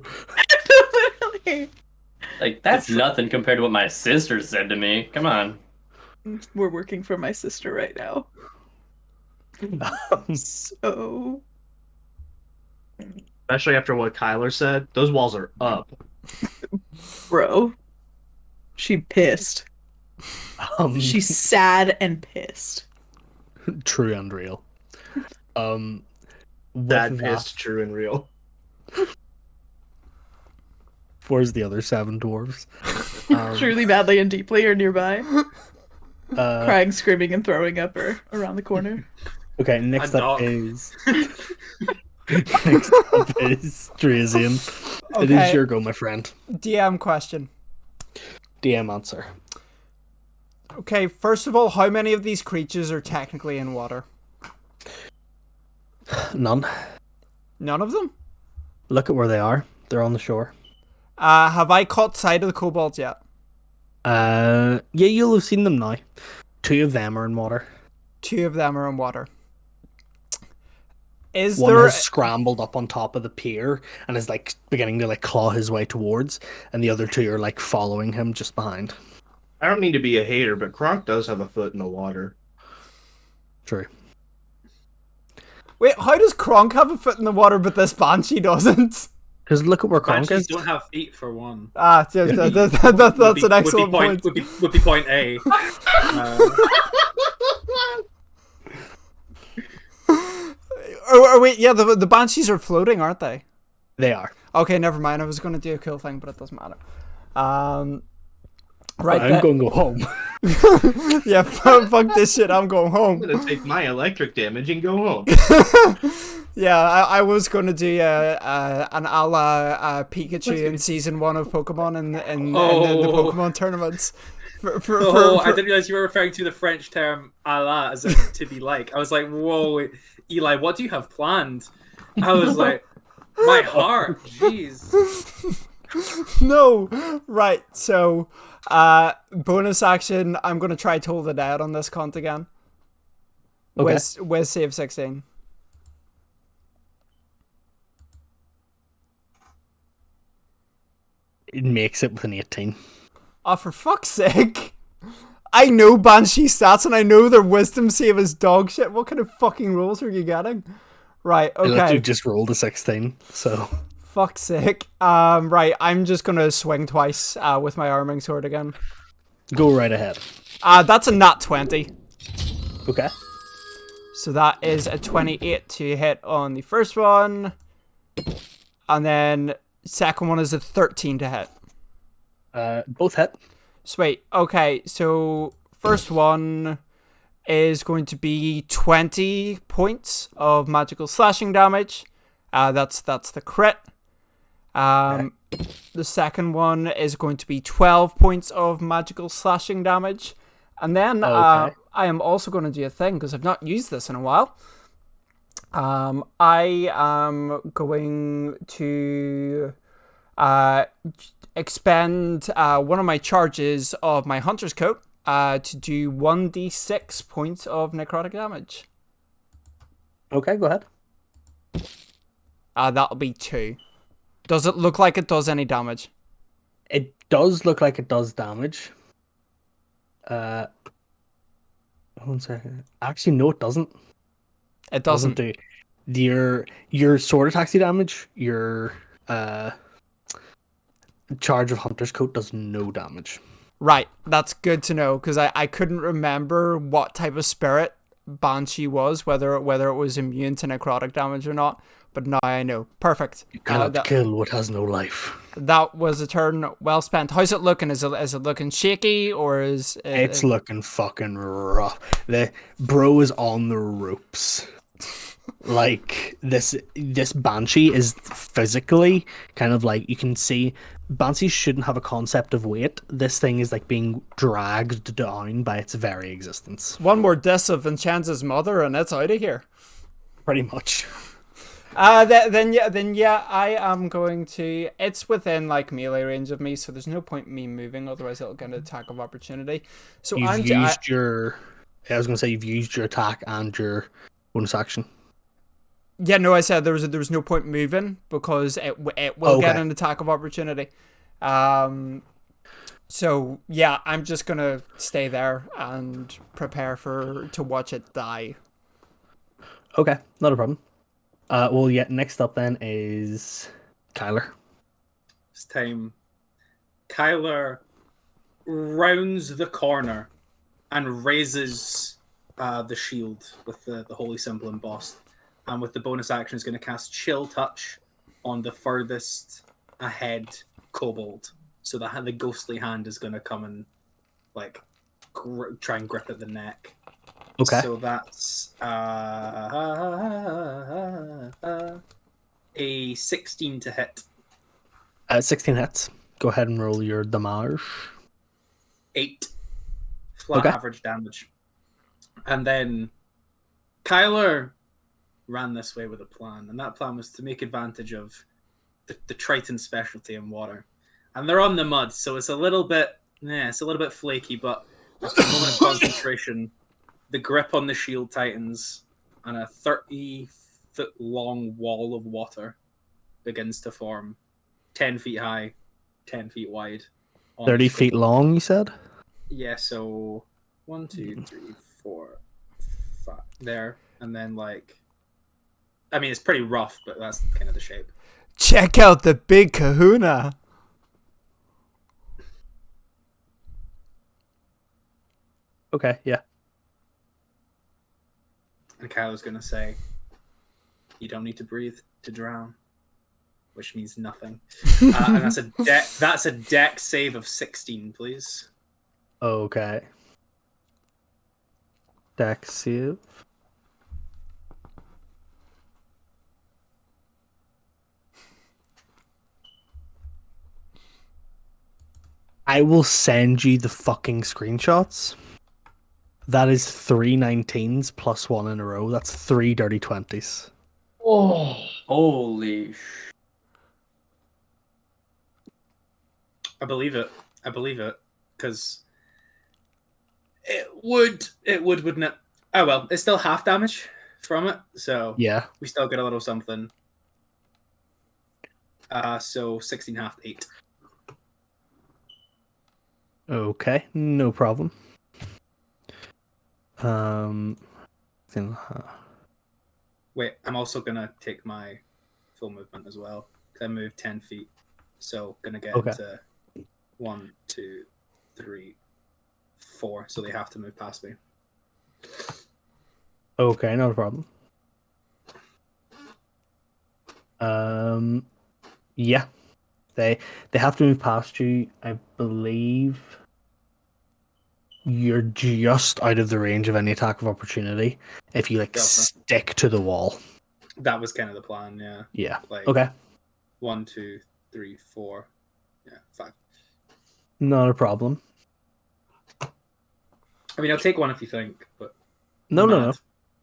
Like, that's nothing compared to what my sister said to me. Come on. We're working for my sister right now. So, Especially after what Kyler said, those walls are up. bro, she pissed. She's sad and pissed. True and real. That with pissed, true and real. Where's the other 7 dwarves? Truly, badly, and deeply are nearby. Uh, Crying, screaming, and throwing up or around the corner. okay, next A up dog. is next up is Drazian. It is Okay. your go, my friend. DM question. DM answer. Okay, first of all, how many of these creatures are technically in water? None. None of them? Look at where they are. They're on the shore. Have I caught sight of the kobolds yet? Yeah, you'll have seen them now. 2 of them are in water. 2 of them are in water. Is One there... has scrambled up on top of the pier and is like beginning to like claw his way towards, and the other 2 are like following him just behind. I don't mean to be a hater, but Kronk does have a foot in the water. True. Wait, how does Kronk have a foot in the water but this Banshee doesn't? Because look at where Kronk Banshees is. don't have feet for one. That's an excellent point. Would be point A. Wait, yeah, the Banshees are floating, aren't they? They are. Okay, never mind. I was going to do a cool thing, but it doesn't matter. Right, I'm going to go home. yeah, fuck this shit. I'm going home. I'm gonna take my electric damage and go home. Yeah, I was going to do an a la Pikachu in season 1 of Pokemon in the Pokemon tournaments. I didn't realize you were referring to the French term "a la" as in to be like. I was like, whoa, Eli, what do you have planned? I was like, my heart, jeez. No, right. So, bonus action. I'm gonna try to hold it out on this count again. Okay. With save 16. It makes it with an 18. Oh, for fuck's sake! I know Banshee stats and I know their wisdom save is dog shit. What kind of fucking rolls are you getting? Right. I literally Okay. just rolled a 16, so... Fuck's sake. Right. I'm just gonna swing twice. With my arming sword again. Go right ahead. That's a nat 20. Okay. So that is a 28 to hit on the first one. And then second one is a 13 to hit. Both hit. Sweet. Okay, so first one is going to be 20 points of magical slashing damage. That's the crit. The second one is going to be 12 points of magical slashing damage. And then Okay. I am also going to do a thing because I've not used this in a while. I am going to expend one of my charges of my hunter's coat to do 1d6 points of necrotic damage. Okay, go ahead. That'll be 2. Does it look like it does any damage? It does look like it does damage. 1 second. Actually, no, it doesn't. It doesn't. do. Your sword attacks you damage. Your charge of Hunter's Coat does no damage. Right, that's good to know because I couldn't remember what type of spirit Banshee was, whether it was immune to necrotic damage or not. But now I know. Perfect. You cannot kill what has no life. That was a turn well spent. How's it looking? Is it looking shaky or is It's looking fucking rough. The bro is on the ropes. Like this Banshee is physically kind of like, you can see Banshees shouldn't have a concept of weight. This thing is like being dragged down by its very existence. one more diss of Enchance's mother and it's out of here. Pretty much. Then yeah, I am going to. It's within like melee range of me, so there's no point in me moving. Otherwise, it'll get an attack of opportunity. So You've used your. I was going to say you've used your attack and your bonus action. Yeah, no, I said there was no point moving because it will get an attack of opportunity. So yeah, I'm just gonna stay there and prepare to watch it die. Okay, not a problem. Well, yeah. Next up then is Kyler. This time, Kyler rounds the corner and raises the shield with the holy symbol embossed. And with the bonus action, is going to cast Chill Touch on the furthest ahead kobold. So the ghostly hand is going to come and like try and grip at the neck. Okay. So that's a 16 to hit. 16 hits. Go ahead and roll your damage. 8 flat Okay. average damage. And then Kyler ran this way with a plan, and that plan was to make advantage of the Triton specialty in water. And they're on the mud, so it's a little bit flaky, but after a moment of concentration, the grip on the shield tightens, and a 30-foot long wall of water begins to form, 10 feet high, 10 feet wide. 30 feet long, you said? Yeah, so 1, 2, 3, 4, 5 there, and then I mean, it's pretty rough, but that's kind of the shape. Check out the big kahuna. Okay, yeah. And Kyle's gonna say, "You don't need to breathe to drown," which means nothing. And that's a deck save of 16, please. Okay. Dex save. I will send you the fucking screenshots. That is 3 19s plus 1 in a row. That's 3 dirty 20s. Oh, holy I believe it, because wouldn't it? Oh well, it's still half damage from it, so Yeah. we still get a little something. So 16 half 8. Okay, no problem. Wait, I'm also gonna take my full movement as well. I moved 10 feet, so gonna get Okay. into 1, 2, 3, 4. So they have to move past me. Okay, not a problem. Yeah. They have to move past you. I believe you're just out of the range of any attack of opportunity if you Delta. stick to the wall. That was kind of the plan, yeah. Yeah. Like Okay. 1, 2, 3, 4, 5. Not a problem. I mean, I'll take one if you think, but No.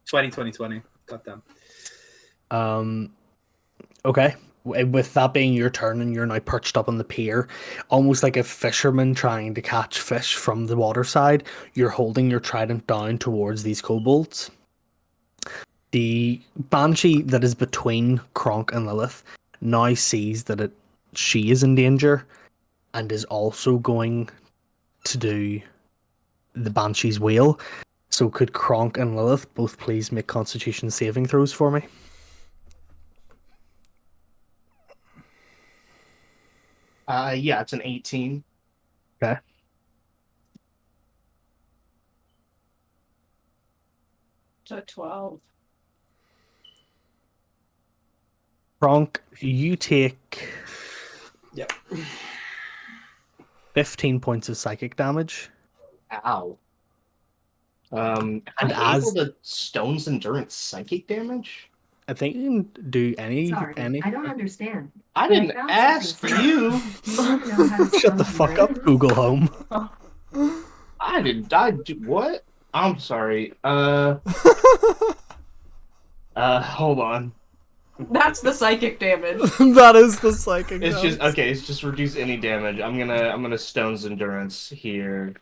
20, 20, 20. Goddamn. Okay. With that being your turn and you're now perched up on the pier, almost like a fisherman trying to catch fish from the water side, you're holding your trident down towards these kobolds. The banshee that is between Kronk and Lilith now sees that she is in danger and is also going to do the banshee's wheel. So could Kronk and Lilith both please make Constitution saving throws for me? Yeah, it's an 18. Okay. So 12. Kronk, you take Yep. 15 points of psychic damage. Ow. And And able as to Stone's Endurance psychic damage? I think you can do any. I don't understand. I didn't ask you. Shut the fuck up, Google Home. I didn't. What? I'm sorry. Hold on. That's the psychic damage. That is the psychic. It's damage. just okay. It's just reduce any damage. I'm gonna Stone's Endurance here.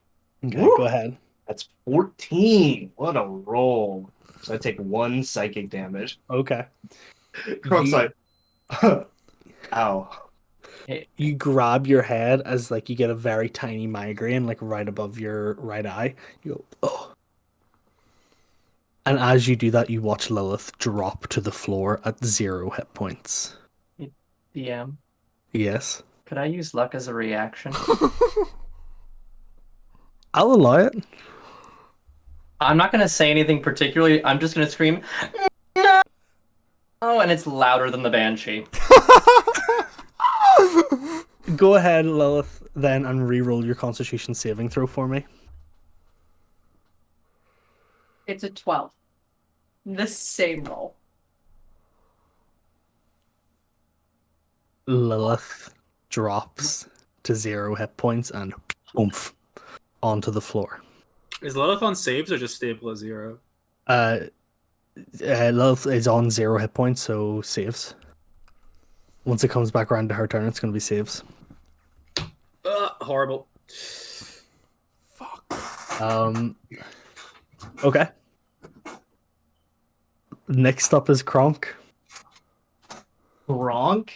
Okay, Woo! go ahead. That's 14. What a roll. So I take 1 psychic damage. Okay. Kronk's like, ow. You grab your head as like you get a very tiny migraine, like right above your right eye. You go, oh. And as you do that, you watch Lilith drop to the floor at 0 hit points. DM, Yes. could I use luck as a reaction? I'll allow it. I'm not gonna say anything particularly. I'm just gonna scream, no! Oh, and it's louder than the banshee. Go ahead, Lilith, then, and re-roll your Constitution saving throw for me. It's a 12. The same roll. Lilith drops to 0 hit points and oomph onto the floor. Is Lilith on saves or just stable at 0? Lilith is on 0 hit points, so saves. Once it comes back around to her turn, it's going to be saves. Horrible. Okay. Next up is Kronk. Gronk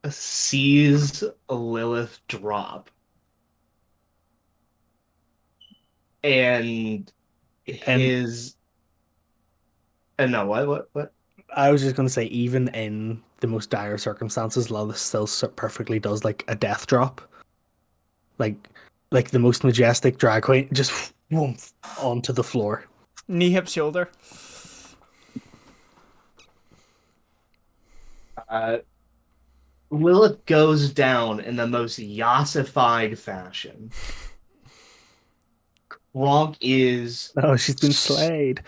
sees Lilith drop. And his... no, what? I was just going to say, even in the most dire circumstances, Lilith still perfectly does like a death drop. Like the most majestic drag queen, just whoomph, onto the floor. Knee, hip, shoulder. Lilith goes down in the most yassified fashion. Gronk is... Oh, she's been slayed.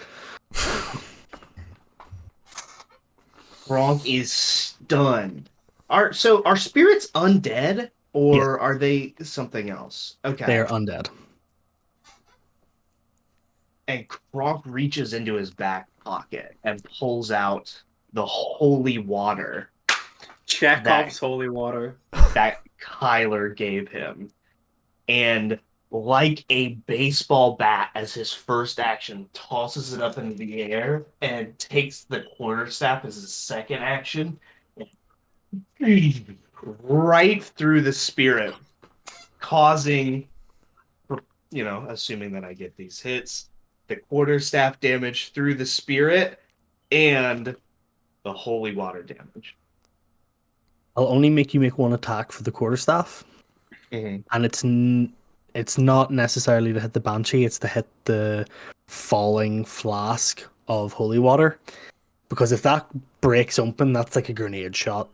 Gronk is stunned. Are spirits undead, or are they something else? Okay. They are undead. And Gronk reaches into his back pocket and pulls out the holy water Chekhov's holy water that Kyler gave him. And like a baseball bat, as his first action, tosses it up into the air and takes the quarterstaff as his second action right through the spirit, causing, assuming that I get these hits, the quarterstaff damage through the spirit and the holy water damage. I'll only make you make one attack for the quarterstaff, and it's not necessarily to hit the banshee; it's to hit the falling flask of holy water. Because if that breaks open, that's like a grenade shot.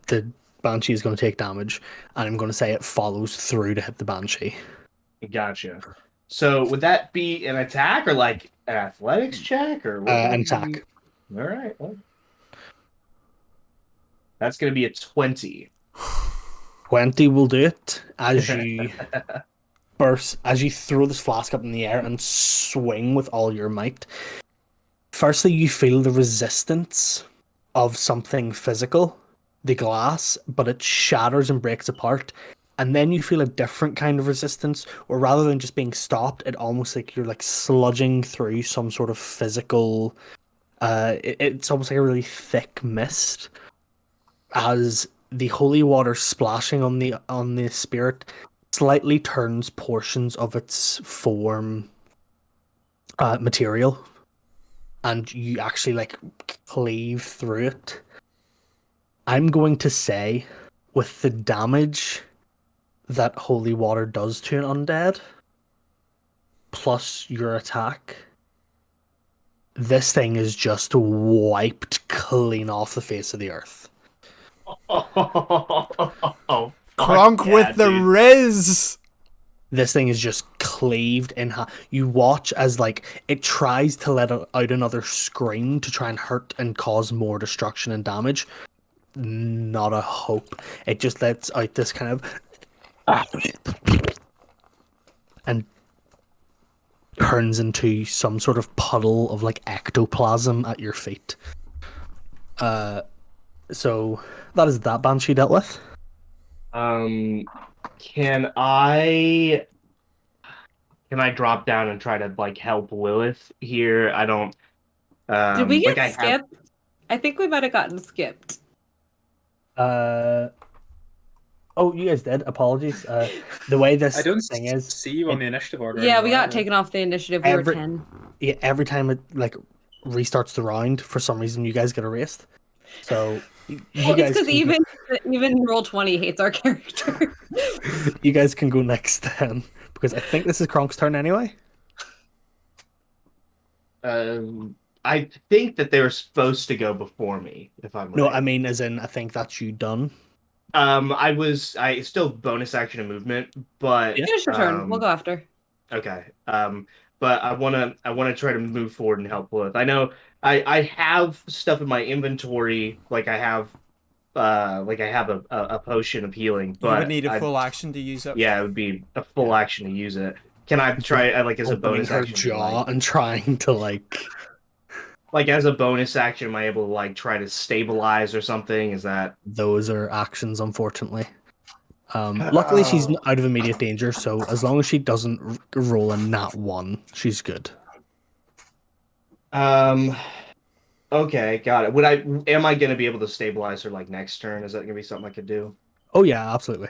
The banshee is going to take damage, and I'm going to say it follows through to hit the banshee. Gotcha. So would that be an attack or like an athletics check or what? An attack. All right. Well, that's going to be a 20. 20 will do it as you as you throw this flask up in the air and swing with all your might. Firstly, you feel the resistance of something physical, the glass, but it shatters and breaks apart. And then you feel a different kind of resistance, or rather than just being stopped, it almost like you're like sludging through some sort of physical. It's almost like a really thick mist, as the holy water splashing on the spirit slightly turns portions of its form material, and you actually like cleave through it. I'm going to say, with the damage that holy water does to an undead, plus your attack, this thing is just wiped clean off the face of the earth. Kronk with the riz. This thing is just cleaved in half. You watch as like it tries to let out another scream to try and hurt and cause more destruction and damage. Not a hope. It just lets out this kind of and turns into some sort of puddle of like ectoplasm at your feet. So that is that banshee dealt with. Can I drop down and try to like help Lilith here? I don't. Did we get skipped? I think we might have gotten skipped. Uh, oh, you guys did. Apologies. The way this I don't thing is, see you on the initiative order. Yeah, we anymore, got taken off the initiative. We were Every- 10. yeah, every time it like restarts the round, for some reason you guys get erased. So you Well, it's guys because can even Roll20 hates our character. you guys can go next then, because I think this is Kronk's turn anyway. I think that they were supposed to go before me, if I'm No, right. I mean as in I think that's you done. I still bonus action and movement, but Finish your turn. We'll go after. okay. But I wanna try to move forward and help Lilith. I know I have stuff in my inventory, like I have a potion of healing, but You would need a full action to use it. yeah, it would be a full action to use it. Can I try like as a Opening bonus her action? jaw and trying to Like as a bonus action, am I able to like try to stabilize or something? Is that those are actions, unfortunately. Luckily, she's out of immediate danger, so as long as she doesn't roll a nat 1, she's good. Okay, got it. Am I gonna be able to stabilize her like next turn? Is that gonna be something I could do? Oh yeah, absolutely.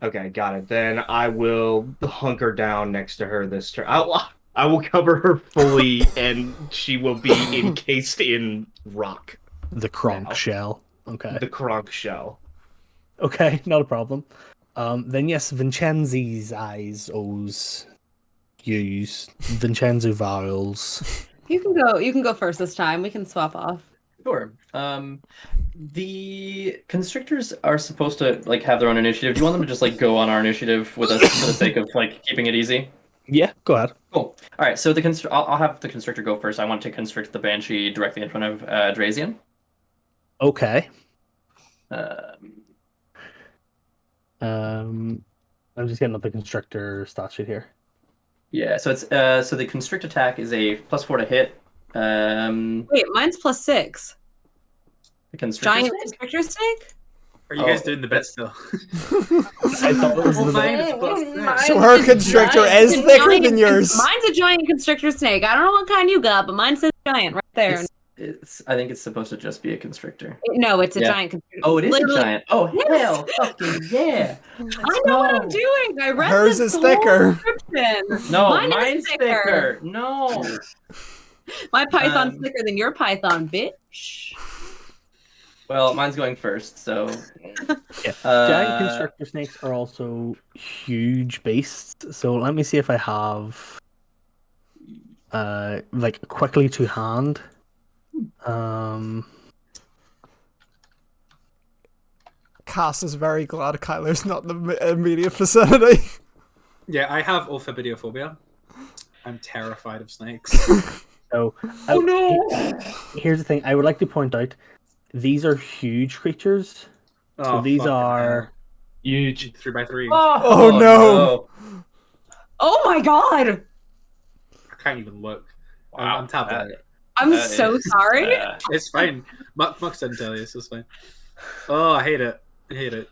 Okay, got it. Then I will hunker down next to her this turn. I will cover her fully, and she will be encased in rock. The Kronk Now. shell. Okay. The Kronk shell. Okay, not a problem. Then yes, Vincenzi's eyes O's use Vincenzo vowels. You can go first this time. We can swap off. Sure. The constrictors are supposed to like have their own initiative. Do you want them to just like go on our initiative with us for the sake of like keeping it easy? Yeah, go ahead. Cool. All right. So I'll have the constrictor go first. I want to constrict the banshee directly in front of Drazian. Okay. Um, I'm just getting up the constructor stat sheet here. Yeah. So it's so the constrict attack is a +4 to hit. Wait, mine's +6. The constrictor Giant snake? constrictor snake? Are you guys doing the bit still? I thought it was the bit. So her constrictor is thicker than yours. Mine's a giant constrictor snake. I don't know what kind you got, but mine says giant right there. I think it's supposed to just be a constrictor. No, it's a Yeah. giant constrictor. Oh, it is Literally- a giant. Oh, Yes. hell, fucking yeah. I know what I'm doing. I read Hers this is whole thicker. description. No, Mine is mine's thicker. No. My python's thicker than your python, bitch. Well, mine's going first, so. Yeah. Giant constructor snakes are also huge beasts. So let me see if I have like quickly to hand. Cass is very glad Kyler's not in the immediate vicinity. Yeah, I have orthobidiophobia. I'm terrified of snakes. So Oh no! here's the thing. I would like to point out these are huge creatures. So these fucking are hell. Huge. 3x3. Oh, no. Oh my god! I can't even look. Wow. I'm tapped out. I'm That so is, sorry. It's fine. Muck didn't tell you, so it's fine. Oh, I hate it. I hate it.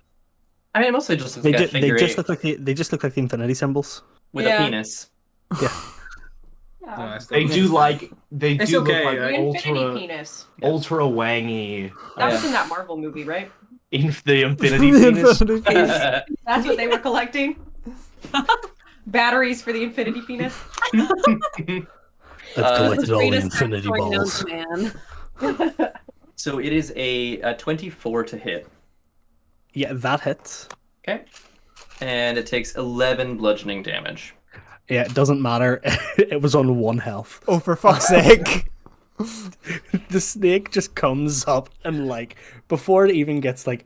I mean, mostly just they, like a they figure just eight look like they just look like the infinity symbols. with Yeah. a penis. No, I still They do like they It's do okay, look I- like Infinity ultra penis. ultra wangy. That was Yeah. in that Marvel movie, right? The infinity The penis. infinity piece. That's what they were collecting. Batteries for the infinity penis. I've collected all the Greatest infinity toy known balls. to man. So it is a 24 to hit. Yeah, that hits. Okay. And it takes 11 bludgeoning damage. Yeah, it doesn't matter. It was on 1 health. Oh, for fuck's sake. The snake just comes up and like before it even gets like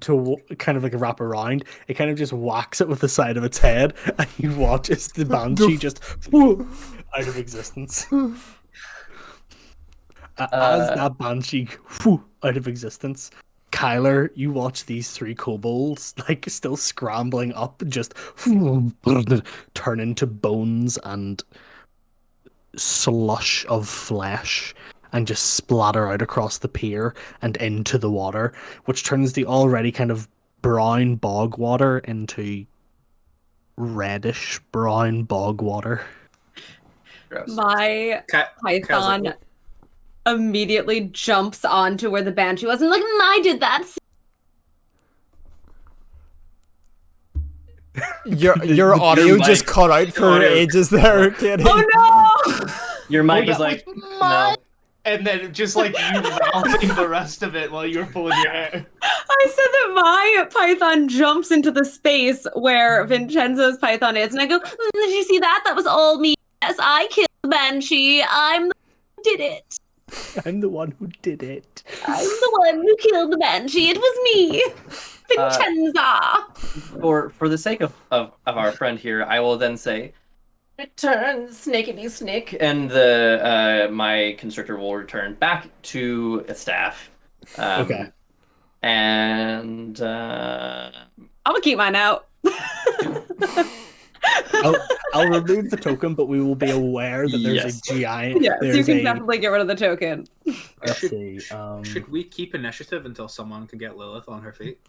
to kind of like wrap around, it kind of just whacks it with the side of its head, and you watch as the banshee just out of existence. As that banshee out of existence, Kyler, you watch these 3 kobolds like still scrambling up, just turn into bones and slush of flesh and just splatter out across the pier and into the water, which turns the already kind of brown bog water into reddish brown bog water. Gross. My Cat, python immediately jumps onto where the banshee was and like, I did that. Your audio just cut out for ages there, Katie. Oh no! Your mic is like, no. And then just like you mouthing the rest of it while you were pulling your hair. I said that my python jumps into the space where Vincenzo's python is, and I go, did you see that? That was all me. Yes, I killed the banshee. I'm the one who did it. I'm the one who did it. I'm the one who killed the banshee. It was me, Vincenza. For the sake of our friend here, I will then say, return, snakeity snick, and the my constrictor will return back to a staff. Okay. And I'm gonna keep mine out. I'll remove the token, but we will be aware that there's a giant. Yeah, so you there's can a- definitely get rid of the token. Let's see. Should we keep initiative until someone can get Lilith on her feet?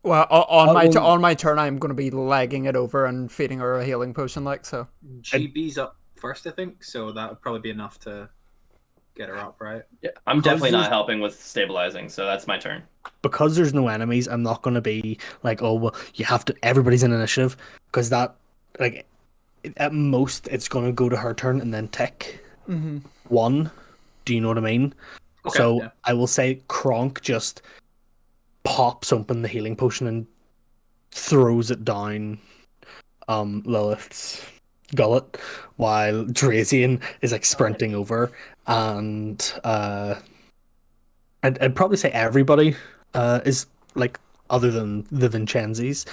Well, on my turn, I'm going to be legging it over and feeding her a healing potion, like so. GB's up first, I think, so that would probably be enough to get her up, right? yeah, I'm definitely not helping with stabilizing, so that's my turn. Because there's no enemies, I'm not going to be like, oh well, you have to. Everybody's in initiative, because that, like, at most it's going to go to her turn and then tick one. Do you know what I mean? Okay, So yeah. I will say Kronk just pops open the healing potion and throws it down Lilith's gullet, while Drazian is like sprinting over, and I'd probably say everybody is like, other than the Vincenzis,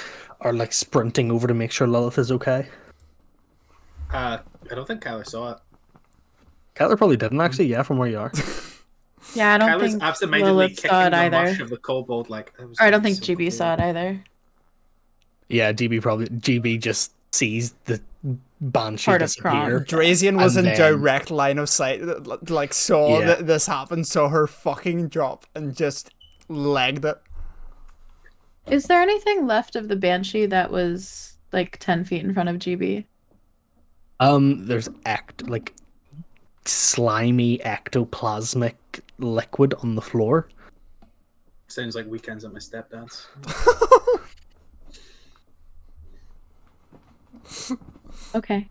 are like sprinting over to make sure Lilith is okay. I don't think Kyler saw it. Kyler probably didn't actually, yeah, from where you are. Yeah, I don't Kyler's think absentmindedly Lilith kicking saw it the either. mush of the kobold like. Or I don't think GB saw it either. Yeah, GB just sees the Banshee Part of disappear. Drazian was And in then- direct line of sight, like saw Yeah. this happen, saw her fucking drop, and just legged it. Is there anything left of the Banshee that was like 10 feet in front of GB? There's like slimy ectoplasmic liquid on the floor. Sounds like weekends at my stepdad's. Okay.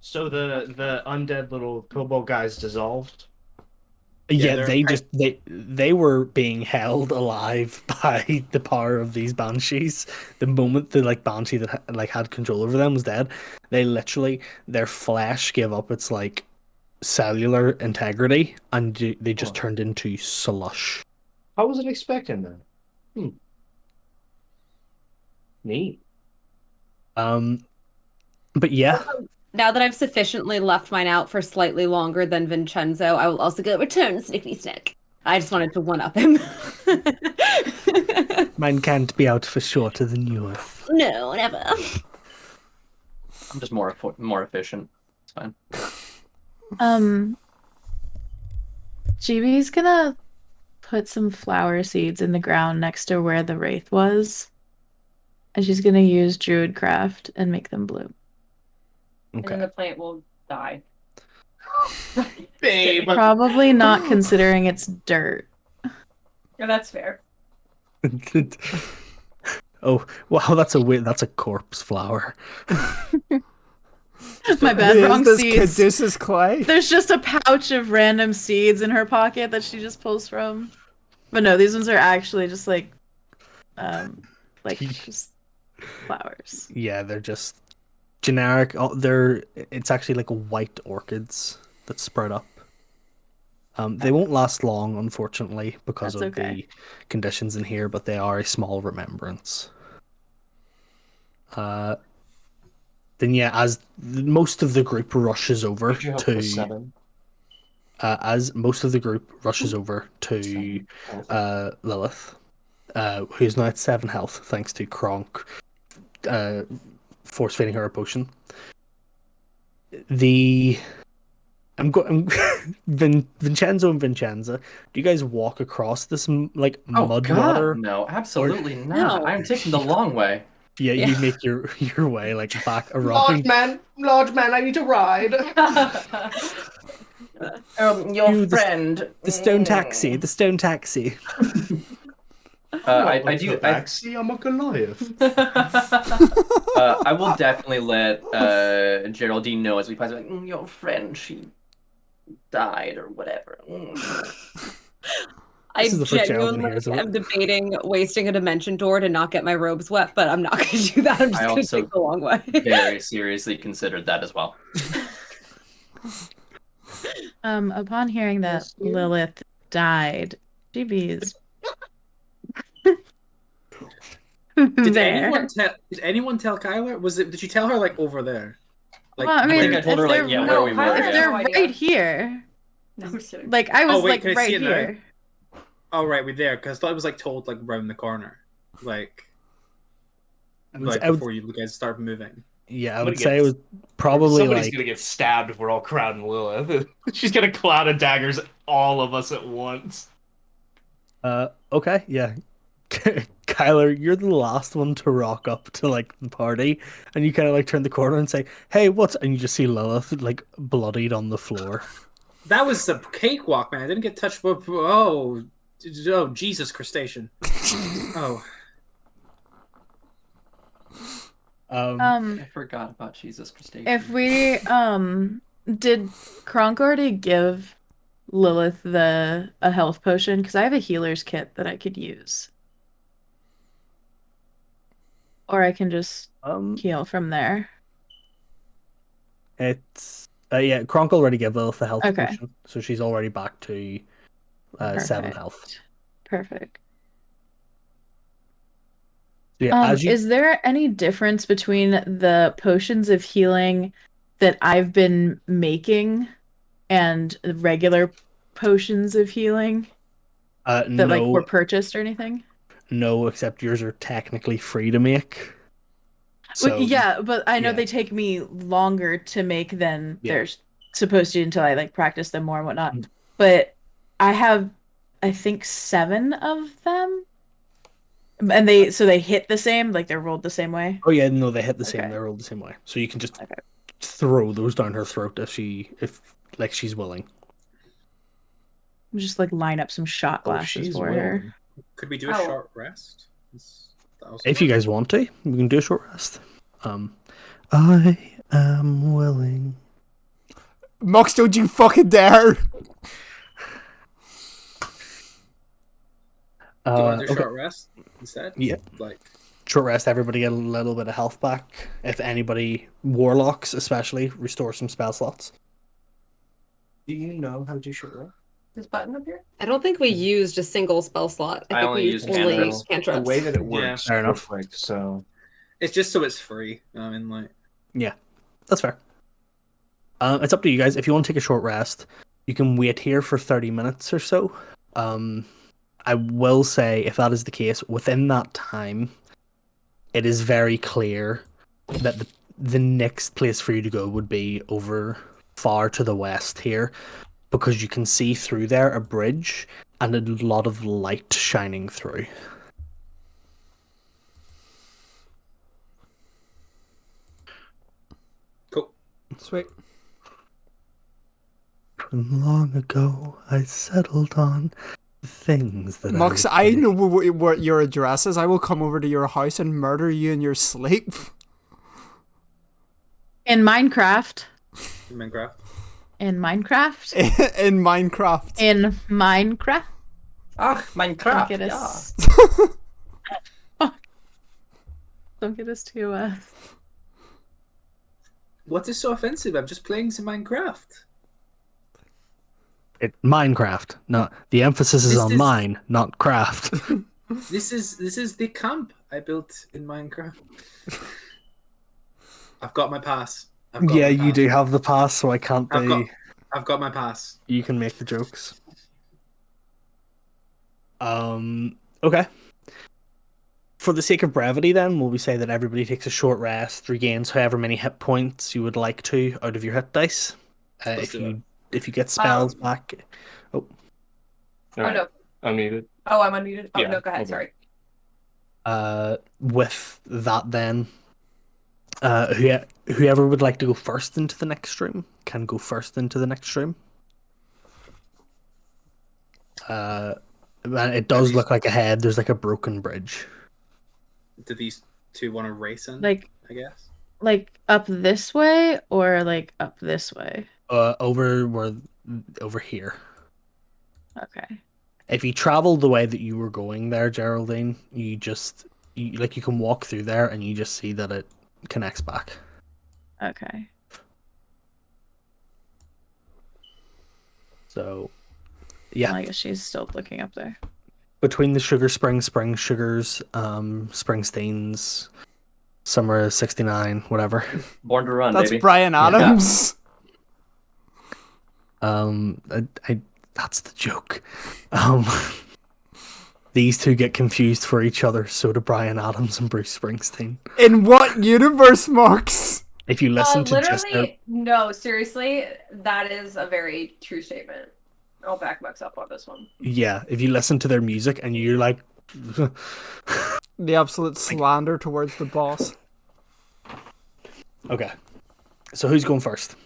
So the undead little kobold guys dissolved. Yeah, they're- they were being held alive by the power of these banshees. The moment the like banshee that had control over them was dead, they literally, their flesh gave up its like cellular integrity, and they just turned into slush. I wasn't expecting that. Neat. But yeah, Now that I've sufficiently left mine out for slightly longer than Vincenzo, I will also go return Snickety Snack. I just wanted to one-up him. mine can't be out for shorter than yours. No, never. I'm just more efficient. It's fine. GB's gonna put some flower seeds in the ground next to where the wraith was. And she's gonna use Druidcraft and make them bloom. And then Okay. the plant will die. Babe. Probably not considering it's dirt. Yeah, that's fair. Oh wow, that's a corpse flower. My bad, wrong Is this seeds. Caduceus clay? There's just a pouch of random seeds in her pocket that she just pulls from. But no, these ones are actually just like just flowers. Yeah, they're just generic. It's actually like white orchids that sprout up. They won't last long, unfortunately, because That's of okay. the conditions in here, but they are a small remembrance. Then yeah, as most of the group rushes over Would you help to with 7? as most of the group rushes over to Lilith, who's now at 7 health thanks to Kronk force feeding her a potion. Vincenzo and Vincenza, do you guys walk across this mud water? No, absolutely not. No. I'm taking the long way. Yeah, you make your way like back around. Large man, I need to ride. Your You, friend. The stone taxi. I do. See, I'm a Goliath. I will definitely let Geraldine know as we pass. Like, your friend, she died or whatever. I This is the first Geraldine genuinely hears of am it. debating wasting a dimension door to not get my robes wet, but I'm not going to do that. I'm just I going to also take the long way. very seriously considered that as well. Upon hearing that Yes, yeah. Lilith died, GB's Did there. anyone tell Kyler? Did you tell her like over there? Like, Well, I mean, think I told if her, like, they're yeah, where we were, Kyler if has they're no idea. right here, No, I'm kidding. like I was wait, like can I see right it now? here. oh right, we're there because I thought it was like told like round the corner, like I would, before you guys start moving. yeah, I I'm would gonna say get- it was probably Somebody's like gonna get stabbed if we're all crowding Lilith. She's gonna cloud of daggers all of us at once. okay, yeah. Kyler, you're the last one to rock up to like the party, and you kind of like turn the corner and say, "Hey, what's?" And you just see Lilith like bloodied on the floor. That was a cakewalk, man. I didn't get touched. Oh, Jesus, crustacean. Oh, I forgot about Jesus Crustacean. If we did Kronk already give Lilith a health potion? Because I have a healer's kit that I could use. Or I can just heal from there. It's yeah, Kronk already gave Lilith the health Okay. potion, so she's already back to 7 health. Perfect. So, yeah, as you Is there any difference between the potions of healing that I've been making and the regular potions of healing that like no, were purchased or anything? no, except yours are technically free to make. Well, So yeah, but I know yeah. they take me longer to make than Yeah. they're supposed to until I like practice them more and whatnot. Mm. But I have, I think, 7 of them, and they hit the same, like they're rolled the same way. Oh yeah, no, they hit the same. Okay. They're rolled the same way. So you can just Okay. throw those down her throat if like she's willing. Just like line up some shot glasses she's for her. could we do a Oh. short rest? That also If you works. guys want to, we can do a short rest. I am willing. Mox, don't you fucking dare! Do you want to do a Okay. short rest instead? Yeah. Like, Short rest. Everybody get a little bit of health back. If anybody, warlocks especially, restore some spell slots. Do you know how to do short rest? This button up here? I don't think we used a single spell slot. I think only we used only cantrips. The cantrips. way that it Yeah. works, Fair enough. like so. it's just so it's free. I mean, like, That's fair. It's up to you guys. If you want to take a short rest, you can wait here for 30 minutes or so. I will say, if that is the case, within that time, it is very clear that the next place for you to go would be over far to the west here, because you can see through there a bridge and a lot of light shining through. cool. Sweet. From long ago, I settled on the things that Mox, would I take. know what your address is. I will come over to your house and murder you in your sleep. In Minecraft. In Minecraft. In Minecraft. In Minecraft. In Minecraft. Ah, Don't Minecraft. get Yeah. us. Don't get us too. What is so offensive? I'm just playing some Minecraft. Minecraft. No, the emphasis is This on is- mine, not craft. This is the camp I built in Minecraft. I've got my pass. Yeah, you do have the pass, so I can't be. I've got my pass. You can make the jokes. Okay. For the sake of brevity, then, will we say that everybody takes a short rest, regains however many hit points you would like to out of your hit dice? Let's do If you get spells back. All Oh right. no. Unmuted. Oh, I'm unmuted. Oh Yeah, no, go ahead. okay. Sorry. With that, then, whoever would like to go first into the next room can go first into the next room. It does look like ahead. There's like a broken bridge. Do these two want to race in? Like I guess. like up this way or like up this way? Over here. Okay. If you travel the way that you were going there, Geraldine, you can walk through there and you just see that it connects back. Okay. So, yeah. Well, I guess she's still looking up there. Between the Sugar Springs, Spring Sugars, Springsteens, Summer 69, whatever. Born to Run, That's baby. Brian Adams. That's the joke. These two get confused for each other, so do Brian Adams and Bruce Springsteen. In what universe, Marks? If you listen to just their... literally, no, seriously, that is a very true statement. I'll back myself on this one. Yeah, if you listen to their music and you're like... The absolute slander towards the boss. Okay. So who's going first?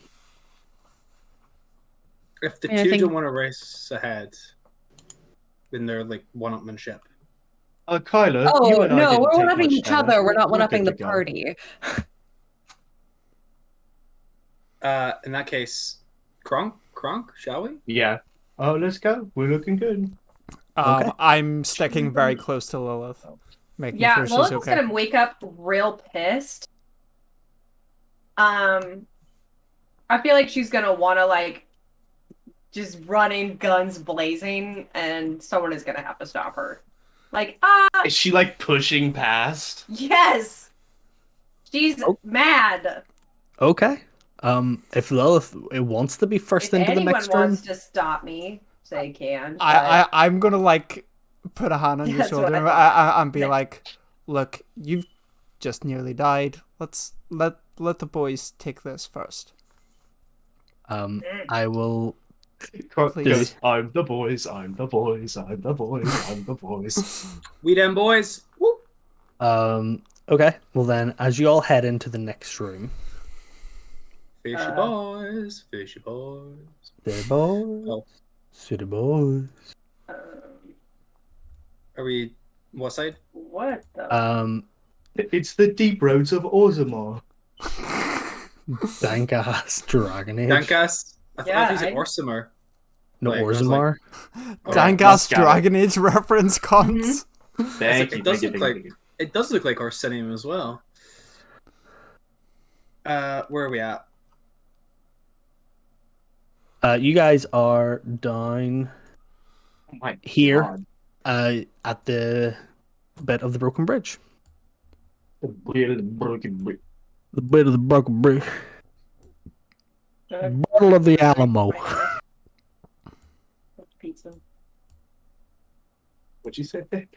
If the I two think- don't want to race ahead, then they're like one-upmanship. Kyla, Oh you and I no, didn't we're take one-upping much each time. other. We're not We're one-upping good the to go. party. In that case, Kronk, shall we? Yeah. Oh, let's go. We're looking good. Okay. I'm sticking very close to Lilith, making Yeah, sure she's Lilith is okay. gonna wake up real pissed. I feel like she's gonna wanna like just running, guns blazing, and someone is gonna have to stop her. Like, Is she like pushing past? yes! She's Oh. mad. Okay. If Lilith wants to be first If into the anyone next room... wants to stop me, they can. I'm gonna like put a hand on your That's what shoulder I and be like, "Look, you've just nearly died. Let's let the boys take this first." I will... Goes, I'm the boys, I'm the boys, I'm the boys, I'm the boys. We them boys. Woo! Okay. Well then, as you all head into the next room... Fishy boys, fishy boys. City boys. Oh. City boys. Are we what side? What the? It's the deep roads of Orzammar. Dank ass Dragon Age. Dankas? I thought Yeah, you said I- Orsimer. No, Like, I was Orzammar. Dangas let's go. Dragon Age reference cons. Thank you, It does thank you, look thank like you. it does look like Orsinium as well. Where are we at? You guys are down Oh my here, God. at the bit of the broken bridge. The wheel of broken brick. The bit of the broken bridge. Battle of the Alamo. Pizza. What'd you say? Can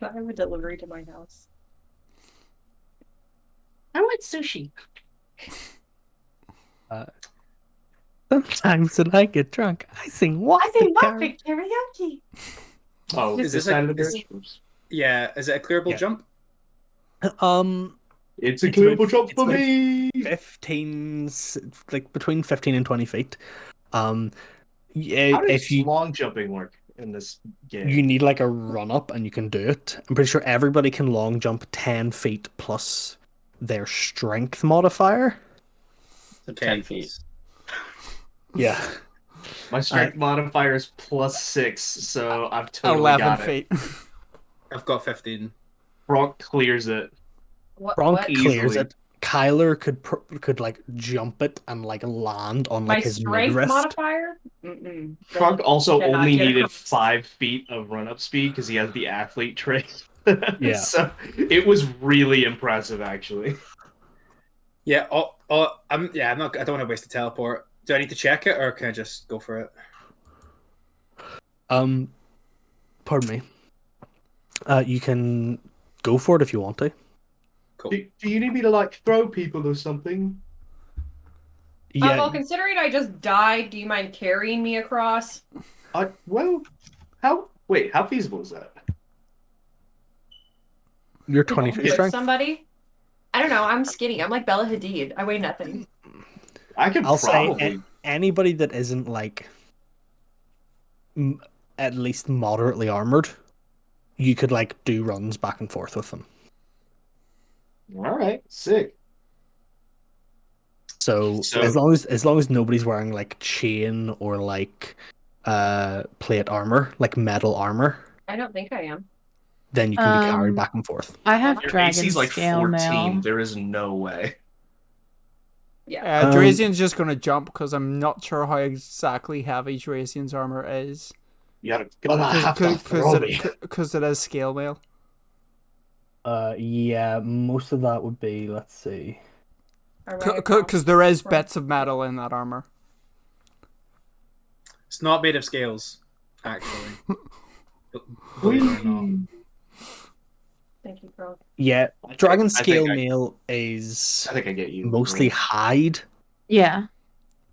I have a delivery to my house? I want sushi. Sometimes when I get drunk, I sing what? I think Muppet karaoke. Oh, Is is this this side like- of the is- bridge? Oops. Yeah, is it a clearable Yeah. jump? It's a It's clearable about- jump it's for about me. 15, like between 15 and 20 feet. How Yeah, does if you long jumping work in this game? you need like a run up and you can do it. I'm pretty sure everybody can long jump 10 feet plus their strength modifier. Okay. 10 feet. Yeah. My strength modifier is +6, so I've totally 11 got it. feet. I've got 15. Bronk clears it. Bronk What? clears Easily. it. Kyler could like jump it and like land on My like his strength mid-wrist. modifier? Mm-mm. Bronk also Cannot only get needed around. 5 feet of run-up speed because he has the athlete trait. Yeah. So it was really impressive, actually. Yeah, I'm not. I don't want to waste the teleport. Do I need to check it, or can I just go for it? Pardon me. You can go for it if you want to. Cool. Do you need me to like throw people or something? Yeah, Well, considering I just died, do you mind carrying me across? How feasible is that? you're 20 With strength. somebody? I don't know. I'm skinny. I'm like Bella Hadid. I weigh nothing. I could I'll probably. say anybody that isn't like at least moderately armored, you could like do runs back and forth with them. All right, sick. So as long as nobody's wearing like chain or like plate armor, like metal armor, I don't think I am. then you can be carried back and forth. I have Your dragon AC's like scale 14. mail. There is no way. Yeah. Drazian's just gonna jump because I'm not sure how exactly heavy Drazian's armor is. You gotta have to throw me. Because it is scale mail. Yeah, most of that would be, let's see. Because there is bits of metal in that armor. It's not made of scales, actually. Believe it or not. Thank you, Kronk. Yeah, dragon scale I- mail is I think I get you. mostly hide. Yeah.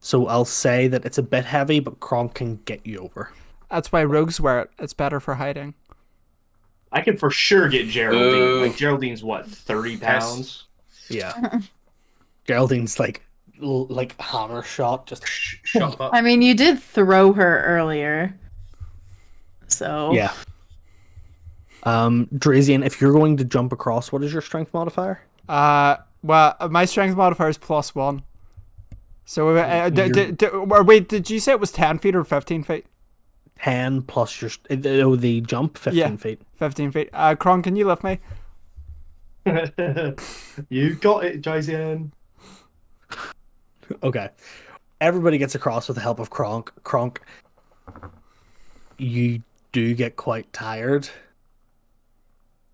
So I'll say that it's a bit heavy, but Kronk can get you over. That's why rogues wear it. It's better for hiding. I can for sure get Geraldine. Ooh. Like Geraldine's what, 30 pounds? Yeah. Geraldine's like hammer shot, just Shot up. I mean, you did throw her earlier. So yeah. Drazian, if you're going to jump across, what is your strength modifier? Well, my strength modifier is +1. So, wait, did you say it was 10 feet or 15 feet? 10 plus your the jump 15 feet. 15 feet. Kron, can you lift me? You got it, Jason. Okay. Everybody gets across with the help of Kronk. Kronk, you do get quite tired.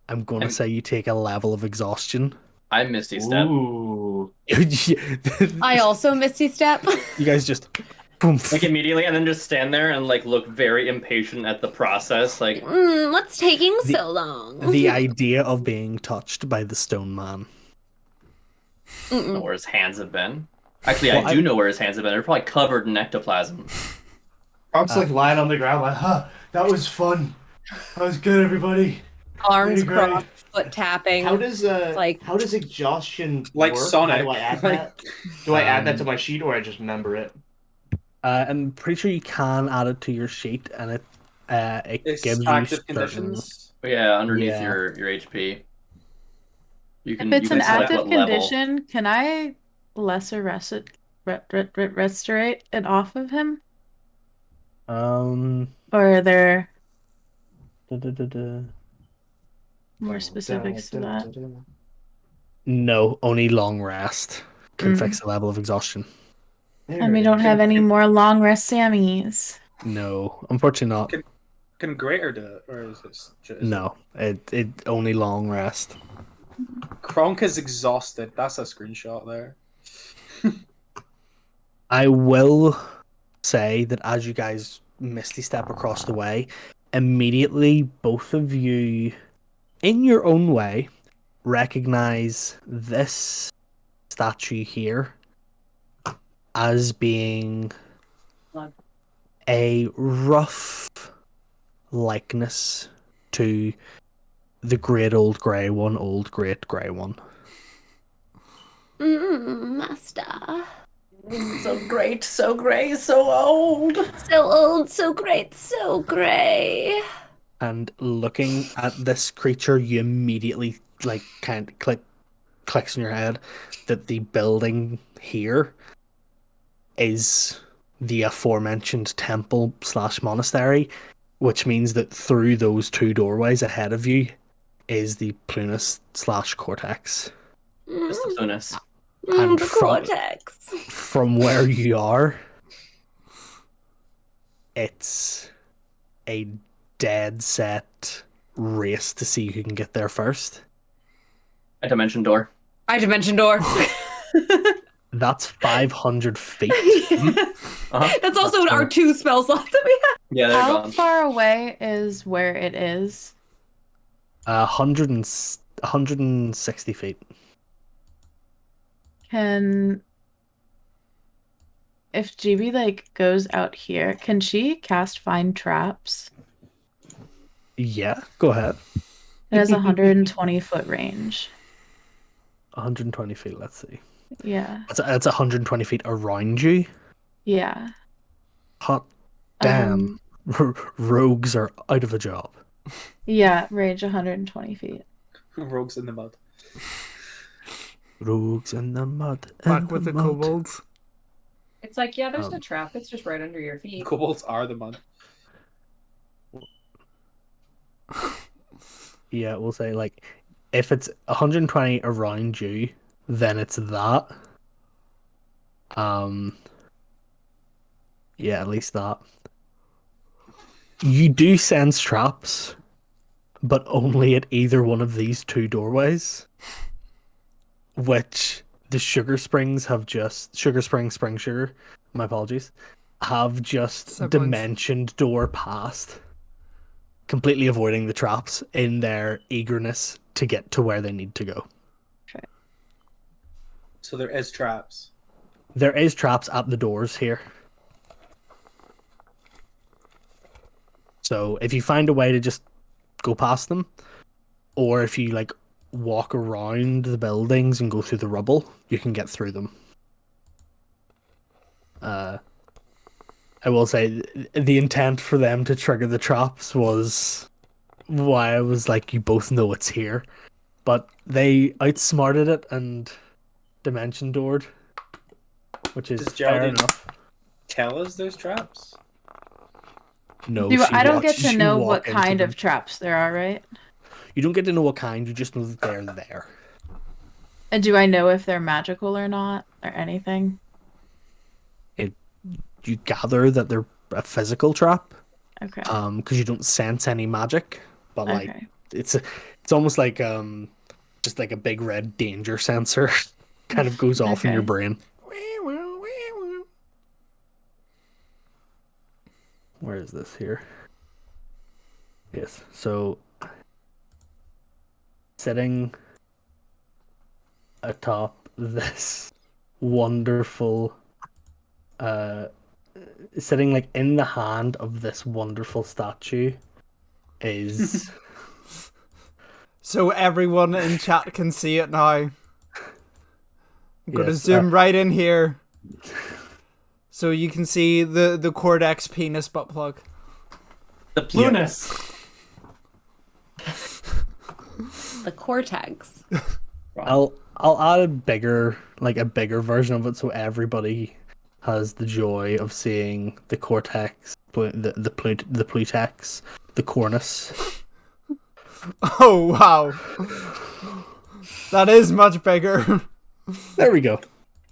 I'm going to say you take a level of exhaustion. I Misty Step. Ooh. I also Misty Step. You guys just boom. Like immediately, and then just stand there and like look very impatient at the process. Like, What's taking so long? The idea of being touched by the stone man. I don't know where his hands have been. Actually, I do know where his hands have been. They're probably covered in ectoplasm. Kronk's like lying on the ground, like, huh, that was fun. That was good, everybody. Arms Pretty great. crossed, foot tapping. How does like how does exhaustion Like work? Sonic. How do I add that? Do I add that to my sheet or I just remember it? I'm pretty sure you can add it to your sheet, and it It's gives you active certain- conditions. But yeah, underneath Yeah. your HP. You can. if it's you an can select active what level. condition, can I lesser restorate it off of him? Um. Or are there da, da, da, da. more specifics to that? No, only long rest can fix the level of exhaustion. And we don't have any more long rest Sammys. No, unfortunately not. Can Greater do it, or is it? No, it only long rest. Kronk is exhausted. That's a screenshot there. I will say that as you guys misty step across the way, immediately both of you, in your own way, recognize this statue here as being a rough likeness to the great old grey one, old great grey one. Master. So great, so grey, so old. So old, so great, so grey. And looking at this creature, you immediately like kind of clicks in your head that the building here is the aforementioned temple / monastery, which means that through those two doorways ahead of you is the Plunus / Cortex. Just the Plunus. And The cortex. from where you are, it's a dead set race to see who can get there first. A dimension door. I dimension door. That's 500 feet. That's also our 2 spell slots that we have. Yeah, they're How gone. far away is where it is? 160 feet. Can if GB like goes out here, can she cast find traps? Yeah, go ahead. It has 120-foot range. 120 feet, let's see. Yeah. That's 120 feet around you. Yeah. Hot damn. Rogues are out of a job. Yeah, range 120 feet. Rogues in the mud. Rogues in the mud. Back with the kobolds. It's like, yeah, there's no trap. It's just right under your feet. Kobolds are the mud. Yeah, we'll say like if it's 120 around you, then it's that. Yeah, at least that. You do sense traps, but only at either one of these two doorways, which the Sugar Springs have just Spring Sugar, my apologies, have just Siblings. dimensioned door past, completely avoiding the traps in their eagerness to get to where they need to go. So there is traps. There is traps at the doors here. So if you find a way to just go past them, or if you like walk around the buildings and go through the rubble, you can get through them. I will say the intent for them to trigger the traps was why I was like, you both know it's here. But they outsmarted it and dimension doored, which is Does fair Geraldine enough. tell us there's traps? No, I don't get watches to you know walk what into kind them. of traps there are, right? You don't get to know what kind, you just know that they're there. And do I know if they're magical or not, or anything? You gather that they're a physical trap, Okay. because you don't sense any magic, but like Okay. it's almost like just like a big red danger sensor kind of goes off in your Okay. brain. Where is this here? Yes, so sitting atop this wonderful sitting like in the hand of this wonderful statue is So everyone in chat can see it now. I'm gonna Yes, zoom right in here. So you can see the Cortex penis butt plug. The Plunus. The cortex. I'll add a bigger version of it so everybody has the joy of seeing the cortex, the plutex, the cornus. Oh wow. That is much bigger. There we go.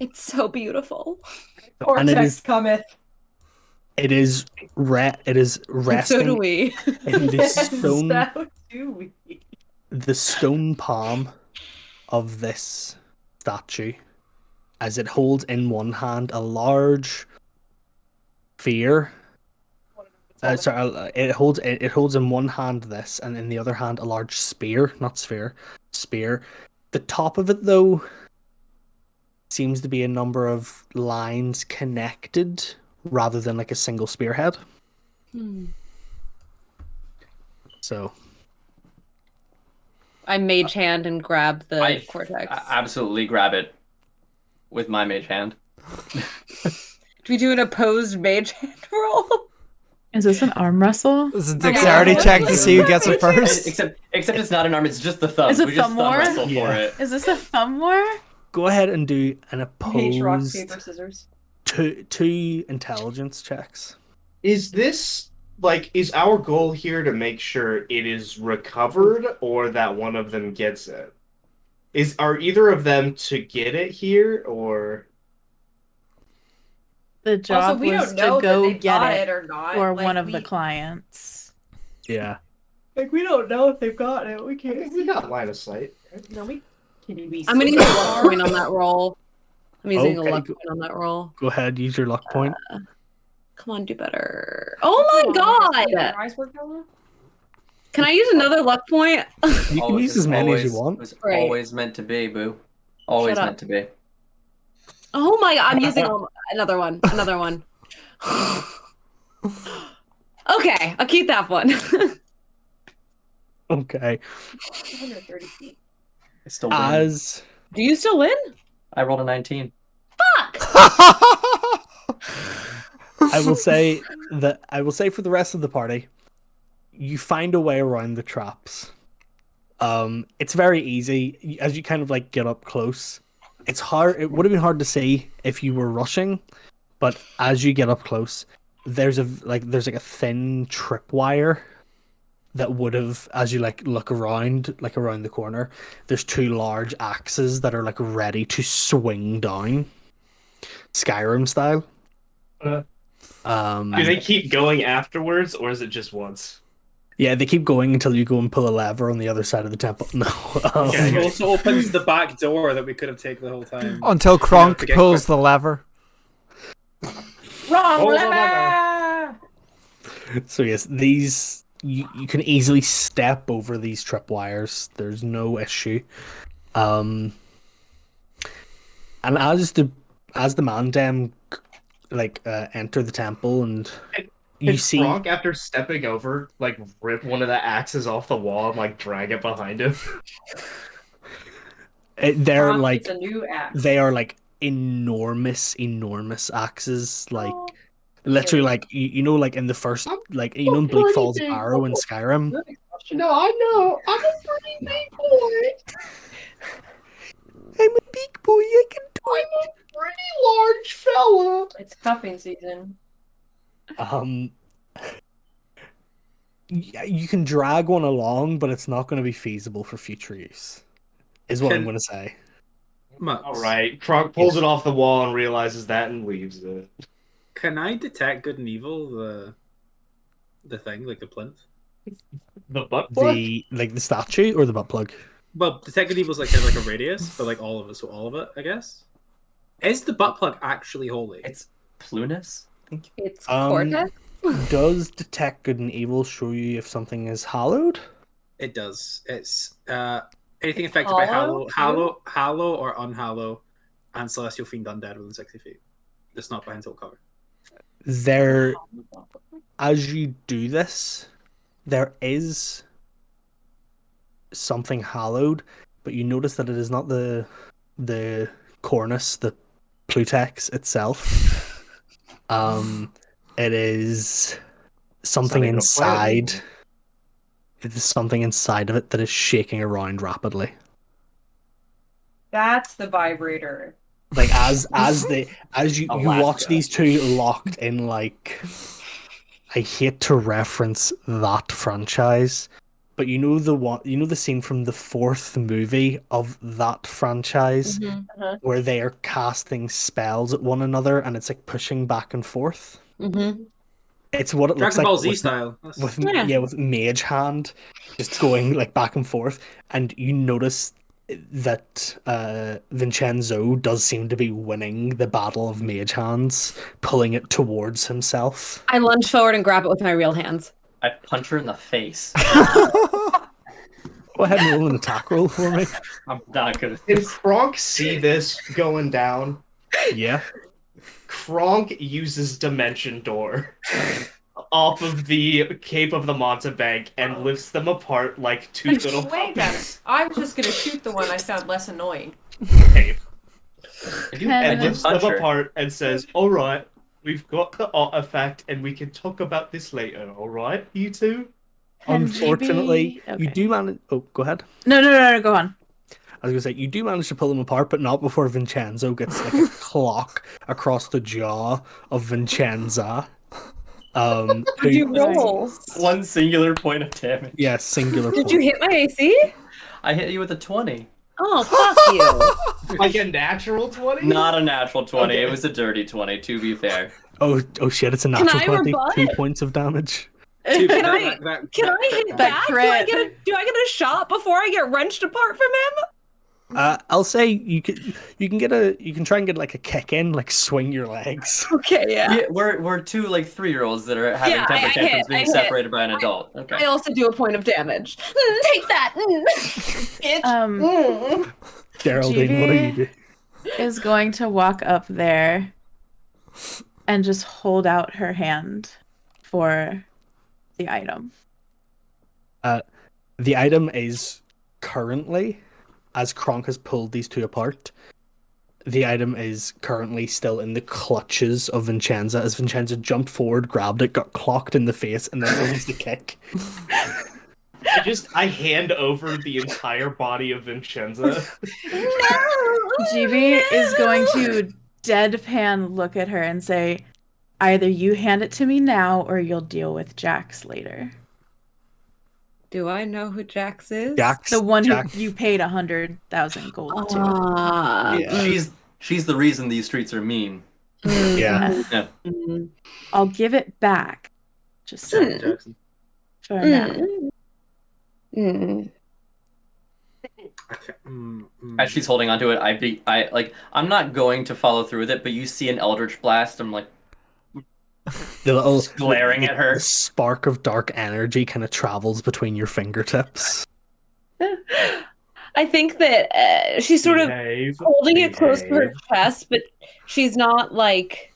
It's so beautiful. And it Cortex is- cometh. It is And so do resting we. in the stone, So do we. the stone palm of this statue, as it holds in one hand a large sphere. It holds in one hand this, and in the other hand a large spear, not sphere, spear. The top of it, though, seems to be a number of lines connected rather than like a single spearhead. So I mage hand and grab the I cortex. absolutely grab it with my mage hand. Do we do an opposed mage hand roll? Is this an arm wrestle? This is a dexterity check to see who gets it first. Except it's not an arm, it's just the thumb. Is it We just thumb thumb war? wrestle for Yeah. it. Is this a thumb war? go ahead and do an Page, rock, opposed paper, scissors. two intelligence checks. Is this like is our goal here to make sure it is recovered or that one of them gets it? Are either of them to get it here or The job Also, we was don't know to go that they get got it or not. for Like, one of the we- clients. Yeah. Like, we don't know if they've got it. We can't. we got line of sight? No, we can be. I'm gonna use a luck point on that roll. I'm using Okay, a luck go- point on that roll. Go ahead, use your luck point. Come on, do better. Oh my god! Your eyes work out well? Can I use another luck point? You can use as many as you It want. was Right. always meant to be, boo. Always Shut up. meant to be. Oh my god, I'm using another one. Another one. Okay, I'll keep that one. Okay. 130 feet. I still win. As Do you still win? I rolled a 19. Fuck! I will say for the rest of the party, you find a way around the traps. It's very easy as you kind of like get up close. It's hard. It would have been hard to see if you were rushing, but as you get up close, there's like a thin tripwire that would have, as you like look around, like around the corner, there's two large axes that are like ready to swing down, Skyrim style. Do they keep going afterwards, or is it just once? Yeah, they keep going until you go and pull a lever on the other side of the temple. No. It also opens the back door that we could have taken the whole time. Until Kronk pulls the lever. Wrong lever! So yes, these you can easily step over these tripwires. There's no issue. And as the Mandem enter the temple and you see Kronk, after stepping over, like rip one of the axes off the wall and like drag it behind him. they're Kronk like gets a new axe. they are like enormous axes, like literally like you know, like in the first, like you know in Bleak Falls Barrow in Skyrim. No, I know. I'm a pretty big boy. I'm a big boy, I can do I'm a pretty large fella. It's cuffing season. You can drag one along, but it's not going to be feasible for future use, is what I'm going to say. All right, Kronk pulls it off the wall and realizes that and leaves it. Can I detect good and evil? The thing, like the plinth. The butt plug? The statue or the butt plug? Well, detect good evil is like kind of like a radius, but like all of it. So all of it, I guess. Is the butt plug actually holy? It's Plunus. It's Cortex. Does detect good and evil show you if something is hallowed? It does. It's anything affected by hallow or unhallow, and celestial fiend undead within 60 feet. That's not behind tilt cover. There, as you do this, there is something hallowed, but you notice that it is not the cornice, the Plutex itself. It is something inside. It is something inside of it that is shaking around rapidly. That's the vibrator. Like as you watch these two locked in, like, I hate to reference that franchise, but you know the scene from the fourth movie of that franchise where they are casting spells at one another and it's like pushing back and forth. It's what it looks like Dragon Ball Z style. With Mage Hand just going like back and forth, and you notice that Vincenzo does seem to be winning the battle of Mage Hands, pulling it towards himself. I lunge forward and grab it with my real hands. I punch her in the face. Go ahead and roll an attack roll for me. I'm not good at Did this. Kronk see this going down? Yeah. Kronk uses Dimension Door off of the Cape of the Mountebank and lifts them apart like two little Way better. I was just gonna shoot the one I found less annoying. Cape. You And lifts them punch her. apart and says, "Alright, we've got the artifact and we can talk about this later, alright, you two?" And Unfortunately, GB you do manage. Oh, go ahead. No, go on. I was gonna say you do manage to pull them apart, but not before Vincenzo gets like a clock across the jaw of Vincenza. Did you roll? One singular point of damage. Yeah, singular. Did you hit my AC? I hit you with a 20. Oh, fuck you. Like a natural 20? Not a natural 20. Okay. It was a dirty 20, to be fair. Oh shit! It's a natural I 20. rebut? 2 points of damage. Can I hit back? Do I get a shot before I get wrenched apart from him? I'll say you can try and get like a kick in, like swing your legs. Okay, yeah. We're two like 3-year-olds that are having temper tantrums being separated by an adult. Okay. I also do a point of damage. Take that. Bitch. Geraldine, what are you doing? Is going to walk up there and just hold out her hand for the item. The item is currently, as Kronk has pulled these two apart, The item is currently still in the clutches of Vincenza as Vincenza jumped forward, grabbed it, got clocked in the face, and then released a kick. I hand over the entire body of Vincenza. GB is going to deadpan look at her and say, either you hand it to me now or you'll deal with Jax later. Do I know who Jax is? Jax, The one Jax. who you paid 100,000 gold to. Yeah. She's the reason these streets are mean. Yeah. Yeah. I'll give it back. Just Jackson. for now. As she's holding onto it, I'm not going to follow through with it, but you see an Eldritch Blast. I'm like, The little just glaring at her. The spark of dark energy kind of travels between your fingertips. I think that she's sort of holding it close to her chest, but she's not like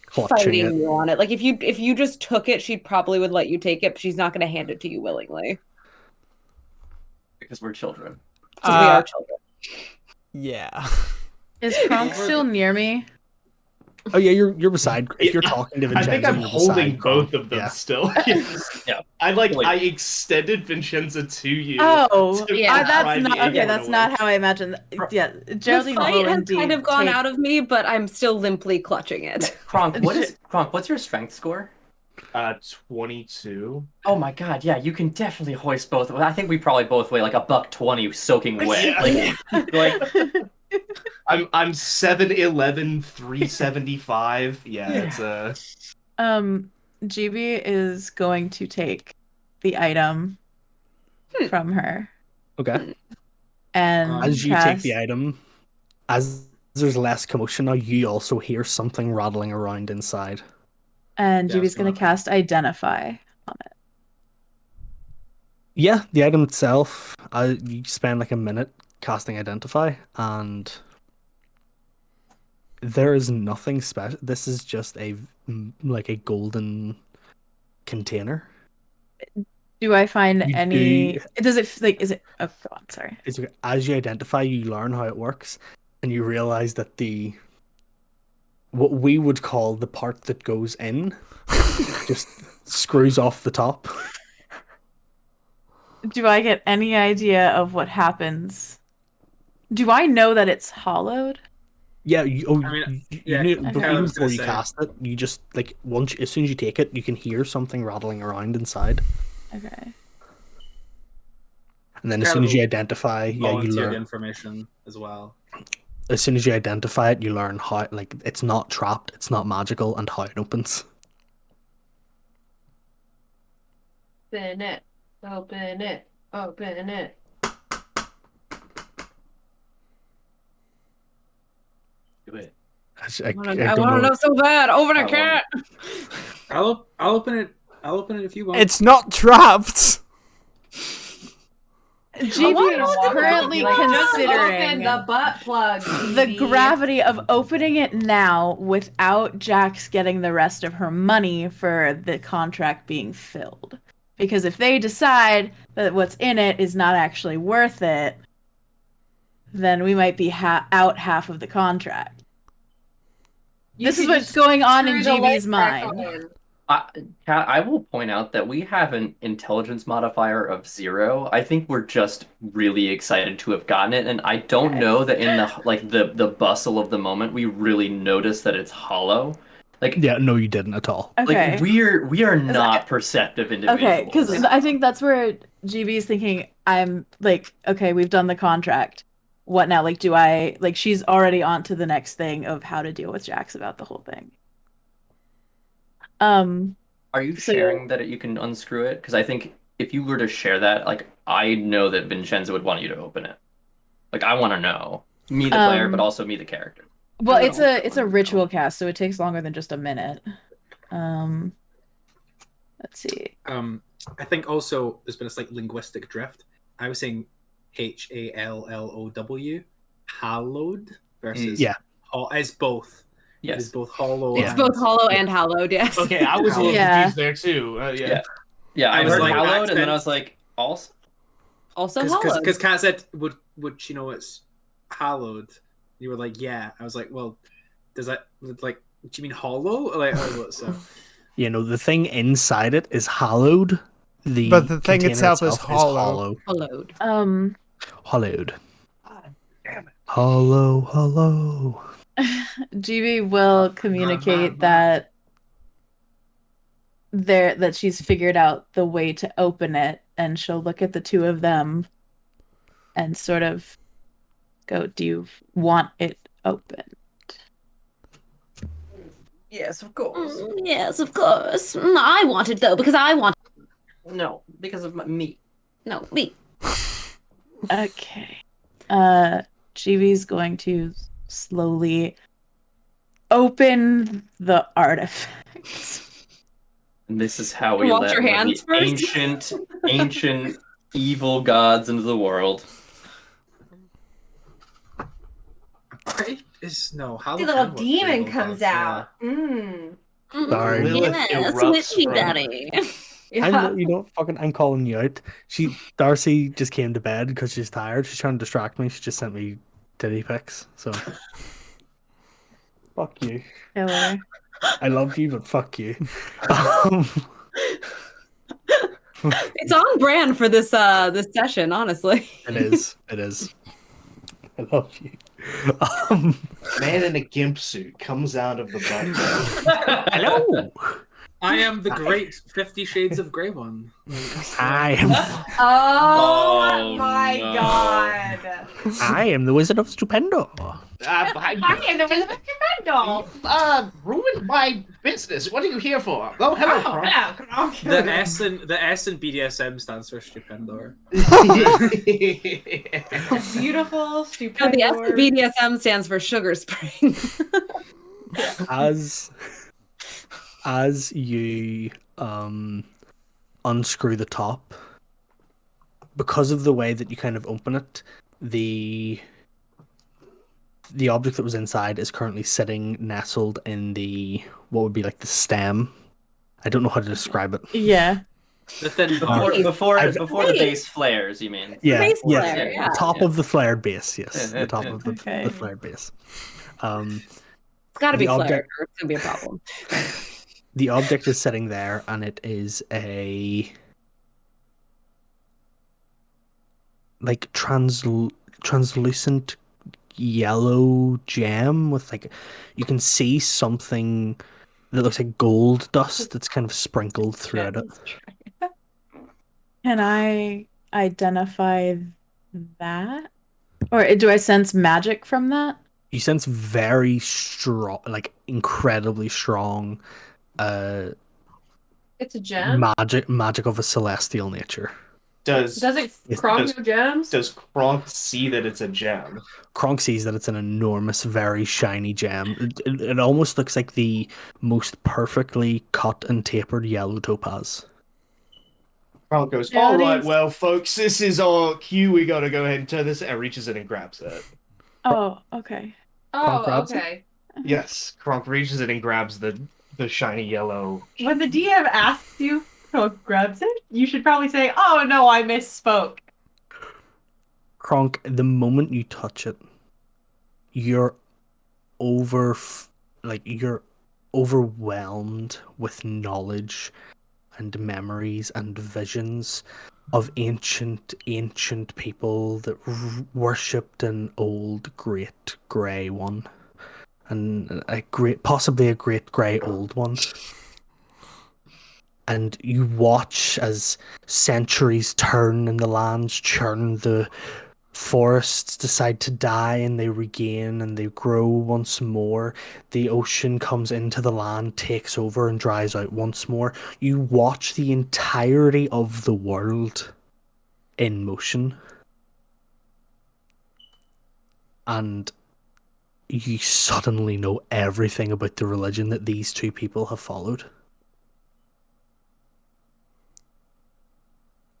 Clutching fighting it. you on it. Like if you just took it, she probably would let you take it, but she's not going to hand it to you willingly. Because we're children. Because we are children. Yeah. Is Kronk still near me? Oh yeah, you're beside. If you're talking to I Vincenza, think I'm you're holding beside Kronk. both of them Yeah. still. Yeah. I extended Vincenza to you. Oh, to yeah. try That's the not okay. alien That's away. not how I imagined. Yeah, The Geraldine fight will has indeed kind of gone take- out of me, but I'm still limply clutching it. Kronk, what's your strength score? 22. Oh my god, yeah, you can definitely hoist both. I think we probably both weigh like $120 soaking wet. Yeah. Like I'm 7'11", 375. Yeah, it's GB is going to take the item from her. Okay. And As you take cast- the item, as there's less commotion now, you also hear something rattling around inside. and Yeah, GB's going to cast Identify on it. Yeah, the item itself, you spend like a minute casting Identify, and there is nothing special. This is just a golden container. Do I find You any? do- Does it like? Is it? Oh, go on. Sorry. It's as you identify, you learn how it works, and you realize that what we would call the part that goes in just screws off the top. Do I get any idea of what happens? Do I know that it's hollowed? Yeah, you yeah, knew okay. even I was before gonna you say. cast it. You just as soon as you take it, you can hear something rattling around inside, Okay. and then as soon as you identify, you volunteered learn. information as well. As soon as you identify it, you learn how it's not trapped, it's not magical, and how it opens. Open it. Open it. Open it. do it. I I don't want to know so bad. Open I it, cat. I'll open it. I'll open it if you want. It's not trapped. GB is currently Just open considering the butt plug. the Phoebe. gravity of opening it now without Jax getting the rest of her money for the contract being filled. Because if they decide that what's in it is not actually worth it, then we might be out half of the contract. You This is could what's just going on in screw the GB's leg back mind. on. Kat, I will point out that we have an intelligence modifier of 0. I think we're just really excited to have gotten it, and I don't know that in the bustle of the moment we really notice that it's hollow. Yeah, no, you didn't at all. Okay. Like we are not perceptive individuals. Okay, because I think that's where GB is thinking. I'm like, okay, we've done the contract. What now? Like, do I like? She's already on to the next thing of how to deal with Jax about the whole thing. Are you so- sharing that you can unscrew it? Because I think if you were to share that, like I know that Vincenzo would want you to open it. Like I want to know me the player, but also me the character. Well, I it's don't know. a ritual cast, so it takes longer than just a minute. Let's see. I think also there's been a slight linguistic drift. I was saying HALLOW, hallowed versus Yeah. It's both. It Yes. is both hollow. It's and- both hollow and hallowed, yes. Okay, I was a little Yeah. confused there too. Yeah, I I was heard like, hallowed, and then accent- I was like, also. Also hollow. Because Kat said, would she know it's hallowed? You were like, yeah. I was like, well, does that like? Do you mean hollow? Like, so. You know, the thing inside it is hollowed. But the thing container itself is hollow. Hollowed. Hollowed. God damn it. Hollow. GB will communicate that she's figured out the way to open it, and she'll look at the two of them and sort of go, "Do you want it open?" Yes, of course. Yes, of course. I want it though because I want. No, because of me. No, me. Okay. GB's going to slowly open the artifacts. And this is how we Wash let your one of hands the first. ancient evil gods into the world. Great is no. How The little demon comes out. Mm. Sorry. Lilith Yes, erupts with me, from- Daddy. I'm, I'm calling you out. Darcy just came to bed because she's tired. She's trying to distract me. She just sent me titty pics. So, fuck you. Killer. I love you, but fuck you. It's on brand for this session, honestly. It is. I love you. Man in a gimp suit comes out of the butt. Hello. I am the great 50 Shades of Grey one. I am. Oh, my no. god. I am the Wizard of Stupendo. I am the Wizard of Stupendo. Ruined my business. What are you here for? Oh, hello, Kronk. The S in BDSM stands for Stupendor. Beautiful, No, stupid. the BDSM stands for Sugar Spring. As you unscrew the top, because of the way that you kind of open it, the object that was inside is currently sitting nestled in what would be like the stem. I don't know how to describe it. Yeah. The thin Before the base flares, you mean? Yeah, Base yes. flare, yeah. Top of the flared base, yes. The top of the Okay. flared base. It's got to The be flared, object- or it's gonna be a problem. The object is sitting there, and it is a like translucent yellow gem with like you can see something that looks like gold dust that's kind of sprinkled throughout it. Can I identify that? Or do I sense magic from that? You sense very strong, like incredibly strong It's a gem. magic of a celestial nature. Does it Kronk know gems? Does Kronk see that it's a gem? Kronk sees that it's an enormous, very shiny gem. It almost looks like the most perfectly cut and tapered yellow topaz. Kronk goes, Yeah, all it right, is. well, folks, this is our cue. We gotta go ahead and turn this. And reaches in and grabs it. Oh, okay. Kronk Oh, grabs it? okay. Yes, Kronk reaches in and grabs the shiny yellow. When the DM asks you, Kronk grabs it, you should probably say, oh no, I misspoke. Kronk, the moment you touch it, you're you're overwhelmed with knowledge and memories and visions of ancient people that worshipped an old great grey one, and possibly a great grey old one. And you watch as centuries turn and the lands churn, the forests decide to die and they regain and they grow once more. The ocean comes into the land, takes over and dries out once more. You watch the entirety of the world in motion. And you suddenly know everything about the religion that these two people have followed.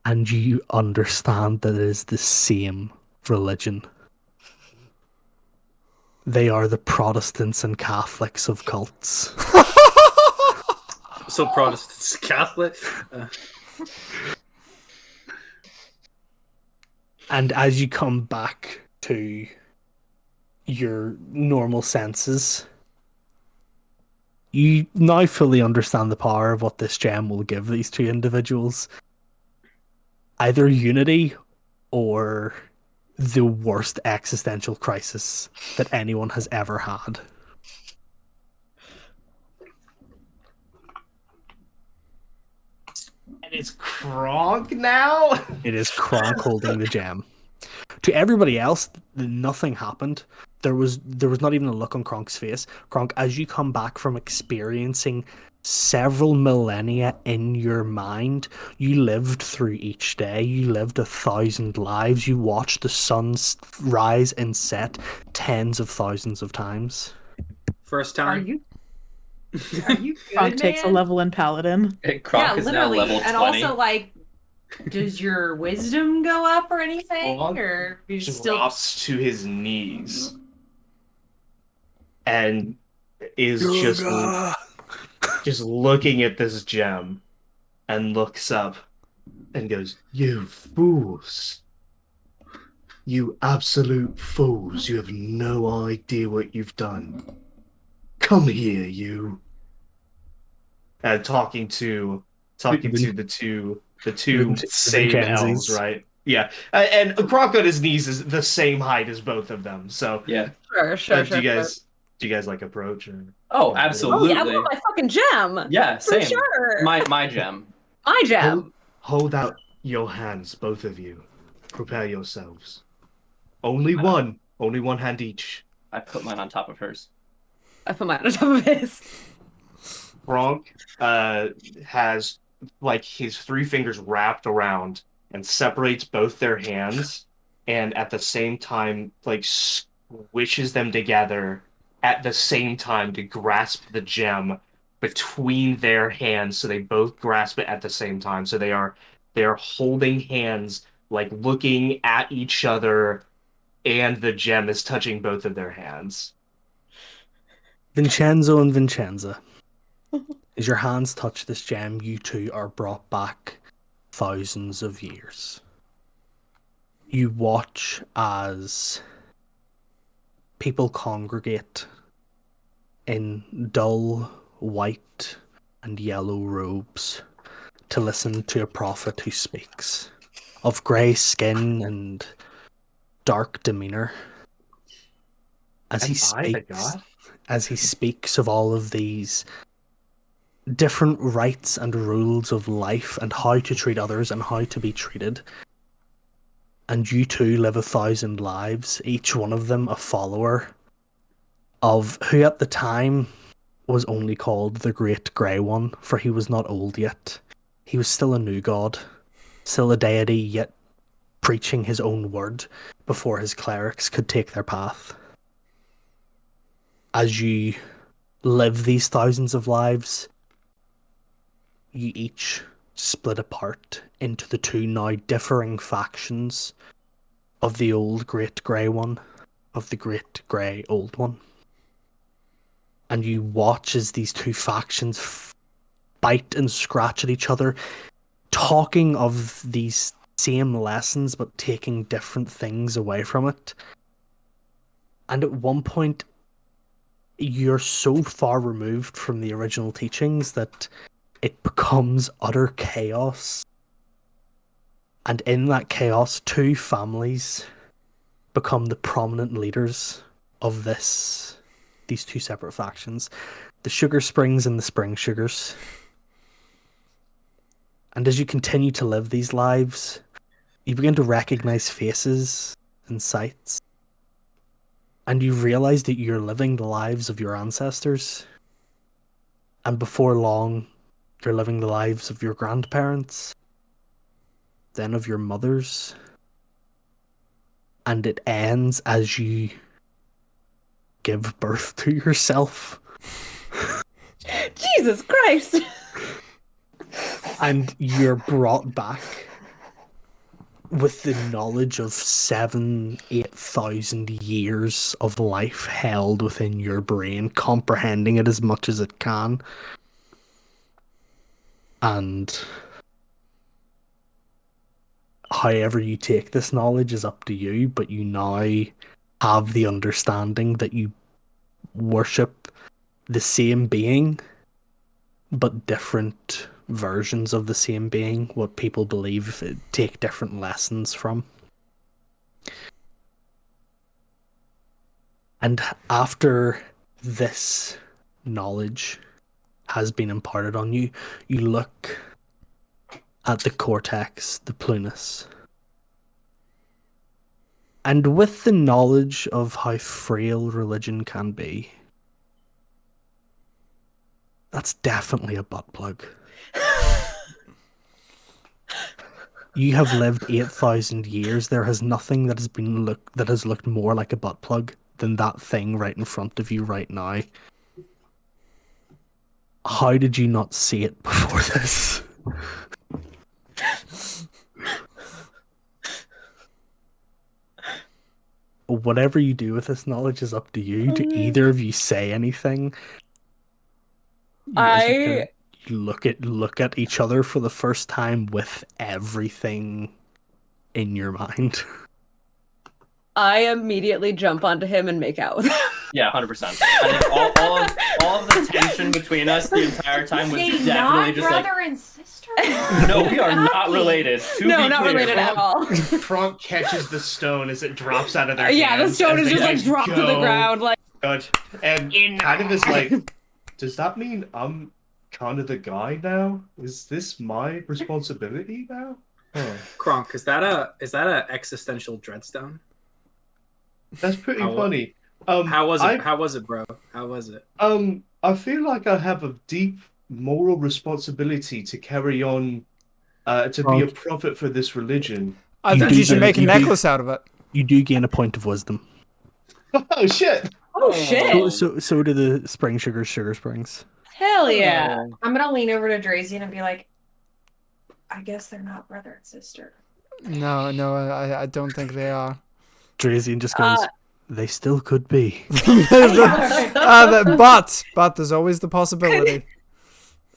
And you understand that it is the same religion. They are the Protestants and Catholics of cults. So Protestants, Catholic. And as you come back to your normal senses, you now fully understand the power of what this gem will give these two individuals. Either unity or the worst existential crisis that anyone has ever had. And it's Kronk now? It is Kronk holding the gem. To everybody else, nothing happened. There was not even a look on Kronk's face. Kronk, as you come back from experiencing several millennia in your mind, you lived through each day. You lived 1,000 lives. You watched the sun rise and set tens of thousands of times. First Are time. you? Are you good, Kronk takes a man? level in Paladin. Kronk Yeah, is now literally. level 20. And also, like, does your wisdom go up or anything, Kronk or you still? drops to his knees and is just looking at this gem and looks up and goes, "You fools. You absolute fools. You have no idea what you've done. Come here, you." And talking to the two same elves, Vincenzis. right? Yeah. And Kronk on his knees is the same height as both of them. So Yeah. Sure. do you guys like approach or Oh, yeah, absolutely. Oh yeah, I want my fucking gem. Yeah, For same. sure. My gem. My gem. Hold out your hands, both of you. Prepare yourselves. Only one hand each. I put mine on top of hers. I put mine on top of his. Bronk has like his 3 fingers wrapped around and separates both their hands, and at the same time like squishes them together at the same time to grasp the gem between their hands, so they both grasp it at the same time. So they are holding hands, like looking at each other, and the gem is touching both of their hands. Vincenzo and Vincenza, as your hands touch this gem, you two are brought back thousands of years. You watch as people congregate in dull white and yellow robes to listen to a prophet who speaks, of grey skin and dark demeanor. As he speaks of all of these different rights and rules of life and how to treat others and how to be treated. And you two live 1,000 lives, each one of them a follower of who at the time was only called the Great Grey One, for he was not old yet. He was still a new god, still a deity, yet preaching his own word before his clerics could take their path. As you live these thousands of lives, you each split apart into the two now differing factions of the old Great Grey One, of the Great Grey Old One. And you watch as these two factions bite and scratch at each other, talking of these same lessons but taking different things away from it. And at one point, you're so far removed from the original teachings that it becomes utter chaos. And in that chaos, two families become the prominent leaders of these two separate factions. The Sugar Springs and the Spring Sugars. And as you continue to live these lives, you begin to recognize faces and sights. And you realize that you're living the lives of your ancestors. And before long, you're living the lives of your grandparents, then of your mothers. And it ends as you give birth to yourself. Jesus Christ! And you're brought back with the knowledge of 8,000 years of life held within your brain, comprehending it as much as it can. And however you take this knowledge is up to you, but you now have the understanding that you worship the same being, but different versions of the same being, what people believe take different lessons from. And after this knowledge has been imparted on you, you look at the cortex, the plunus. And with the knowledge of how frail religion can be, that's definitely a butt plug. You have lived 8,000 years. There has nothing that has looked more like a butt plug than that thing right in front of you right now. How did you not see it before this? Whatever you do with this knowledge is up to you. Do either of you say anything? As you kind of look at each other for the first time with everything in your mind. I immediately jump onto him and make out with him. Yeah, 100%. I think all of the tension between us the entire time was They definitely not just brother like, and sister? no, we are not related. No, not related at all. Kronk catches the stone as it drops out of their Yeah, hands. the stone as is they, just like dropped to the go. ground. Like, God. And kind of is like, does that mean I'm kind of the guy now? Is this my responsibility now? Huh. Kronk, is that a existential dreadstone? That's pretty funny. How was it? How was it, bro? How was it? I feel like I have a deep moral responsibility to carry on, to be a prophet for this religion. I think you should make a necklace out of it. You do gain a point of wisdom. Oh shit! oh shit! So do the Spring Sugar Springs. Hell yeah! I'm gonna lean over to Drazian and be like, I guess they're not brother and sister. No, I don't think they are. Drazian just goes, they still could be. But there's always the possibility.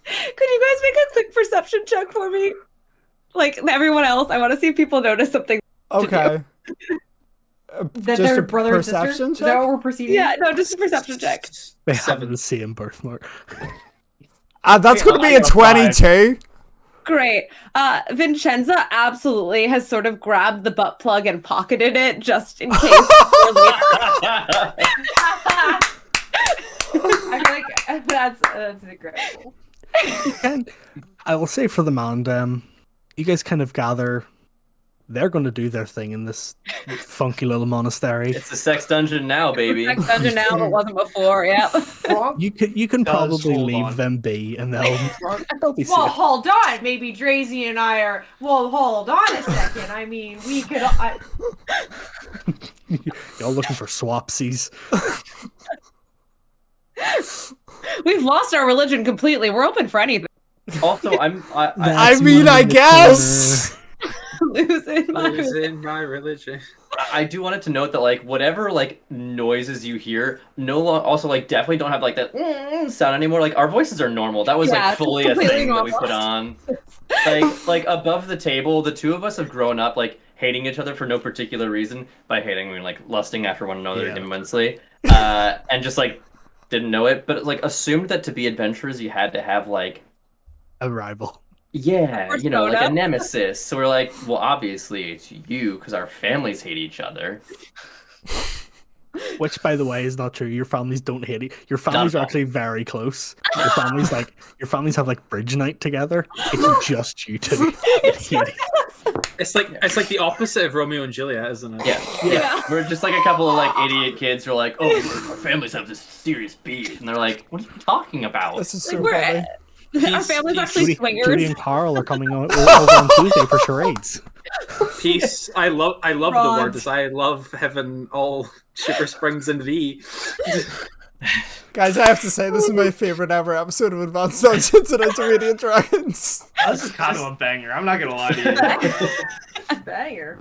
Could you guys make a quick perception check for me? Like everyone else, I want to see if people notice something. Okay. That Just they're a brother and sister? perception Is that check? what we're perceiving? Yeah, no, just a perception check. They have the same birthmark. That's going to be a 22. Great. Vincenza absolutely has sort of grabbed the butt plug and pocketed it just in case. I feel like that's incredible. And I will say for the Mandem, you guys kind of gather. They're going to do their thing in this funky little monastery. it's a sex dungeon now, baby. Sex dungeon now, but wasn't before. Yeah. You can probably hold leave on. them be, and they'll be Well, safe. hold on. Maybe Drazy and I are. Well, hold on a second. I mean, we could. Y'all looking for swapsies? We've lost our religion completely. We're open for anything. Also, I I mean, I guess. Losing my religion. I do want it to note that like whatever like noises you hear, also like definitely don't have like that sound anymore. Like our voices are normal. That was Yeah, like fully a completely thing that we normal. put on. Like above the table, the two of us have grown up like hating each other for no particular reason. By hating, I mean like lusting after one another Yeah. immensely, and just like didn't know it, but like assumed that to be adventurers you had to have like A rival. yeah, you know, like a Persona. nemesis. So we're like, well, obviously it's you because our families hate each other. Which, by the way, is not true. Your families don't hate it. Your families Not are at all. actually very close. Your families have like bridge night together. It's just you two. It's like the opposite of Romeo and Juliet, isn't it? Yeah. We're just like a couple of like idiot kids who are like, oh, our families have this serious beef, and they're like, what are you talking about? This is so We're funny. our family's actually swingers. Judy and Carl are coming over on Tuesday for charades. Peace. I love the Rods. word. As I love having all Sugar Springs in thee. Guys, I have to say, this is my favorite ever episode of Advanced Dungeons and Intermediate Dragons. This is kind of a banger. I'm not gonna lie to you. Banger.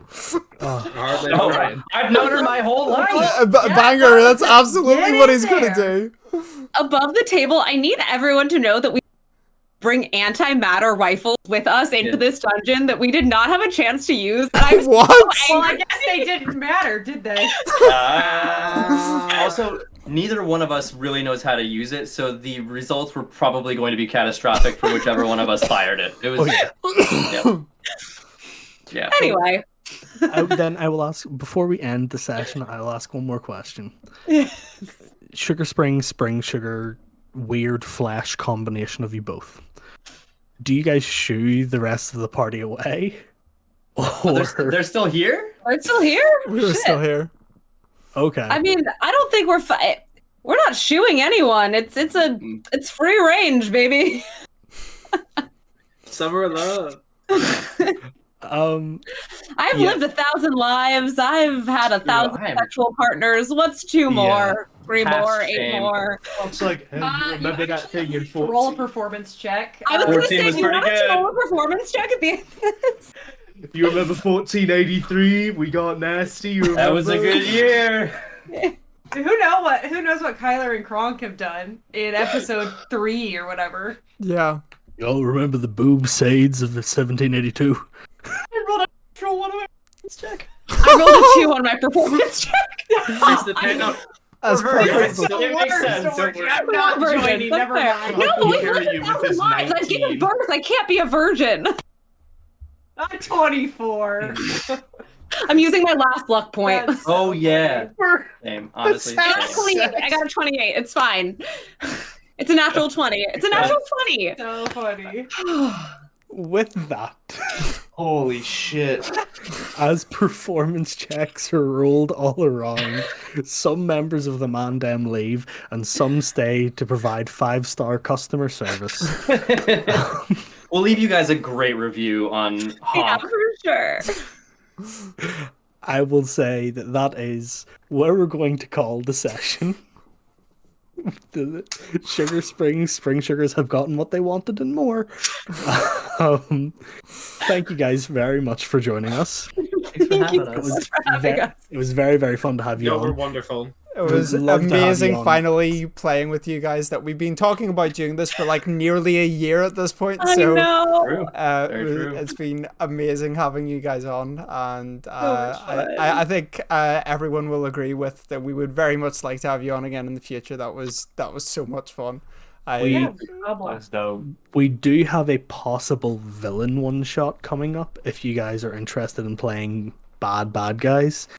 All right. I've known her my whole life. Banger, that's absolutely Get what in he's going to there. do. Above the table, I need everyone to know that we bring antimatter rifles with us into Yeah. this dungeon that we did not have a chance to use. And I'm What? Well, I guess they didn't matter, did they? Also, neither one of us really knows how to use it, so the results were probably going to be catastrophic for whichever one of us fired it. It was. Yeah. Anyway. Then I will ask, before we end the session, I will ask one more question. Sugar spring sugar, weird flesh combination of you both. Do you guys shoo the rest of the party away? Or... They're still here? We're still here? We were still here. Okay. I mean, I don't think we're not shooing anyone. It's free range, baby. Summer of love. I've lived 1,000 lives. I've had 1,000 sexual partners. What's 2 more? 3 more? 8 more? It's like, hey, you remember that thing in 14? Roll a performance check. I was going to 14 say, was you pretty want to good. roll a performance check at the end of this? You remember 1483? We got nasty. You remember? That was a good year. Who knows what Kyler and Kronk have done in episode 3 or whatever. Yeah. Y'all remember the boob sades of 1782? I rolled a natural one on my performance check. I rolled a 2 on my performance check. Freeze the pen up. As Yeah, perfect. it's It makes sense. Don't worry. I'm not Virgin, joining, that's never fair. mind. No, I'll we carry lived you with 1,000 this lives. I've given 19. birth. I can't be a virgin. I'm 24. I'm using my last luck point. That's Oh, so yeah. funny. Same. Honestly, That's same. 28. I got a 28. It's fine. It's a natural 20. It's a natural 20. So funny. With that, Holy shit. as performance checks are rolled all around, some members of the Mandem leave and some stay to provide 5-star customer service. We'll leave you guys a great review on Yeah, Hawk. for sure. I will say that is where we're going to call the session. The spring sugars have gotten what they wanted and more. Thank you guys very much for joining us. Thanks for having us. It was very, very fun to have you Y'all were on. wonderful. It was love to have you amazing on. finally playing with you guys. That we've been talking about doing this for like nearly a year at this point. I So know. True. Very true. it's been amazing having you guys on, and much fun. I think everyone will agree with that. We would very much like to have you on again in the future. That was so much fun. That's dope. We do have a possible villain one-shot coming up if you guys are interested in playing bad guys.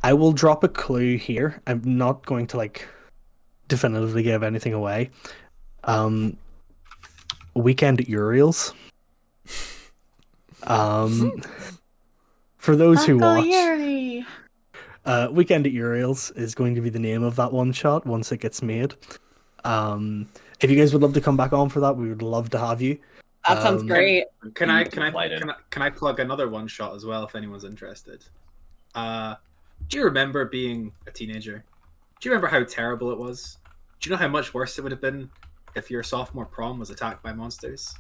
I will drop a clue here. I'm not going to definitively give anything away. Weekend at Uriel's. For those who watch, Weekend at Uriel's is going to be the name of that one shot once it gets made. If you guys would love to come back on for that, we would love to have you. That sounds great. Can I Delighted. plug another one shot as well if anyone's interested? Do you remember being a teenager? Do you remember how terrible it was? Do you know how much worse it would have been if your sophomore prom was attacked by monsters?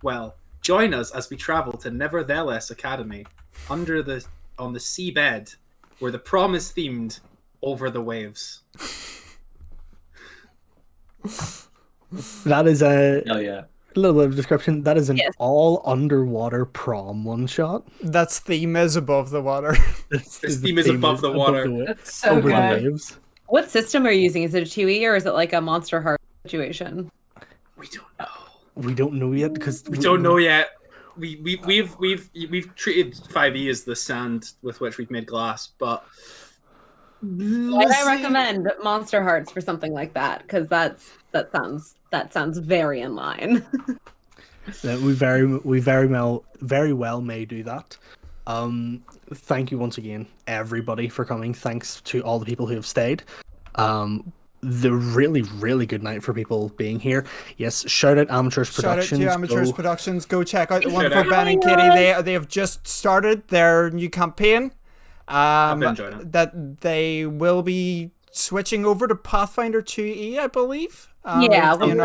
Well, join us as we travel to Nevertheless Academy on the seabed where the prom is themed over the waves. That is a Oh yeah. little bit of description. That is an Yes. all underwater prom one shot. That's theme is above the water. This theme is above the water. That's so over the good. waves. What system are you using? Is it a 2E or is it like a Monster Heart situation? We don't know. We don't know yet because We don't know yet. We've treated 5e as the sand with which we've made glass, but I recommend Monster Hearts for something like that because that sounds very in line. We very well may do that. Thank you once again, everybody, for coming. Thanks to all the people who have stayed. The really, really good night for people being here. Yes, shout out Amateurs Shout out Productions. to Amateurs Go- Productions. Go check out the one Shout for out. Ben and Kitty. They have just started their new campaign. I've been enjoying it. That they will be switching over to Pathfinder 2E, I believe. Yeah, with the we're In the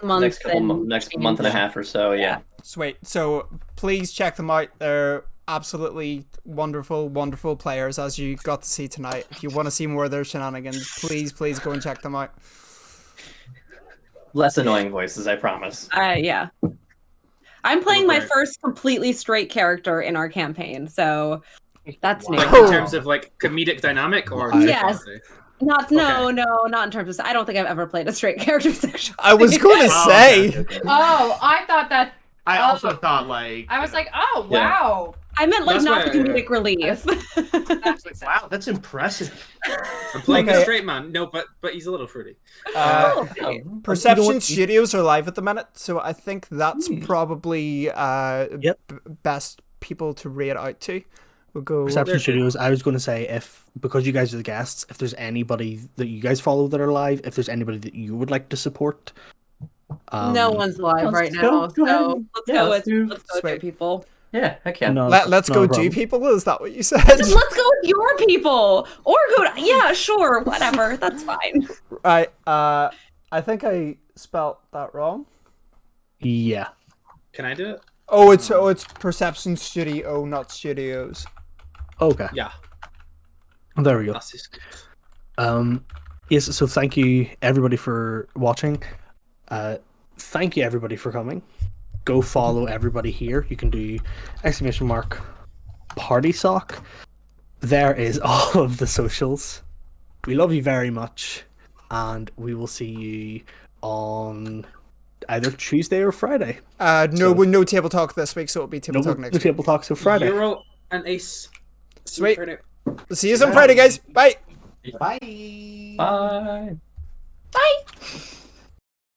announcement. next month and a half or so, yeah. Sweet. So please check them out. They're absolutely wonderful, wonderful players, as you got to see tonight. If you want to see more of their shenanigans, please go and check them out. Less annoying voices, I promise. Yeah. I'm playing my Okay. first completely straight character in our campaign, so that's new. Like in terms of like comedic dynamic or Yes. sexuality? Not not in terms of. I don't think I've ever played a straight character sexually. I was going to Oh, say. okay. Oh, I thought that. I Oh. also thought like I was like, oh Yeah. wow. I meant like That's not why- the comedic relief. That's like, wow, that's impressive. I'm playing Okay. a straight man. No, but he's a little fruity. Okay. Perception You know what? Studios are live at the minute, so I think that's probably Yep. best people to rate out to. We'll go. Perception Studios. I was going to say, if because you guys are the guests, if there's anybody that you guys follow that are live, if there's anybody that you would like to support, No one's live right let's go- now, go ahead. so let's Yeah, go let's with do- let's go with Sweet. your people. Yeah, I can. No, Let's not go a do problem. people. Is that what you said? Let's go with your people, or go. Yeah, sure, whatever. That's fine. Right. I think I spelt that wrong. Yeah. Can I do it? Oh, it's Perception Studio, not Studios. Okay. Yeah. There we go. That's just good. Yes. So thank you everybody for watching. Thank you everybody for coming. Go follow everybody here. You can do ! Party sock. There is all of the socials. We love you very much, and we will see you on either Tuesday or Friday. No table talk this week, so it'll be table No, talk no next week. table talks on Friday. Euro and Ace. Sweet. Friday. See you on Friday, guys. Bye. Bye. Bye. Bye.